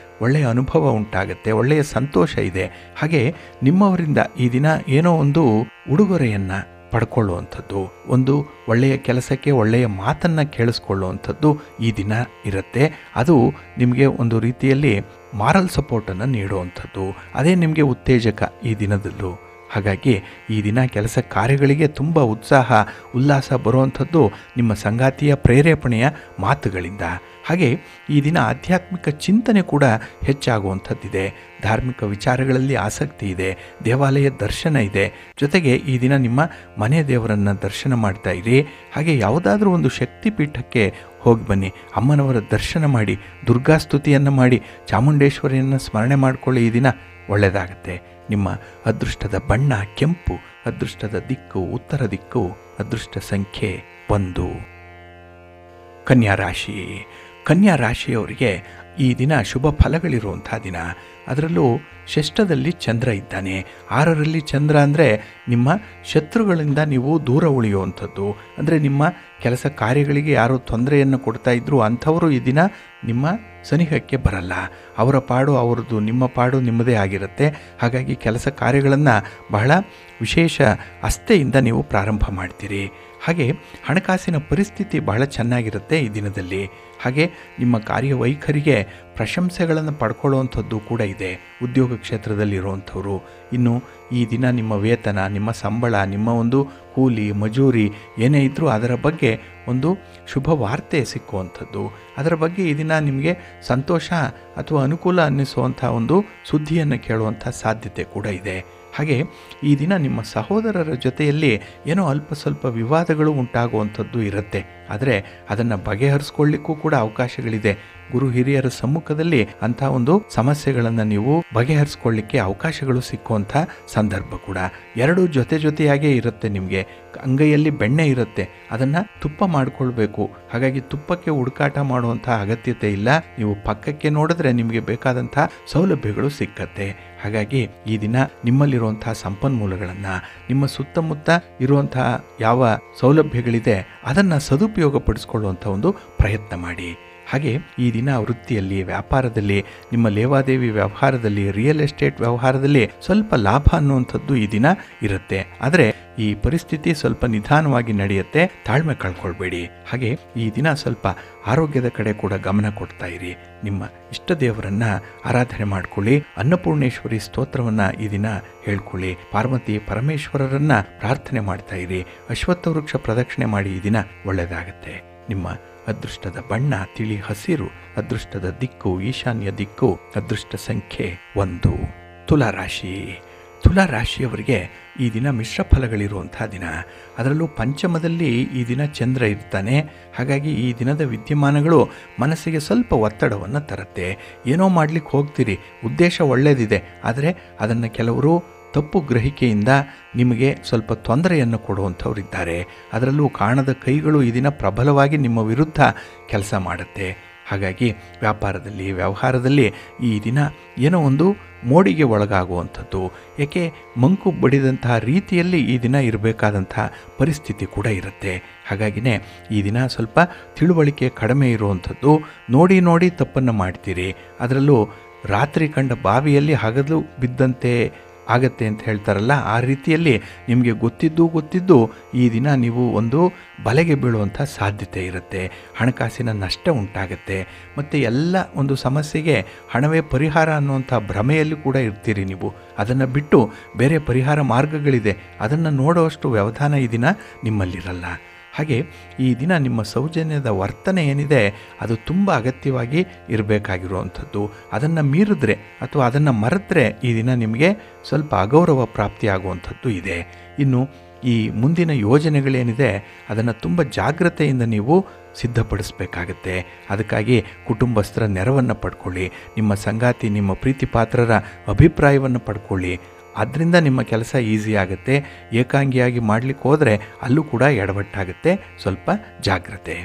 ಒಳ್ಳೆಯ ಅನುಭವ ಉಂಟಾಗುತ್ತೆ, ಒಳ್ಳೆಯ ಸಂತೋಷ ಇದೆ. ಹಾಗೆ ನಿಮ್ಮವರಿಂದ ಈ ದಿನ ಏನೋ ಒಂದು ಉಡುಗೊರೆಯನ್ನು ಪಡ್ಕೊಳ್ಳುವಂಥದ್ದು, ಒಂದು ಒಳ್ಳೆಯ ಕೆಲಸಕ್ಕೆ ಒಳ್ಳೆಯ ಮಾತನ್ನು ಕೇಳಿಸ್ಕೊಳ್ಳುವಂಥದ್ದು ಈ ದಿನ ಇರುತ್ತೆ. ಅದು ನಿಮಗೆ ಒಂದು ರೀತಿಯಲ್ಲಿ ಮಾರಲ್ ಸಪೋರ್ಟನ್ನು ನೀಡುವಂಥದ್ದು, ಅದೇ ನಿಮಗೆ ಉತ್ತೇಜಕ ಈ ದಿನದಲ್ಲೂ. ಹಾಗಾಗಿ ಈ ದಿನ ಕೆಲಸ ಕಾರ್ಯಗಳಿಗೆ ತುಂಬ ಉತ್ಸಾಹ ಉಲ್ಲಾಸ ಬರುವಂಥದ್ದು ನಿಮ್ಮ ಸಂಗಾತಿಯ ಪ್ರೇರೇಪಣೆಯ ಮಾತುಗಳಿಂದ. ಹಾಗೆ ಈ ದಿನ ಆಧ್ಯಾತ್ಮಿಕ ಚಿಂತನೆ ಕೂಡ ಹೆಚ್ಚಾಗುವಂಥದ್ದಿದೆ. ಧಾರ್ಮಿಕ ವಿಚಾರಗಳಲ್ಲಿ ಆಸಕ್ತಿ ಇದೆ. ದೇವಾಲಯ ದರ್ಶನ ಇದೆ. ಜೊತೆಗೆ ಈ ದಿನ ನಿಮ್ಮ ಮನೆ ದೇವರನ್ನು ದರ್ಶನ ಮಾಡ್ತಾ ಇರಿ. ಹಾಗೆ ಯಾವುದಾದ್ರೂ ಒಂದು ಶಕ್ತಿಪೀಠಕ್ಕೆ ಹೋಗಿ ಬನ್ನಿ, ಅಮ್ಮನವರ ದರ್ಶನ ಮಾಡಿ, ದುರ್ಗಾಸ್ತುತಿಯನ್ನು ಮಾಡಿ, ಚಾಮುಂಡೇಶ್ವರಿಯನ್ನು ಸ್ಮರಣೆ ಮಾಡಿಕೊಳ್ಳಿ. ಈ ದಿನ ಒಳ್ಳೆಯದಾಗುತ್ತೆ. ನಿಮ್ಮ ಅದೃಷ್ಟದ ಬಣ್ಣ ಕೆಂಪು, ಅದೃಷ್ಟದ ದಿಕ್ಕು ಉತ್ತರ ದಿಕ್ಕು, ಅದೃಷ್ಟ ಸಂಖ್ಯೆ 1. ಕನ್ಯಾ ರಾಶಿ. ಕನ್ಯಾ ರಾಶಿಯವರಿಗೆ ಈ ದಿನ ಶುಭ ಫಲಗಳಿರುವಂಥ ದಿನ. ಅದರಲ್ಲೂ ಷಷ್ಠದಲ್ಲಿ ಚಂದ್ರ ಇದ್ದಾನೆ. 6ರಲ್ಲಿ ಚಂದ್ರ ಅಂದರೆ ನಿಮ್ಮ ಶತ್ರುಗಳಿಂದ ನೀವು ದೂರ ಉಳಿಯುವಂಥದ್ದು. ಅಂದರೆ ನಿಮ್ಮ ಕೆಲಸ ಕಾರ್ಯಗಳಿಗೆ ಯಾರೋ ತೊಂದರೆಯನ್ನು ಕೊಡ್ತಾ ಇದ್ದರೂ ಅಂಥವರು ಈ ದಿನ ನಿಮ್ಮ ಸನಿಹಕ್ಕೆ ಬರಲ್ಲ. ಅವರ ಪಾಡು ಅವರದ್ದು, ನಿಮ್ಮ ಪಾಡು ನಿಮ್ಮದೇ ಆಗಿರುತ್ತೆ. ಹಾಗಾಗಿ ಕೆಲಸ ಕಾರ್ಯಗಳನ್ನು ಬಹಳ ವಿಶೇಷ ಆಸ್ಥೆಯಿಂದ ನೀವು ಪ್ರಾರಂಭ ಮಾಡ್ತೀರಿ. ಹಾಗೆ ಹಣಕಾಸಿನ ಪರಿಸ್ಥಿತಿ ಬಹಳ ಚೆನ್ನಾಗಿರುತ್ತೆ ಈ ದಿನದಲ್ಲಿ. ಹಾಗೆ ನಿಮ್ಮ ಕಾರ್ಯವೈಖರಿಗೆ ಪ್ರಶಂಸೆಗಳನ್ನು ಪಡ್ಕೊಳ್ಳುವಂಥದ್ದು ಕೂಡ ಇದೆ ಉದ್ಯೋಗ ಕ್ಷೇತ್ರದಲ್ಲಿರುವಂಥವರು. ಇನ್ನು ಈ ದಿನ ನಿಮ್ಮ ವೇತನ, ನಿಮ್ಮ ಸಂಬಳ, ನಿಮ್ಮ ಒಂದು ಕೂಲಿ ಮಜೂರಿ ಏನೇ ಇದ್ದರೂ ಅದರ ಬಗ್ಗೆ ಒಂದು ಶುಭ ವಾರ್ತೆ ಸಿಕ್ಕುವಂಥದ್ದು, ಅದರ ಬಗ್ಗೆ ಈ ದಿನ ನಿಮಗೆ ಸಂತೋಷ ಅಥವಾ ಅನುಕೂಲ ಅನ್ನಿಸುವಂಥ ಒಂದು ಸುದ್ದಿಯನ್ನು ಕೇಳುವಂಥ ಸಾಧ್ಯತೆ ಕೂಡ ಇದೆ. ಹಾಗೆ ಈ ದಿನ ನಿಮ್ಮ ಸಹೋದರರ ಜೊತೆಯಲ್ಲಿ ಏನೋ ಅಲ್ಪ ಸ್ವಲ್ಪ ವಿವಾದಗಳು ಉಂಟಾಗುವಂಥದ್ದು ಇರುತ್ತೆ. ಆದರೆ ಅದನ್ನು ಬಗೆಹರಿಸ್ಕೊಳ್ಳಿಕ್ಕೂ ಕೂಡ ಅವಕಾಶಗಳಿದೆ. ಗುರು ಹಿರಿಯರ ಸಮ್ಮುಖದಲ್ಲಿ ಅಂಥ ಒಂದು ಸಮಸ್ಯೆಗಳನ್ನು ನೀವು ಬಗೆಹರಿಸ್ಕೊಳ್ಳಿಕ್ಕೆ ಅವಕಾಶಗಳು ಸಿಕ್ಕುವಂಥ ಸಂದರ್ಭ ಕೂಡ. ಎರಡೂ ಜೊತೆಯಾಗೇ ಇರುತ್ತೆ. ನಿಮಗೆ ಅಂಗೈಯಲ್ಲಿ ಬೆಣ್ಣೆ ಇರುತ್ತೆ, ಅದನ್ನು ತುಪ್ಪ ಮಾಡಿಕೊಳ್ಬೇಕು. ಹಾಗಾಗಿ ತುಪ್ಪಕ್ಕೆ ಹುಡುಕಾಟ ಮಾಡುವಂಥ ಅಗತ್ಯತೆ ಇಲ್ಲ. ನೀವು ಪಕ್ಕಕ್ಕೆ ನೋಡಿದ್ರೆ ನಿಮಗೆ ಬೇಕಾದಂಥ ಸೌಲಭ್ಯಗಳು ಸಿಕ್ಕತ್ತೆ. ಹಾಗಾಗಿ ಈ ದಿನ ನಿಮ್ಮಲ್ಲಿರುವಂತಹ ಸಂಪನ್ಮೂಲಗಳನ್ನು, ನಿಮ್ಮ ಸುತ್ತಮುತ್ತ ಇರುವಂತಹ ಯಾವ ಸೌಲಭ್ಯಗಳಿದೆ ಅದನ್ನು ಸದುಪಯೋಗ ಪಡಿಸ್ಕೊಳ್ಳುವಂಥ ಒಂದು ಪ್ರಯತ್ನ ಮಾಡಿ. ಹಾಗೆ ಈ ದಿನ ವೃತ್ತಿಯಲ್ಲಿ, ವ್ಯಾಪಾರದಲ್ಲಿ, ನಿಮ್ಮ ಲೇವಾದೇವಿ ವ್ಯವಹಾರದಲ್ಲಿ, ರಿಯಲ್ ಎಸ್ಟೇಟ್ ವ್ಯವಹಾರದಲ್ಲಿ ಸ್ವಲ್ಪ ಲಾಭ ಅನ್ನುವಂಥದ್ದು ಈ ದಿನ ಇರುತ್ತೆ. ಆದರೆ ಈ ಪರಿಸ್ಥಿತಿ ಸ್ವಲ್ಪ ನಿಧಾನವಾಗಿ ನಡೆಯುತ್ತೆ, ತಾಳ್ಮೆ ಕಳ್ಕೊಳ್ಬೇಡಿ. ಹಾಗೆ ಈ ದಿನ ಸ್ವಲ್ಪ ಆರೋಗ್ಯದ ಕಡೆ ಕೂಡ ಗಮನ ಕೊಡ್ತಾ ಇರಿ. ನಿಮ್ಮ ಇಷ್ಟ ದೇವರನ್ನ ಆರಾಧನೆ ಮಾಡ್ಕೊಳ್ಳಿ. ಅನ್ನಪೂರ್ಣೇಶ್ವರಿ ಸ್ತೋತ್ರವನ್ನ ಈ ದಿನ ಹೇಳ್ಕೊಳ್ಳಿ. ಪಾರ್ವತಿ ಪರಮೇಶ್ವರರನ್ನ ಪ್ರಾರ್ಥನೆ ಮಾಡ್ತಾ ಇರಿ. ಅಶ್ವತ್ಥ ವೃಕ್ಷ ಪ್ರದಕ್ಷಿಣೆ ಮಾಡಿ ಈ ದಿನ ಒಳ್ಳೆಯದಾಗತ್ತೆ. ನಿಮ್ಮ ಅದೃಷ್ಟದ ಬಣ್ಣ ತಿಳಿ ಹಸಿರು, ಅದೃಷ್ಟದ ದಿಕ್ಕು ಈಶಾನ್ಯ ದಿಕ್ಕು, ಅದೃಷ್ಟ ಸಂಖ್ಯೆ 1. ತುಲಾರಾಶಿ. ತುಲಾರಾಶಿಯವರಿಗೆ ಈ ದಿನ ಮಿಶ್ರ ಫಲಗಳಿರುವಂಥ ದಿನ. ಅದರಲ್ಲೂ ಪಂಚಮದಲ್ಲಿ ಈ ದಿನ ಚಂದ್ರ ಇರ್ತಾನೆ. ಹಾಗಾಗಿ ಈ ದಿನದ ವಿದ್ಯಮಾನಗಳು ಮನಸ್ಸಿಗೆ ಸ್ವಲ್ಪ ಒತ್ತಡವನ್ನು ತರುತ್ತೆ. ಏನೋ ಮಾಡಲಿಕ್ಕೆ ಹೋಗ್ತೀರಿ, ಉದ್ದೇಶ ಒಳ್ಳೆಯದಿದೆ, ಆದರೆ ಅದನ್ನು ಕೆಲವರು ತಪ್ಪು ಗ್ರಹಿಕೆಯಿಂದ ನಿಮಗೆ ಸ್ವಲ್ಪ ತೊಂದರೆಯನ್ನು ಕೊಡುವಂಥವರಿದ್ದಾರೆ. ಅದರಲ್ಲೂ ಕಾಣದ ಕೈಗಳು ಈ ದಿನ ಪ್ರಬಲವಾಗಿ ನಿಮ್ಮ ವಿರುದ್ಧ ಕೆಲಸ ಮಾಡುತ್ತೆ. ಹಾಗಾಗಿ ವ್ಯಾಪಾರದಲ್ಲಿ, ವ್ಯವಹಾರದಲ್ಲಿ ಈ ದಿನ ಏನೋ ಒಂದು ಮೋಡಿಗೆ ಒಳಗಾಗುವಂಥದ್ದು, ಏಕೆ ಮಂಕು ಬಡಿದಂತಹ ರೀತಿಯಲ್ಲಿ ಈ ದಿನ ಇರಬೇಕಾದಂಥ ಪರಿಸ್ಥಿತಿ ಕೂಡ ಇರುತ್ತೆ. ಹಾಗಾಗಿನೇ ಈ ದಿನ ಸ್ವಲ್ಪ ತಿಳುವಳಿಕೆ ಕಡಿಮೆ ಇರುವಂಥದ್ದು. ನೋಡಿ ತಪ್ಪನ್ನು ಮಾಡ್ತೀರಿ. ಅದರಲ್ಲೂ ರಾತ್ರಿ ಕಂಡ ಬಾವಿಯಲ್ಲಿ ಹಗಲು ಬಿದ್ದಂತೆ ಆಗತ್ತೆ ಅಂತ ಹೇಳ್ತಾರಲ್ಲ, ಆ ರೀತಿಯಲ್ಲಿ ನಿಮಗೆ ಗೊತ್ತಿದ್ದು ಈ ದಿನ ನೀವು ಒಂದು ಬಲೆಗೆ ಬೀಳುವಂಥ ಸಾಧ್ಯತೆ ಇರುತ್ತೆ. ಹಣಕಾಸಿನ ನಷ್ಟ ಉಂಟಾಗುತ್ತೆ. ಮತ್ತು ಎಲ್ಲ ಒಂದು ಸಮಸ್ಯೆಗೆ ಹಣವೇ ಪರಿಹಾರ ಅನ್ನುವಂಥ ಭ್ರಮೆಯಲ್ಲಿ ಕೂಡ ಇರ್ತೀರಿ ನೀವು. ಅದನ್ನು ಬಿಟ್ಟು ಬೇರೆ ಪರಿಹಾರ ಮಾರ್ಗಗಳಿದೆ, ಅದನ್ನು ನೋಡುವಷ್ಟು ವ್ಯವಧಾನ ಈ ದಿನ ನಿಮ್ಮಲ್ಲಿರಲ್ಲ. ಹಾಗೆ ಈ ದಿನ ನಿಮ್ಮ ಸೌಜನ್ಯದ ವರ್ತನೆ ಏನಿದೆ ಅದು ತುಂಬ ಅಗತ್ಯವಾಗಿ ಇರಬೇಕಾಗಿರುವಂಥದ್ದು. ಅದನ್ನು ಮೀರಿದ್ರೆ ಅಥವಾ ಅದನ್ನು ಮರೆತರೆ ಈ ದಿನ ನಿಮಗೆ ಸ್ವಲ್ಪ ಅಗೌರವ ಪ್ರಾಪ್ತಿಯಾಗುವಂಥದ್ದು ಇದೆ. ಇನ್ನು ಈ ಮುಂದಿನ ಯೋಜನೆಗಳೇನಿದೆ ಅದನ್ನು ತುಂಬ ಜಾಗ್ರತೆಯಿಂದ ನೀವು ಸಿದ್ಧಪಡಿಸಬೇಕಾಗತ್ತೆ. ಅದಕ್ಕಾಗಿ ಕುಟುಂಬಸ್ಥರ ನೆರವನ್ನು ಪಡ್ಕೊಳ್ಳಿ. ನಿಮ್ಮ ಸಂಗಾತಿ, ನಿಮ್ಮ ಪ್ರೀತಿ ಪಾತ್ರರ ಅಭಿಪ್ರಾಯವನ್ನು ಪಡ್ಕೊಳ್ಳಿ. ಅದರಿಂದ ನಿಮ್ಮ ಕೆಲಸ ಈಸಿ ಆಗುತ್ತೆ. ಏಕಾಂಗಿಯಾಗಿ ಮಾಡಲಿಕ್ಕೆ ಹೋದರೆ ಅಲ್ಲೂ ಕೂಡ ಎಡವಟ್ಟಾಗುತ್ತೆ. ಸ್ವಲ್ಪ ಜಾಗ್ರತೆ.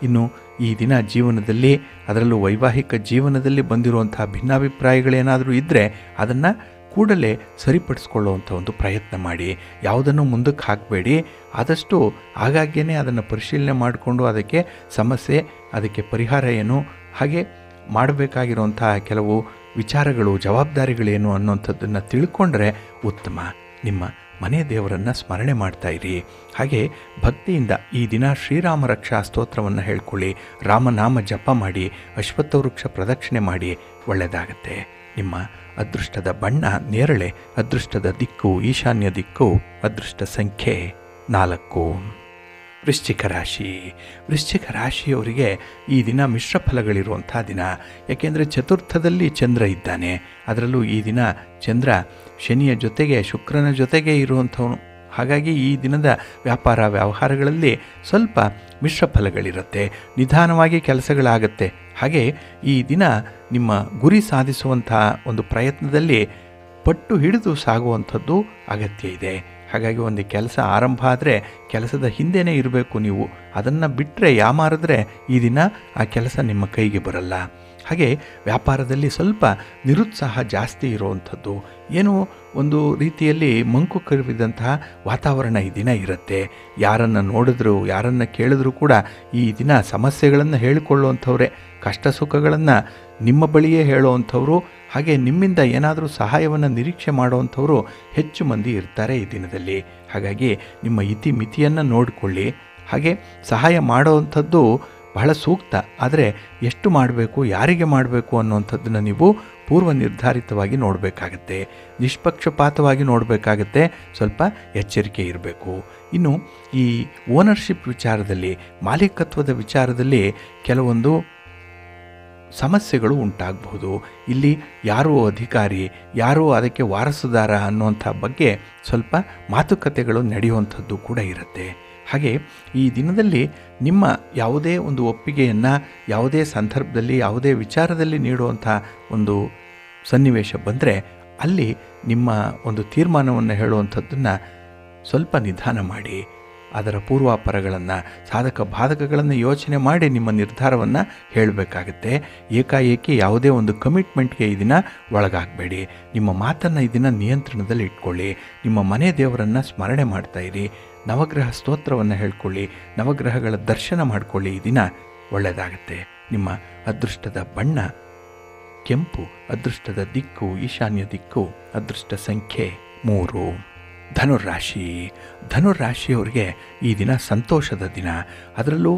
ಇನ್ನು ಈ ದಿನ ಜೀವನದಲ್ಲಿ, ಅದರಲ್ಲೂ ವೈವಾಹಿಕ ಜೀವನದಲ್ಲಿ ಬಂದಿರುವಂತಹ ಭಿನ್ನಾಭಿಪ್ರಾಯಗಳೇನಾದರೂ ಇದ್ದರೆ ಅದನ್ನು ಕೂಡಲೇ ಸರಿಪಡಿಸ್ಕೊಳ್ಳುವಂಥ ಒಂದು ಪ್ರಯತ್ನ ಮಾಡಿ. ಯಾವುದನ್ನು ಮುಂದಕ್ಕೆ ಹಾಕಬೇಡಿ. ಆದಷ್ಟು ಆಗಾಗ್ಯೇ ಅದನ್ನು ಪರಿಶೀಲನೆ ಮಾಡಿಕೊಂಡು ಅದಕ್ಕೆ ಸಮಸ್ಯೆ, ಅದಕ್ಕೆ ಪರಿಹಾರ ಏನು, ಹಾಗೆ ಮಾಡಬೇಕಾಗಿರುವಂಥ ಕೆಲವು ವಿಚಾರಗಳು, ಜವಾಬ್ದಾರಿಗಳೇನು ಅನ್ನೋಂಥದ್ದನ್ನು ತಿಳ್ಕೊಂಡ್ರೆ ಉತ್ತಮ. ನಿಮ್ಮ ಮನೆ ದೇವರನ್ನು ಸ್ಮರಣೆ ಮಾಡ್ತಾ ಇರಿ. ಹಾಗೆ ಭಕ್ತಿಯಿಂದ ಈ ದಿನ ಶ್ರೀರಾಮ ರಕ್ಷಾ ಸ್ತೋತ್ರವನ್ನು ಹೇಳ್ಕೊಳ್ಳಿ. ರಾಮನಾಮ ಜಪ ಮಾಡಿ, ಅಶ್ವತ್ಥ ವೃಕ್ಷ ಪ್ರದಕ್ಷಿಣೆ ಮಾಡಿ, ಒಳ್ಳೆಯದಾಗತ್ತೆ. ನಿಮ್ಮ ಅದೃಷ್ಟದ ಬಣ್ಣ ನೇರಳೆ, ಅದೃಷ್ಟದ ದಿಕ್ಕು ಈಶಾನ್ಯ ದಿಕ್ಕು, ಅದೃಷ್ಟ ಸಂಖ್ಯೆ 4. ವೃಶ್ಚಿಕ ರಾಶಿ. ವೃಶ್ಚಿಕ ರಾಶಿಯವರಿಗೆ ಈ ದಿನ ಮಿಶ್ರ ಫಲಗಳಿರುವಂಥ ದಿನ. ಯಾಕೆಂದರೆ ಚತುರ್ಥದಲ್ಲಿ ಚಂದ್ರ ಇದ್ದಾನೆ. ಅದರಲ್ಲೂ ಈ ದಿನ ಚಂದ್ರ ಶನಿಯ ಜೊತೆಗೆ, ಶುಕ್ರನ ಜೊತೆಗೆ ಇರುವಂಥವನು. ಹಾಗಾಗಿ ಈ ದಿನದ ವ್ಯಾಪಾರ ವ್ಯವಹಾರಗಳಲ್ಲಿ ಸ್ವಲ್ಪ ಮಿಶ್ರ ಫಲಗಳಿರುತ್ತೆ. ನಿಧಾನವಾಗಿ ಕೆಲಸಗಳಾಗತ್ತೆ. ಹಾಗೆ ಈ ದಿನ ನಿಮ್ಮ ಗುರಿ ಸಾಧಿಸುವಂಥ ಒಂದು ಪ್ರಯತ್ನದಲ್ಲಿ ಪಟ್ಟು ಹಿಡಿದು ಸಾಗುವಂಥದ್ದು ಅಗತ್ಯ ಇದೆ. ಹಾಗಾಗಿ ಒಂದು ಕೆಲಸ ಆರಂಭ ಆದರೆ ಕೆಲಸದ ಹಿಂದೆನೇ ಇರಬೇಕು ನೀವು. ಅದನ್ನು ಬಿಟ್ಟರೆ, ಯಾಮಾರಿದ್ರೆ ಈ ದಿನ ಆ ಕೆಲಸ ನಿಮ್ಮ ಕೈಗೆ ಬರಲ್ಲ. ಹಾಗೆ ವ್ಯಾಪಾರದಲ್ಲಿ ಸ್ವಲ್ಪ ನಿರುತ್ಸಾಹ ಜಾಸ್ತಿ ಇರುವಂಥದ್ದು, ಏನೋ ಒಂದು ರೀತಿಯಲ್ಲಿ ಮಂಕು ಕವಿದಂತಹ ವಾತಾವರಣ ಈ ದಿನ ಇರುತ್ತೆ. ಯಾರನ್ನು ನೋಡಿದ್ರು, ಯಾರನ್ನು ಕೇಳಿದ್ರು ಕೂಡ ಈ ದಿನ ಸಮಸ್ಯೆಗಳನ್ನು ಹೇಳಿಕೊಳ್ಳುವಂಥವ್ರೆ, ಕಷ್ಟ ಸುಖಗಳನ್ನು ನಿಮ್ಮ ಬಳಿಯೇ ಹೇಳುವಂಥವ್ರು, ಹಾಗೆ ನಿಮ್ಮಿಂದ ಏನಾದರೂ ಸಹಾಯವನ್ನು ನಿರೀಕ್ಷೆ ಮಾಡುವಂಥವರು ಹೆಚ್ಚು ಮಂದಿ ಇರ್ತಾರೆ ಈ ದಿನದಲ್ಲಿ. ಹಾಗಾಗಿ ನಿಮ್ಮ ಮಿತಿಯನ್ನು ನೋಡಿಕೊಳ್ಳಿ. ಹಾಗೆ ಸಹಾಯ ಮಾಡುವಂಥದ್ದು ಬಹಳ ಸೂಕ್ತ. ಆದರೆ ಎಷ್ಟು ಮಾಡಬೇಕು, ಯಾರಿಗೆ ಮಾಡಬೇಕು ಅನ್ನುವಂಥದ್ದನ್ನು ನೀವು ಪೂರ್ವ ನಿರ್ಧಾರಿತವಾಗಿ ನೋಡಬೇಕಾಗತ್ತೆ. ನಿಷ್ಪಕ್ಷಪಾತವಾಗಿ ನೋಡಬೇಕಾಗತ್ತೆ. ಸ್ವಲ್ಪ ಎಚ್ಚರಿಕೆ ಇರಬೇಕು. ಇನ್ನು ಈ ಓನರ್ಶಿಪ್ ವಿಚಾರದಲ್ಲಿ, ಮಾಲೀಕತ್ವದ ವಿಚಾರದಲ್ಲಿ ಕೆಲವೊಂದು ಸಮಸ್ಯೆಗಳು ಉಂಟಾಗಬಹುದು. ಇಲ್ಲಿ ಯಾರೋ ಅಧಿಕಾರಿ, ಯಾರೋ ಅದಕ್ಕೆ ವಾರಸುದಾರ ಅನ್ನುವಂಥ ಬಗ್ಗೆ ಸ್ವಲ್ಪ ಮಾತುಕತೆಗಳು ನಡೆಯುವಂಥದ್ದು ಕೂಡ ಇರುತ್ತೆ. ಹಾಗೆ ಈ ದಿನದಲ್ಲಿ ನಿಮ್ಮ ಯಾವುದೇ ಒಂದು ಒಪ್ಪಿಗೆಯನ್ನು ಯಾವುದೇ ಸಂದರ್ಭದಲ್ಲಿ ಯಾವುದೇ ವಿಚಾರದಲ್ಲಿ ನೀಡುವಂಥ ಒಂದು ಸನ್ನಿವೇಶ ಬಂದರೆ ಅಲ್ಲಿ ನಿಮ್ಮ ಒಂದು ತೀರ್ಮಾನವನ್ನು ಹೇಳುವಂಥದ್ದನ್ನು ಸ್ವಲ್ಪ ನಿಧಾನ ಮಾಡಿ, ಅದರ ಪೂರ್ವಾಪರಗಳನ್ನು ಸಾಧಕ ಬಾಧಕಗಳನ್ನು ಯೋಚನೆ ಮಾಡಿ ನಿಮ್ಮ ನಿರ್ಧಾರವನ್ನು ಹೇಳಬೇಕಾಗತ್ತೆ. ಏಕಾಏಕಿ ಯಾವುದೇ ಒಂದು ಕಮಿಟ್ಮೆಂಟ್ಗೆ ಈ ದಿನ ಒಳಗಾಗಬೇಡಿ. ನಿಮ್ಮ ಮಾತನ್ನು ಈ ದಿನ ನಿಯಂತ್ರಣದಲ್ಲಿ ಇಟ್ಕೊಳ್ಳಿ. ನಿಮ್ಮ ಮನೆ ದೇವರನ್ನು ಸ್ಮರಣೆ ಮಾಡ್ತಾಯಿರಿ. ನವಗ್ರಹ ಸ್ತೋತ್ರವನ್ನು ಹೇಳ್ಕೊಳ್ಳಿ. ನವಗ್ರಹಗಳ ದರ್ಶನ ಮಾಡಿಕೊಳ್ಳಿ. ಈ ದಿನ ಒಳ್ಳೆಯದಾಗತ್ತೆ. ನಿಮ್ಮ ಅದೃಷ್ಟದ ಬಣ್ಣ ಕೆಂಪು, ಅದೃಷ್ಟದ ದಿಕ್ಕು ಈಶಾನ್ಯ ದಿಕ್ಕು, ಅದೃಷ್ಟ ಸಂಖ್ಯೆ 3. ಧನುರಾಶಿಯವರಿಗೆ ಈ ದಿನ ಸಂತೋಷದ ದಿನ. ಅದರಲ್ಲೂ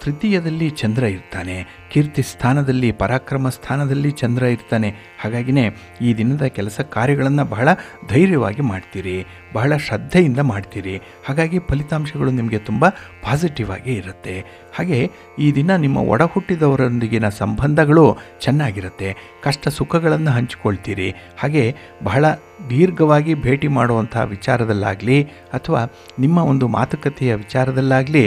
ತೃತೀಯದಲ್ಲಿ ಚಂದ್ರ ಇರ್ತಾನೆ, ಕೀರ್ತಿ ಸ್ಥಾನದಲ್ಲಿ ಪರಾಕ್ರಮ ಸ್ಥಾನದಲ್ಲಿ ಚಂದ್ರ ಇರ್ತಾನೆ. ಹಾಗಾಗಿನೇ ಈ ದಿನದ ಕೆಲಸ ಕಾರ್ಯಗಳನ್ನು ಬಹಳ ಧೈರ್ಯವಾಗಿ ಮಾಡ್ತೀರಿ, ಬಹಳ ಶ್ರದ್ಧೆಯಿಂದ ಮಾಡ್ತೀರಿ. ಹಾಗಾಗಿ ಫಲಿತಾಂಶಗಳು ನಿಮಗೆ ತುಂಬ ಪಾಸಿಟಿವ್ ಆಗಿ ಇರುತ್ತೆ. ಹಾಗೆ ಈ ದಿನ ನಿಮ್ಮ ಒಡ ಹುಟ್ಟಿದವರೊಂದಿಗಿನ ಸಂಬಂಧಗಳು ಚೆನ್ನಾಗಿರುತ್ತೆ. ಕಷ್ಟ ಸುಖಗಳನ್ನು ಹಂಚಿಕೊಳ್ತೀರಿ. ಹಾಗೆ ಬಹಳ ದೀರ್ಘವಾಗಿ ಭೇಟಿ ಮಾಡುವಂಥ ವಿಚಾರದಲ್ಲಾಗಲಿ ಅಥವಾ ನಿಮ್ಮ ಒಂದು ಮಾತುಕತೆಯ ವಿಚಾರದಲ್ಲಾಗಲಿ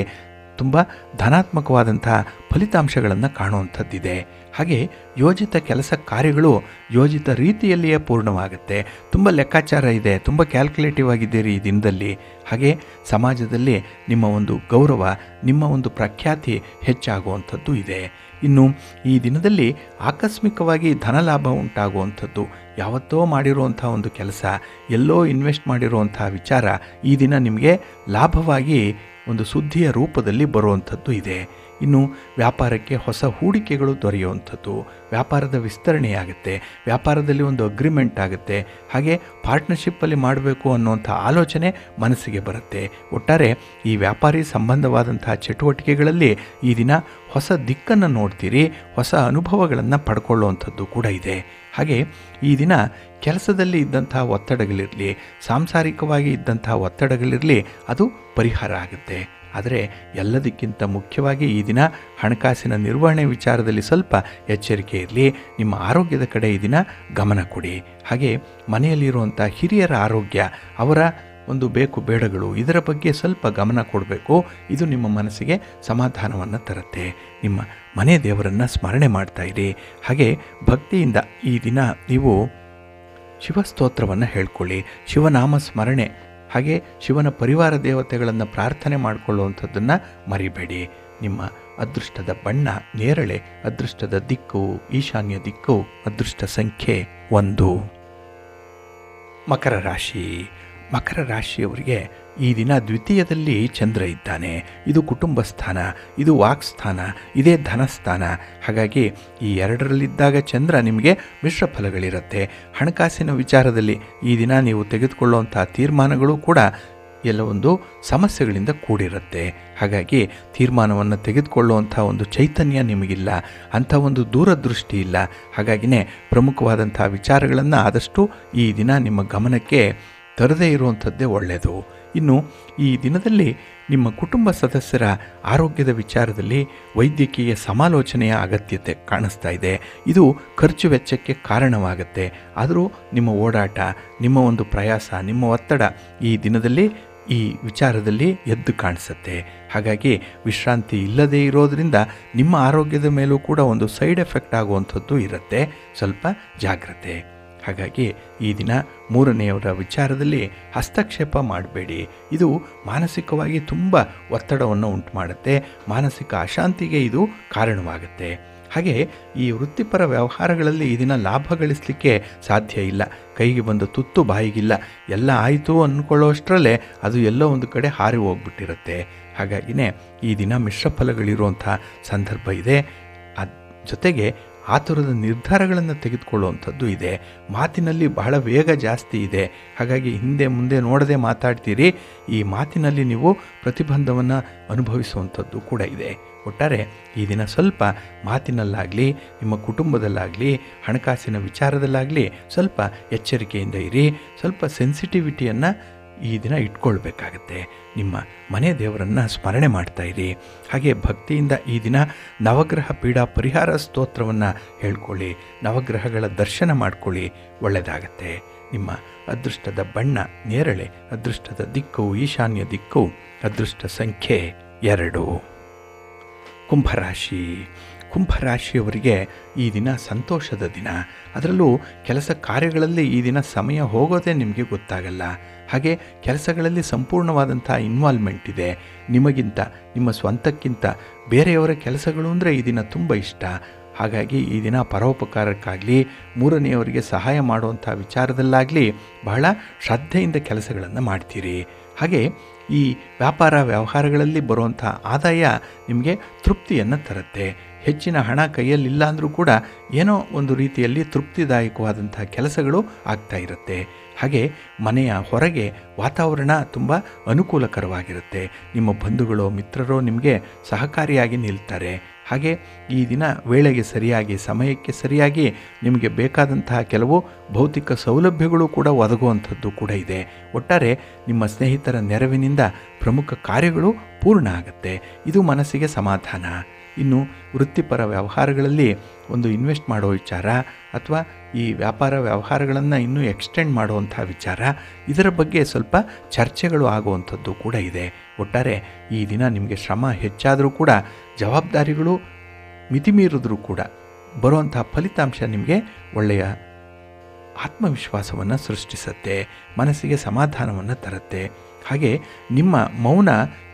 ತುಂಬ ಧನಾತ್ಮಕವಾದಂಥ ಫಲಿತಾಂಶಗಳನ್ನು ಕಾಣುವಂಥದ್ದಿದೆ. ಹಾಗೆ ಯೋಜಿತ ಕೆಲಸ ಕಾರ್ಯಗಳು ಯೋಜಿತ ರೀತಿಯಲ್ಲಿಯೇ ಪೂರ್ಣವಾಗುತ್ತೆ. ತುಂಬ ಲೆಕ್ಕಾಚಾರ ಇದೆ, ತುಂಬ ಕ್ಯಾಲ್ಕುಲೇಟಿವ್ ಆಗಿದ್ದೀರಿ ಈ ದಿನದಲ್ಲಿ. ಹಾಗೆ ಸಮಾಜದಲ್ಲಿ ನಿಮ್ಮ ಒಂದು ಗೌರವ, ನಿಮ್ಮ ಒಂದು ಪ್ರಖ್ಯಾತಿ ಹೆಚ್ಚಾಗುವಂಥದ್ದು ಇದೆ. ಇನ್ನು ಈ ದಿನದಲ್ಲಿ ಆಕಸ್ಮಿಕವಾಗಿ ಧನಲಾಭ ಉಂಟಾಗುವಂಥದ್ದು, ಯಾವತ್ತೋ ಮಾಡಿರುವಂಥ ಒಂದು ಕೆಲಸ, ಎಲ್ಲೋ ಇನ್ವೆಸ್ಟ್ ಮಾಡಿರುವಂಥ ವಿಚಾರ ಈ ದಿನ ನಿಮಗೆ ಲಾಭವಾಗಿ ಒಂದು ಸುದ್ದಿಯ ರೂಪದಲ್ಲಿ ಬರುವಂಥದ್ದು ಇದೆ. ಇನ್ನು ವ್ಯಾಪಾರಕ್ಕೆ ಹೊಸ ಹೂಡಿಕೆಗಳು ದೊರೆಯುವಂಥದ್ದು, ವ್ಯಾಪಾರದ ವಿಸ್ತರಣೆಯಾಗುತ್ತೆ, ವ್ಯಾಪಾರದಲ್ಲಿ ಒಂದು ಅಗ್ರಿಮೆಂಟ್ ಆಗುತ್ತೆ. ಹಾಗೆ ಪಾರ್ಟ್ನರ್ಶಿಪ್ಪಲ್ಲಿ ಮಾಡಬೇಕು ಅನ್ನುವಂಥ ಆಲೋಚನೆ ಮನಸ್ಸಿಗೆ ಬರುತ್ತೆ. ಒಟ್ಟಾರೆ ಈ ವ್ಯಾಪಾರಿ ಸಂಬಂಧವಾದಂಥ ಚಟುವಟಿಕೆಗಳಲ್ಲಿ ಈ ದಿನ ಹೊಸ ದಿಕ್ಕನ್ನು ನೋಡ್ತೀರಿ, ಹೊಸ ಅನುಭವಗಳನ್ನು ಪಡ್ಕೊಳ್ಳುವಂಥದ್ದು ಕೂಡ ಇದೆ. ಹಾಗೆ ಈ ದಿನ ಕೆಲಸದಲ್ಲಿ ಇದ್ದಂಥ ಒತ್ತಡಗಳಿರಲಿ, ಸಾಂಸಾರಿಕವಾಗಿ ಇದ್ದಂಥ ಒತ್ತಡಗಳಿರಲಿ, ಅದು ಪರಿಹಾರ ಆಗುತ್ತೆ. ಆದರೆ ಎಲ್ಲದಕ್ಕಿಂತ ಮುಖ್ಯವಾಗಿ ಈ ದಿನ ಹಣಕಾಸಿನ ನಿರ್ವಹಣೆ ವಿಚಾರದಲ್ಲಿ ಸ್ವಲ್ಪ ಎಚ್ಚರಿಕೆ ಇರಲಿ. ನಿಮ್ಮ ಆರೋಗ್ಯದ ಕಡೆ ಈ ದಿನ ಗಮನ ಕೊಡಿ. ಹಾಗೆ ಮನೆಯಲ್ಲಿರುವಂಥ ಹಿರಿಯರ ಆರೋಗ್ಯ, ಅವರ ಒಂದು ಬೇಕು ಬೇಡಗಳು, ಇದರ ಬಗ್ಗೆ ಸ್ವಲ್ಪ ಗಮನ ಕೊಡಬೇಕು. ಇದು ನಿಮ್ಮ ಮನಸ್ಸಿಗೆ ಸಮಾಧಾನವನ್ನು ತರುತ್ತೆ. ನಿಮ್ಮ ಮನೆ ದೇವರನ್ನು ಸ್ಮರಣೆ ಮಾಡ್ತಾಯಿರಿ. ಹಾಗೆ ಭಕ್ತಿಯಿಂದ ಈ ದಿನ ನೀವು ಶಿವಸ್ತೋತ್ರವನ್ನು ಹೇಳ್ಕೊಳ್ಳಿ, ಶಿವನಾಮ ಸ್ಮರಣೆ, ಹಾಗೆ ಶಿವನ ಪರಿವಾರ ದೇವತೆಗಳನ್ನು ಪ್ರಾರ್ಥನೆ ಮಾಡಿಕೊಳ್ಳುವಂಥದ್ದನ್ನು ಮರಿಬೇಡಿ. ನಿಮ್ಮ ಅದೃಷ್ಟದ ಬಣ್ಣ ನೇರಳೆ, ಅದೃಷ್ಟದ ದಿಕ್ಕು ಈಶಾನ್ಯ ದಿಕ್ಕು, ಅದೃಷ್ಟ ಸಂಖ್ಯೆ 1. ಮಕರ ರಾಶಿಯವರಿಗೆ ಈ ದಿನ ದ್ವಿತೀಯದಲ್ಲಿ ಚಂದ್ರ ಇದ್ದಾನೆ. ಇದು ಕುಟುಂಬ ಸ್ಥಾನ, ಇದು ವಾಕ್ಸ್ಥಾನ, ಇದೇ ಧನಸ್ಥಾನ. ಹಾಗಾಗಿ ಈ ಎರಡರಲ್ಲಿದ್ದಾಗ ಚಂದ್ರ ನಿಮಗೆ ಮಿಶ್ರ ಫಲಗಳಿರುತ್ತೆ. ಹಣಕಾಸಿನ ವಿಚಾರದಲ್ಲಿ ಈ ದಿನ ನೀವು ತೆಗೆದುಕೊಳ್ಳುವಂಥ ತೀರ್ಮಾನಗಳು ಕೂಡ ಎಲ್ಲವೊಂದು ಸಮಸ್ಯೆಗಳಿಂದ ಕೂಡಿರುತ್ತೆ. ಹಾಗಾಗಿ ತೀರ್ಮಾನವನ್ನು ತೆಗೆದುಕೊಳ್ಳುವಂಥ ಒಂದು ಚೈತನ್ಯ ನಿಮಗಿಲ್ಲ, ಅಂಥ ಒಂದು ದೂರದೃಷ್ಟಿ ಇಲ್ಲ. ಹಾಗಾಗಿನೇ ಪ್ರಮುಖವಾದಂಥ ವಿಚಾರಗಳನ್ನು ಆದಷ್ಟು ಈ ದಿನ ನಿಮ್ಮ ಗಮನಕ್ಕೆ ತರದೇ ಇರುವಂಥದ್ದೇ ಒಳ್ಳೆಯದು. ಇನ್ನು ಈ ದಿನದಲ್ಲಿ ನಿಮ್ಮ ಕುಟುಂಬ ಸದಸ್ಯರ ಆರೋಗ್ಯದ ವಿಚಾರದಲ್ಲಿ ವೈದ್ಯಕೀಯ ಸಮಾಲೋಚನೆಯ ಅಗತ್ಯತೆ ಕಾಣಿಸ್ತಾ ಇದೆ. ಇದು ಖರ್ಚು ವೆಚ್ಚಕ್ಕೆ ಕಾರಣವಾಗುತ್ತೆ. ಆದರೂ ನಿಮ್ಮ ಓಡಾಟ, ನಿಮ್ಮ ಒಂದು ಪ್ರಯಾಸ, ನಿಮ್ಮ ಒತ್ತಡ ಈ ದಿನದಲ್ಲಿ ಈ ವಿಚಾರದಲ್ಲಿ ಎದ್ದು ಕಾಣಿಸುತ್ತೆ. ಹಾಗಾಗಿ ವಿಶ್ರಾಂತಿ ಇಲ್ಲದೇ ಇರೋದರಿಂದ ನಿಮ್ಮ ಆರೋಗ್ಯದ ಮೇಲೂ ಕೂಡ ಒಂದು ಸೈಡ್ ಎಫೆಕ್ಟ್ ಆಗುವಂಥದ್ದು ಇರುತ್ತೆ. ಸ್ವಲ್ಪ ಜಾಗ್ರತೆ. ಹಾಗಾಗಿ ಈ ದಿನ 3ನೆಯವರ ವಿಚಾರದಲ್ಲಿ ಹಸ್ತಕ್ಷೇಪ ಮಾಡಬೇಡಿ. ಇದು ಮಾನಸಿಕವಾಗಿ ತುಂಬ ಒತ್ತಡವನ್ನು ಉಂಟು ಮಾಡುತ್ತೆ, ಮಾನಸಿಕ ಅಶಾಂತಿಗೆ ಇದು ಕಾರಣವಾಗುತ್ತೆ. ಹಾಗೆ ಈ ವೃತ್ತಿಪರ ವ್ಯವಹಾರಗಳಲ್ಲಿ ಈ ದಿನ ಲಾಭ ಗಳಿಸಲಿಕ್ಕೆ ಸಾಧ್ಯ ಇಲ್ಲ. ಕೈಗೆ ಬಂದ ತುತ್ತು ಬಾಯಿಗಿಲ್ಲ. ಎಲ್ಲ ಆಯಿತು ಅಂದ್ಕೊಳ್ಳೋಷ್ಟರಲ್ಲೇ ಅದು ಎಲ್ಲೋ ಒಂದು ಕಡೆ ಹಾರಿ ಹೋಗ್ಬಿಟ್ಟಿರುತ್ತೆ. ಹಾಗಾಗಿನೇ ಈ ದಿನ ಮಿಶ್ರ ಫಲಗಳಿರುವಂಥ ಸಂದರ್ಭ ಇದೆ. ಜೊತೆಗೆ ಆತುರದ ನಿರ್ಧಾರಗಳನ್ನು ತೆಗೆದುಕೊಳ್ಳುವಂಥದ್ದು ಇದೆ. ಮಾತಿನಲ್ಲಿ ಬಹಳ ವೇಗ ಜಾಸ್ತಿ ಇದೆ. ಹಾಗಾಗಿ ಹಿಂದೆ ಮುಂದೆ ನೋಡದೆ ಮಾತಾಡ್ತೀರಿ. ಈ ಮಾತಿನಲ್ಲಿ ನೀವು ಪ್ರತಿಬಂಧವನ್ನು ಅನುಭವಿಸುವಂಥದ್ದು ಕೂಡ ಇದೆ. ಒಟ್ಟಾರೆ ಈ ದಿನ ಸ್ವಲ್ಪ ಮಾತಿನಲ್ಲಾಗಲಿ, ನಿಮ್ಮ ಕುಟುಂಬದಲ್ಲಾಗಲಿ, ಹಣಕಾಸಿನ ವಿಚಾರದಲ್ಲಾಗಲಿ ಸ್ವಲ್ಪ ಎಚ್ಚರಿಕೆಯಿಂದ ಇರಿ. ಸ್ವಲ್ಪ ಸೆನ್ಸಿಟಿವಿಟಿಯನ್ನು ಈ ದಿನ ಇಟ್ಕೊಳ್ಬೇಕಾಗತ್ತೆ. ನಿಮ್ಮ ಮನೆ ದೇವರನ್ನು ಸ್ಮರಣೆ ಮಾಡ್ತಾಯಿರಿ. ಹಾಗೆ ಭಕ್ತಿಯಿಂದ ಈ ದಿನ ನವಗ್ರಹ ಪೀಡಾ ಪರಿಹಾರ ಸ್ತೋತ್ರವನ್ನು ಹೇಳ್ಕೊಳ್ಳಿ, ನವಗ್ರಹಗಳ ದರ್ಶನ ಮಾಡ್ಕೊಳ್ಳಿ, ಒಳ್ಳೆಯದಾಗತ್ತೆ. ನಿಮ್ಮ ಅದೃಷ್ಟದ ಬಣ್ಣ ನೇರಳೆ, ಅದೃಷ್ಟದ ದಿಕ್ಕು ಈಶಾನ್ಯ ದಿಕ್ಕು, ಅದೃಷ್ಟ ಸಂಖ್ಯೆ 2. ಕುಂಭರಾಶಿ. ಕುಂಭರಾಶಿಯವರಿಗೆ ಈ ದಿನ ಸಂತೋಷದ ದಿನ. ಅದರಲ್ಲೂ ಕೆಲಸ ಕಾರ್ಯಗಳಲ್ಲಿ ಈ ದಿನ ಸಮಯ ಹೋಗೋದೇ ನಿಮಗೆ ಗೊತ್ತಾಗಲ್ಲ. ಹಾಗೆ ಕೆಲಸಗಳಲ್ಲಿ ಸಂಪೂರ್ಣವಾದಂಥ ಇನ್ವಾಲ್ವ್ಮೆಂಟ್ ಇದೆ. ನಿಮಗಿಂತ, ನಿಮ್ಮ ಸ್ವಂತಕ್ಕಿಂತ ಬೇರೆಯವರ ಕೆಲಸಗಳು ಅಂದರೆ ಈ ದಿನ ತುಂಬ ಇಷ್ಟ. ಹಾಗಾಗಿ ಈ ದಿನ ಪರೋಪಕಾರಕ್ಕಾಗಲಿ, ಮೂರನೆಯವರಿಗೆ ಸಹಾಯ ಮಾಡುವಂಥ ವಿಚಾರದಲ್ಲಾಗಲಿ ಬಹಳ ಶ್ರದ್ಧೆಯಿಂದ ಕೆಲಸಗಳನ್ನು ಮಾಡ್ತೀರಿ. ಹಾಗೆ ಈ ವ್ಯಾಪಾರ ವ್ಯವಹಾರಗಳಲ್ಲಿ ಬರುವಂಥ ಆದಾಯ ನಿಮಗೆ ತೃಪ್ತಿಯನ್ನು ತರುತ್ತೆ. ಹೆಚ್ಚಿನ ಹಣ ಕೈಯಲ್ಲಿಲ್ಲ ಅಂದರೂ ಕೂಡ ಏನೋ ಒಂದು ರೀತಿಯಲ್ಲಿ ತೃಪ್ತಿದಾಯಕವಾದಂಥ ಕೆಲಸಗಳು ಆಗ್ತಾ ಇರುತ್ತೆ. ಹಾಗೆ ಮನೆಯ ಹೊರಗೆ ವಾತಾವರಣ ತುಂಬ ಅನುಕೂಲಕರವಾಗಿರುತ್ತೆ. ನಿಮ್ಮ ಬಂಧುಗಳು ಮಿತ್ರರು ನಿಮಗೆ ಸಹಕಾರಿಯಾಗಿ ನಿಲ್ತಾರೆ. ಹಾಗೆ ಈ ದಿನ ವೇಳೆಗೆ ಸರಿಯಾಗಿ, ಸಮಯಕ್ಕೆ ಸರಿಯಾಗಿ ನಿಮಗೆ ಬೇಕಾದಂತಹ ಕೆಲವು ಭೌತಿಕ ಸೌಲಭ್ಯಗಳು ಕೂಡ ಒದಗುವಂಥದ್ದು ಕೂಡ ಇದೆ. ಒಟ್ಟಾರೆ ನಿಮ್ಮ ಸ್ನೇಹಿತರ ನೆರವಿನಿಂದ ಪ್ರಮುಖ ಕಾರ್ಯಗಳು ಪೂರ್ಣ ಆಗುತ್ತೆ. ಇದು ಮನಸ್ಸಿಗೆ ಸಮಾಧಾನ. ಇನ್ನು ವೃತ್ತಿಪರ ವ್ಯವಹಾರಗಳಲ್ಲಿ ಒಂದು ಇನ್ವೆಸ್ಟ್ ಮಾಡೋ ವಿಚಾರ ಅಥವಾ ಈ ವ್ಯಾಪಾರ ವ್ಯವಹಾರಗಳನ್ನು ಇನ್ನೂ ಎಕ್ಸ್ಟೆಂಡ್ ಮಾಡುವಂಥ ವಿಚಾರ, ಇದರ ಬಗ್ಗೆ ಸ್ವಲ್ಪ ಚರ್ಚೆಗಳು ಆಗುವಂಥದ್ದು ಕೂಡ ಇದೆ. ಒಟ್ಟಾರೆ ಈ ದಿನ ನಿಮಗೆ ಶ್ರಮ ಹೆಚ್ಚಾದರೂ ಕೂಡ, ಜವಾಬ್ದಾರಿಗಳು ಮಿತಿಮೀರಿದ್ರೂ ಕೂಡ ಬರುವಂಥ ಫಲಿತಾಂಶ ನಿಮಗೆ ಒಳ್ಳೆಯ ಆತ್ಮವಿಶ್ವಾಸವನ್ನು ಸೃಷ್ಟಿಸುತ್ತೆ, ಮನಸ್ಸಿಗೆ ಸಮಾಧಾನವನ್ನು ತರುತ್ತೆ. ಹಾಗೆ ನಿಮ್ಮ ಮೌನ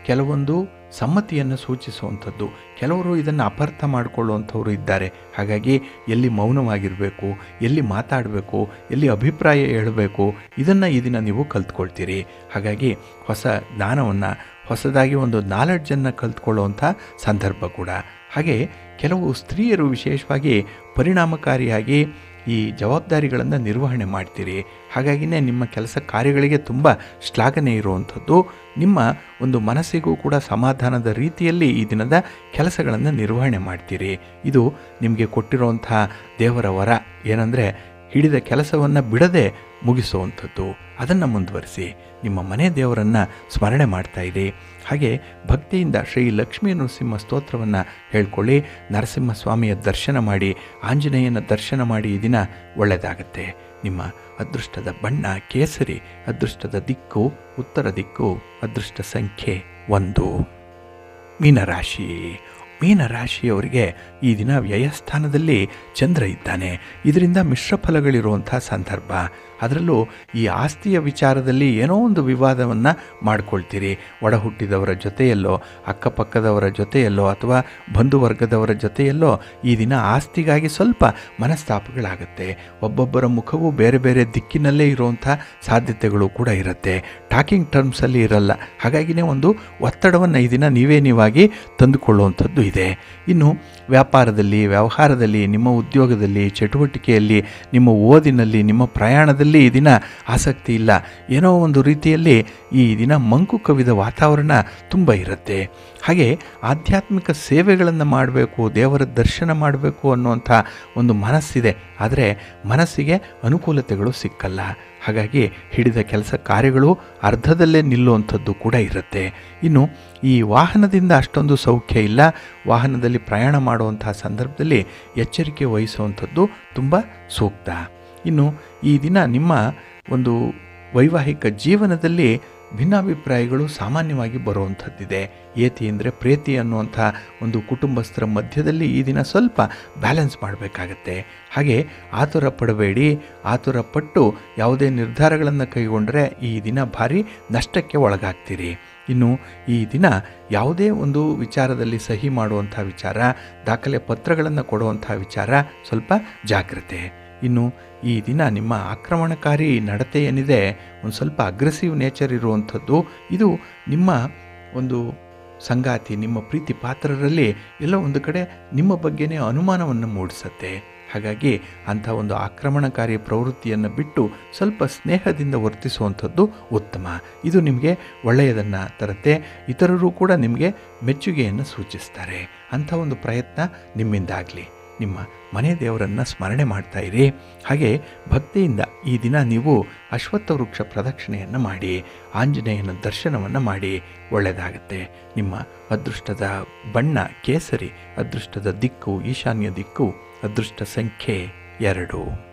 ಕೆಲವೊಂದು ಸಮ್ಮತಿಯನ್ನು ಸೂಚಿಸುವಂಥದ್ದು. ಕೆಲವರು ಇದನ್ನು ಅಪಾರ್ಥ ಮಾಡಿಕೊಳ್ಳುವಂಥವ್ರು ಇದ್ದಾರೆ. ಹಾಗಾಗಿ ಎಲ್ಲಿ ಮೌನವಾಗಿರಬೇಕು, ಎಲ್ಲಿ ಮಾತಾಡಬೇಕು, ಎಲ್ಲಿ ಅಭಿಪ್ರಾಯ ಹೇಳಬೇಕು, ಇದನ್ನು ಈ ದಿನ ನೀವು ಕಲ್ತ್ಕೊಳ್ತೀರಿ. ಹಾಗಾಗಿ ಹೊಸ ಜ್ಞಾನವನ್ನು, ಹೊಸದಾಗಿ ಒಂದು ನಾಲೆಡ್ಜನ್ನು ಕಲ್ತ್ಕೊಳ್ಳುವಂಥ ಸಂದರ್ಭ ಕೂಡ. ಹಾಗೆ ಕೆಲವು ಸ್ತ್ರೀಯರು ವಿಶೇಷವಾಗಿ ಪರಿಣಾಮಕಾರಿಯಾಗಿ ಈ ಜವಾಬ್ದಾರಿಗಳನ್ನು ನಿರ್ವಹಣೆ ಮಾಡ್ತೀರಿ. ಹಾಗಾಗಿಯೇ ನಿಮ್ಮ ಕೆಲಸ ಕಾರ್ಯಗಳಿಗೆ ತುಂಬ ಶ್ಲಾಘನೆ ಇರುವಂಥದ್ದು. ನಿಮ್ಮ ಒಂದು ಮನಸ್ಸಿಗೂ ಕೂಡ ಸಮಾಧಾನದ ರೀತಿಯಲ್ಲಿ ಈ ದಿನದ ಕೆಲಸಗಳನ್ನು ನಿರ್ವಹಣೆ ಮಾಡ್ತೀರಿ. ಇದು ನಿಮಗೆ ಕೊಟ್ಟಿರುವಂಥ ದೇವರ ವರ. ಏನಂದರೆ ಹಿಡಿದ ಕೆಲಸವನ್ನು ಬಿಡದೆ ಮುಗಿಸುವಂಥದ್ದು. ಅದನ್ನು ಮುಂದುವರಿಸಿ ನಿಮ್ಮ ಮನೆ ದೇವರನ್ನು ಸ್ಮರಣೆ ಮಾಡ್ತಾಯಿರಿ. ಹಾಗೆ ಭಕ್ತಿಯಿಂದ ಶ್ರೀ ಲಕ್ಷ್ಮೀ ನರಸಿಂಹ ಸ್ತೋತ್ರವನ್ನು ಹೇಳ್ಕೊಳ್ಳಿ, ನರಸಿಂಹಸ್ವಾಮಿಯ ದರ್ಶನ ಮಾಡಿ, ಆಂಜನೇಯನ ದರ್ಶನ ಮಾಡಿ. ಈ ದಿನ ಒಳ್ಳೆಯದಾಗತ್ತೆ. ನಿಮ್ಮ ಅದೃಷ್ಟದ ಬಣ್ಣ ಕೇಸರಿ, ಅದೃಷ್ಟದ ದಿಕ್ಕು ಉತ್ತರ ದಿಕ್ಕು, ಅದೃಷ್ಟ ಸಂಖ್ಯೆ 1. ಮೀನರಾಶಿ. ಮೀನರಾಶಿಯವರಿಗೆ ಈ ದಿನ ವ್ಯಯಸ್ಥಾನದಲ್ಲಿ ಚಂದ್ರ ಇದ್ದಾನೆ. ಇದರಿಂದ ಮಿಶ್ರ ಫಲಗಳಿರುವಂಥ ಸಂದರ್ಭ. ಅದರಲ್ಲೂ ಈ ಆಸ್ತಿಯ ವಿಚಾರದಲ್ಲಿ ಏನೋ ಒಂದು ವಿವಾದವನ್ನು ಮಾಡ್ಕೊಳ್ತೀರಿ. ಒಡ ಹುಟ್ಟಿದವರ ಜೊತೆಯಲ್ಲೋ, ಅಕ್ಕಪಕ್ಕದವರ ಜೊತೆಯಲ್ಲೋ ಅಥವಾ ಬಂಧುವರ್ಗದವರ ಜೊತೆಯಲ್ಲೋ ಈ ದಿನ ಆಸ್ತಿಗಾಗಿ ಸ್ವಲ್ಪ ಮನಸ್ತಾಪಗಳಾಗುತ್ತೆ. ಒಬ್ಬೊಬ್ಬರ ಮುಖವೂ ಬೇರೆ ಬೇರೆ ದಿಕ್ಕಿನಲ್ಲೇ ಇರುವಂಥ ಸಾಧ್ಯತೆಗಳು ಕೂಡ ಇರುತ್ತೆ. ಟಾಕಿಂಗ್ ಟರ್ಮ್ಸಲ್ಲಿ ಇರಲ್ಲ. ಹಾಗಾಗಿಯೇ ಒಂದು ಒತ್ತಡವನ್ನು ಈ ದಿನ ನೀವಾಗಿ ತಂದುಕೊಳ್ಳುವಂಥದ್ದು ಇದೆ. ಇನ್ನು ವ್ಯಾಪಾರದಲ್ಲಿ, ವ್ಯವಹಾರದಲ್ಲಿ, ನಿಮ್ಮ ಉದ್ಯೋಗದಲ್ಲಿ, ಚಟುವಟಿಕೆಯಲ್ಲಿ, ನಿಮ್ಮ ಓದಿನಲ್ಲಿ, ನಿಮ್ಮ ಪ್ರಯಾಣದಲ್ಲಿ ಈ ದಿನ ಆಸಕ್ತಿ ಇಲ್ಲ. ಏನೋ ಒಂದು ರೀತಿಯಲ್ಲಿ ಈ ದಿನ ಮಂಕು ಕವಿದ ವಾತಾವರಣ ತುಂಬ ಇರುತ್ತೆ. ಹಾಗೆ ಆಧ್ಯಾತ್ಮಿಕ ಸೇವೆಗಳನ್ನು ಮಾಡಬೇಕು, ದೇವರ ದರ್ಶನ ಮಾಡಬೇಕು ಅನ್ನುವಂಥ ಒಂದು ಮನಸ್ಸಿದೆ. ಆದರೆ ಮನಸ್ಸಿಗೆ ಅನುಕೂಲತೆಗಳು ಸಿಕ್ಕಲ್ಲ. ಹಾಗಾಗಿ ಹಿಡಿದ ಕೆಲಸ ಕಾರ್ಯಗಳು ಅರ್ಧದಲ್ಲೇ ನಿಲ್ಲುವಂಥದ್ದು ಕೂಡ ಇರುತ್ತೆ. ಇನ್ನು ಈ ವಾಹನದಿಂದ ಅಷ್ಟೊಂದು ಸೌಖ್ಯ ಇಲ್ಲ. ವಾಹನದಲ್ಲಿ ಪ್ರಯಾಣ ಮಾಡುವಂಥ ಸಂದರ್ಭದಲ್ಲಿ ಎಚ್ಚರಿಕೆ ವಹಿಸುವಂಥದ್ದು ತುಂಬ ಸೂಕ್ತ. ಇನ್ನು ಈ ದಿನ ನಿಮ್ಮ ಒಂದು ವೈವಾಹಿಕ ಜೀವನದಲ್ಲಿ ಭಿನ್ನಾಭಿಪ್ರಾಯಗಳು ಸಾಮಾನ್ಯವಾಗಿ ಬರುವಂಥದ್ದಿದೆ. ಏತಿ ಅಂದರೆ ಪ್ರೀತಿ ಅನ್ನುವಂಥ ಒಂದು ಕುಟುಂಬಸ್ಥರ ಮಧ್ಯದಲ್ಲಿ ಈ ದಿನ ಸ್ವಲ್ಪ ಬ್ಯಾಲೆನ್ಸ್ ಮಾಡಬೇಕಾಗತ್ತೆ. ಹಾಗೆ ಆತುರ ಪಡಬೇಡಿ. ಆತುರ ಪಟ್ಟು ಯಾವುದೇ ನಿರ್ಧಾರಗಳನ್ನು ಕೈಗೊಂಡರೆ ಈ ದಿನ ಭಾರಿ ನಷ್ಟಕ್ಕೆ ಒಳಗಾಗ್ತೀರಿ. ಇನ್ನು ಈ ದಿನ ಯಾವುದೇ ಒಂದು ವಿಚಾರದಲ್ಲಿ ಸಹಿ ಮಾಡುವಂಥ ವಿಚಾರ, ದಾಖಲೆ ಪತ್ರಗಳನ್ನು ಕೊಡುವಂಥ ವಿಚಾರ ಸ್ವಲ್ಪ ಜಾಗ್ರತೆ. ಇನ್ನು ಈ ದಿನ ನಿಮ್ಮ ಆಕ್ರಮಣಕಾರಿ ನಡತೆ ಏನಿದೆ, ಒಂದು ಸ್ವಲ್ಪ ಅಗ್ರೆಸಿವ್ ನೇಚರ್ ಇರುವಂಥದ್ದು. ಇದು ನಿಮ್ಮ ಒಂದು ಸಂಗಾತಿ, ನಿಮ್ಮ ಪ್ರೀತಿ ಪಾತ್ರರಲ್ಲಿ ಎಲ್ಲ ಒಂದು ಕಡೆ ನಿಮ್ಮ ಬಗ್ಗೆನೇ ಅನುಮಾನವನ್ನು ಮೂಡಿಸುತ್ತೆ. ಹಾಗಾಗಿ ಅಂಥ ಒಂದು ಆಕ್ರಮಣಕಾರಿ ಪ್ರವೃತ್ತಿಯನ್ನು ಬಿಟ್ಟು ಸ್ವಲ್ಪ ಸ್ನೇಹದಿಂದ ವರ್ತಿಸುವಂಥದ್ದು ಉತ್ತಮ. ಇದು ನಿಮಗೆ ಒಳ್ಳೆಯದನ್ನು ತರುತ್ತೆ. ಇತರರು ಕೂಡ ನಿಮಗೆ ಮೆಚ್ಚುಗೆಯನ್ನು ಸೂಚಿಸ್ತಾರೆ. ಅಂಥ ಒಂದು ಪ್ರಯತ್ನ ನಿಮ್ಮಿಂದಾಗಲಿ. ನಿಮ್ಮ ಮನೆ ದೇವರನ್ನು ಸ್ಮರಣೆ ಮಾಡ್ತಾ ಇರಿ. ಹಾಗೆ ಭಕ್ತಿಯಿಂದ ಈ ದಿನ ನೀವು ಅಶ್ವತ್ಥ ವೃಕ್ಷ ಪ್ರದಕ್ಷಿಣೆಯನ್ನು ಮಾಡಿ ಆಂಜನೇಯನ ದರ್ಶನವನ್ನು ಮಾಡಿ ಒಳ್ಳೆಯದಾಗುತ್ತೆ. ನಿಮ್ಮ ಅದೃಷ್ಟದ ಬಣ್ಣ ಕೇಸರಿ, ಅದೃಷ್ಟದ ದಿಕ್ಕು ಈಶಾನ್ಯ ದಿಕ್ಕು, ಅದೃಷ್ಟ ಸಂಖ್ಯೆ 2.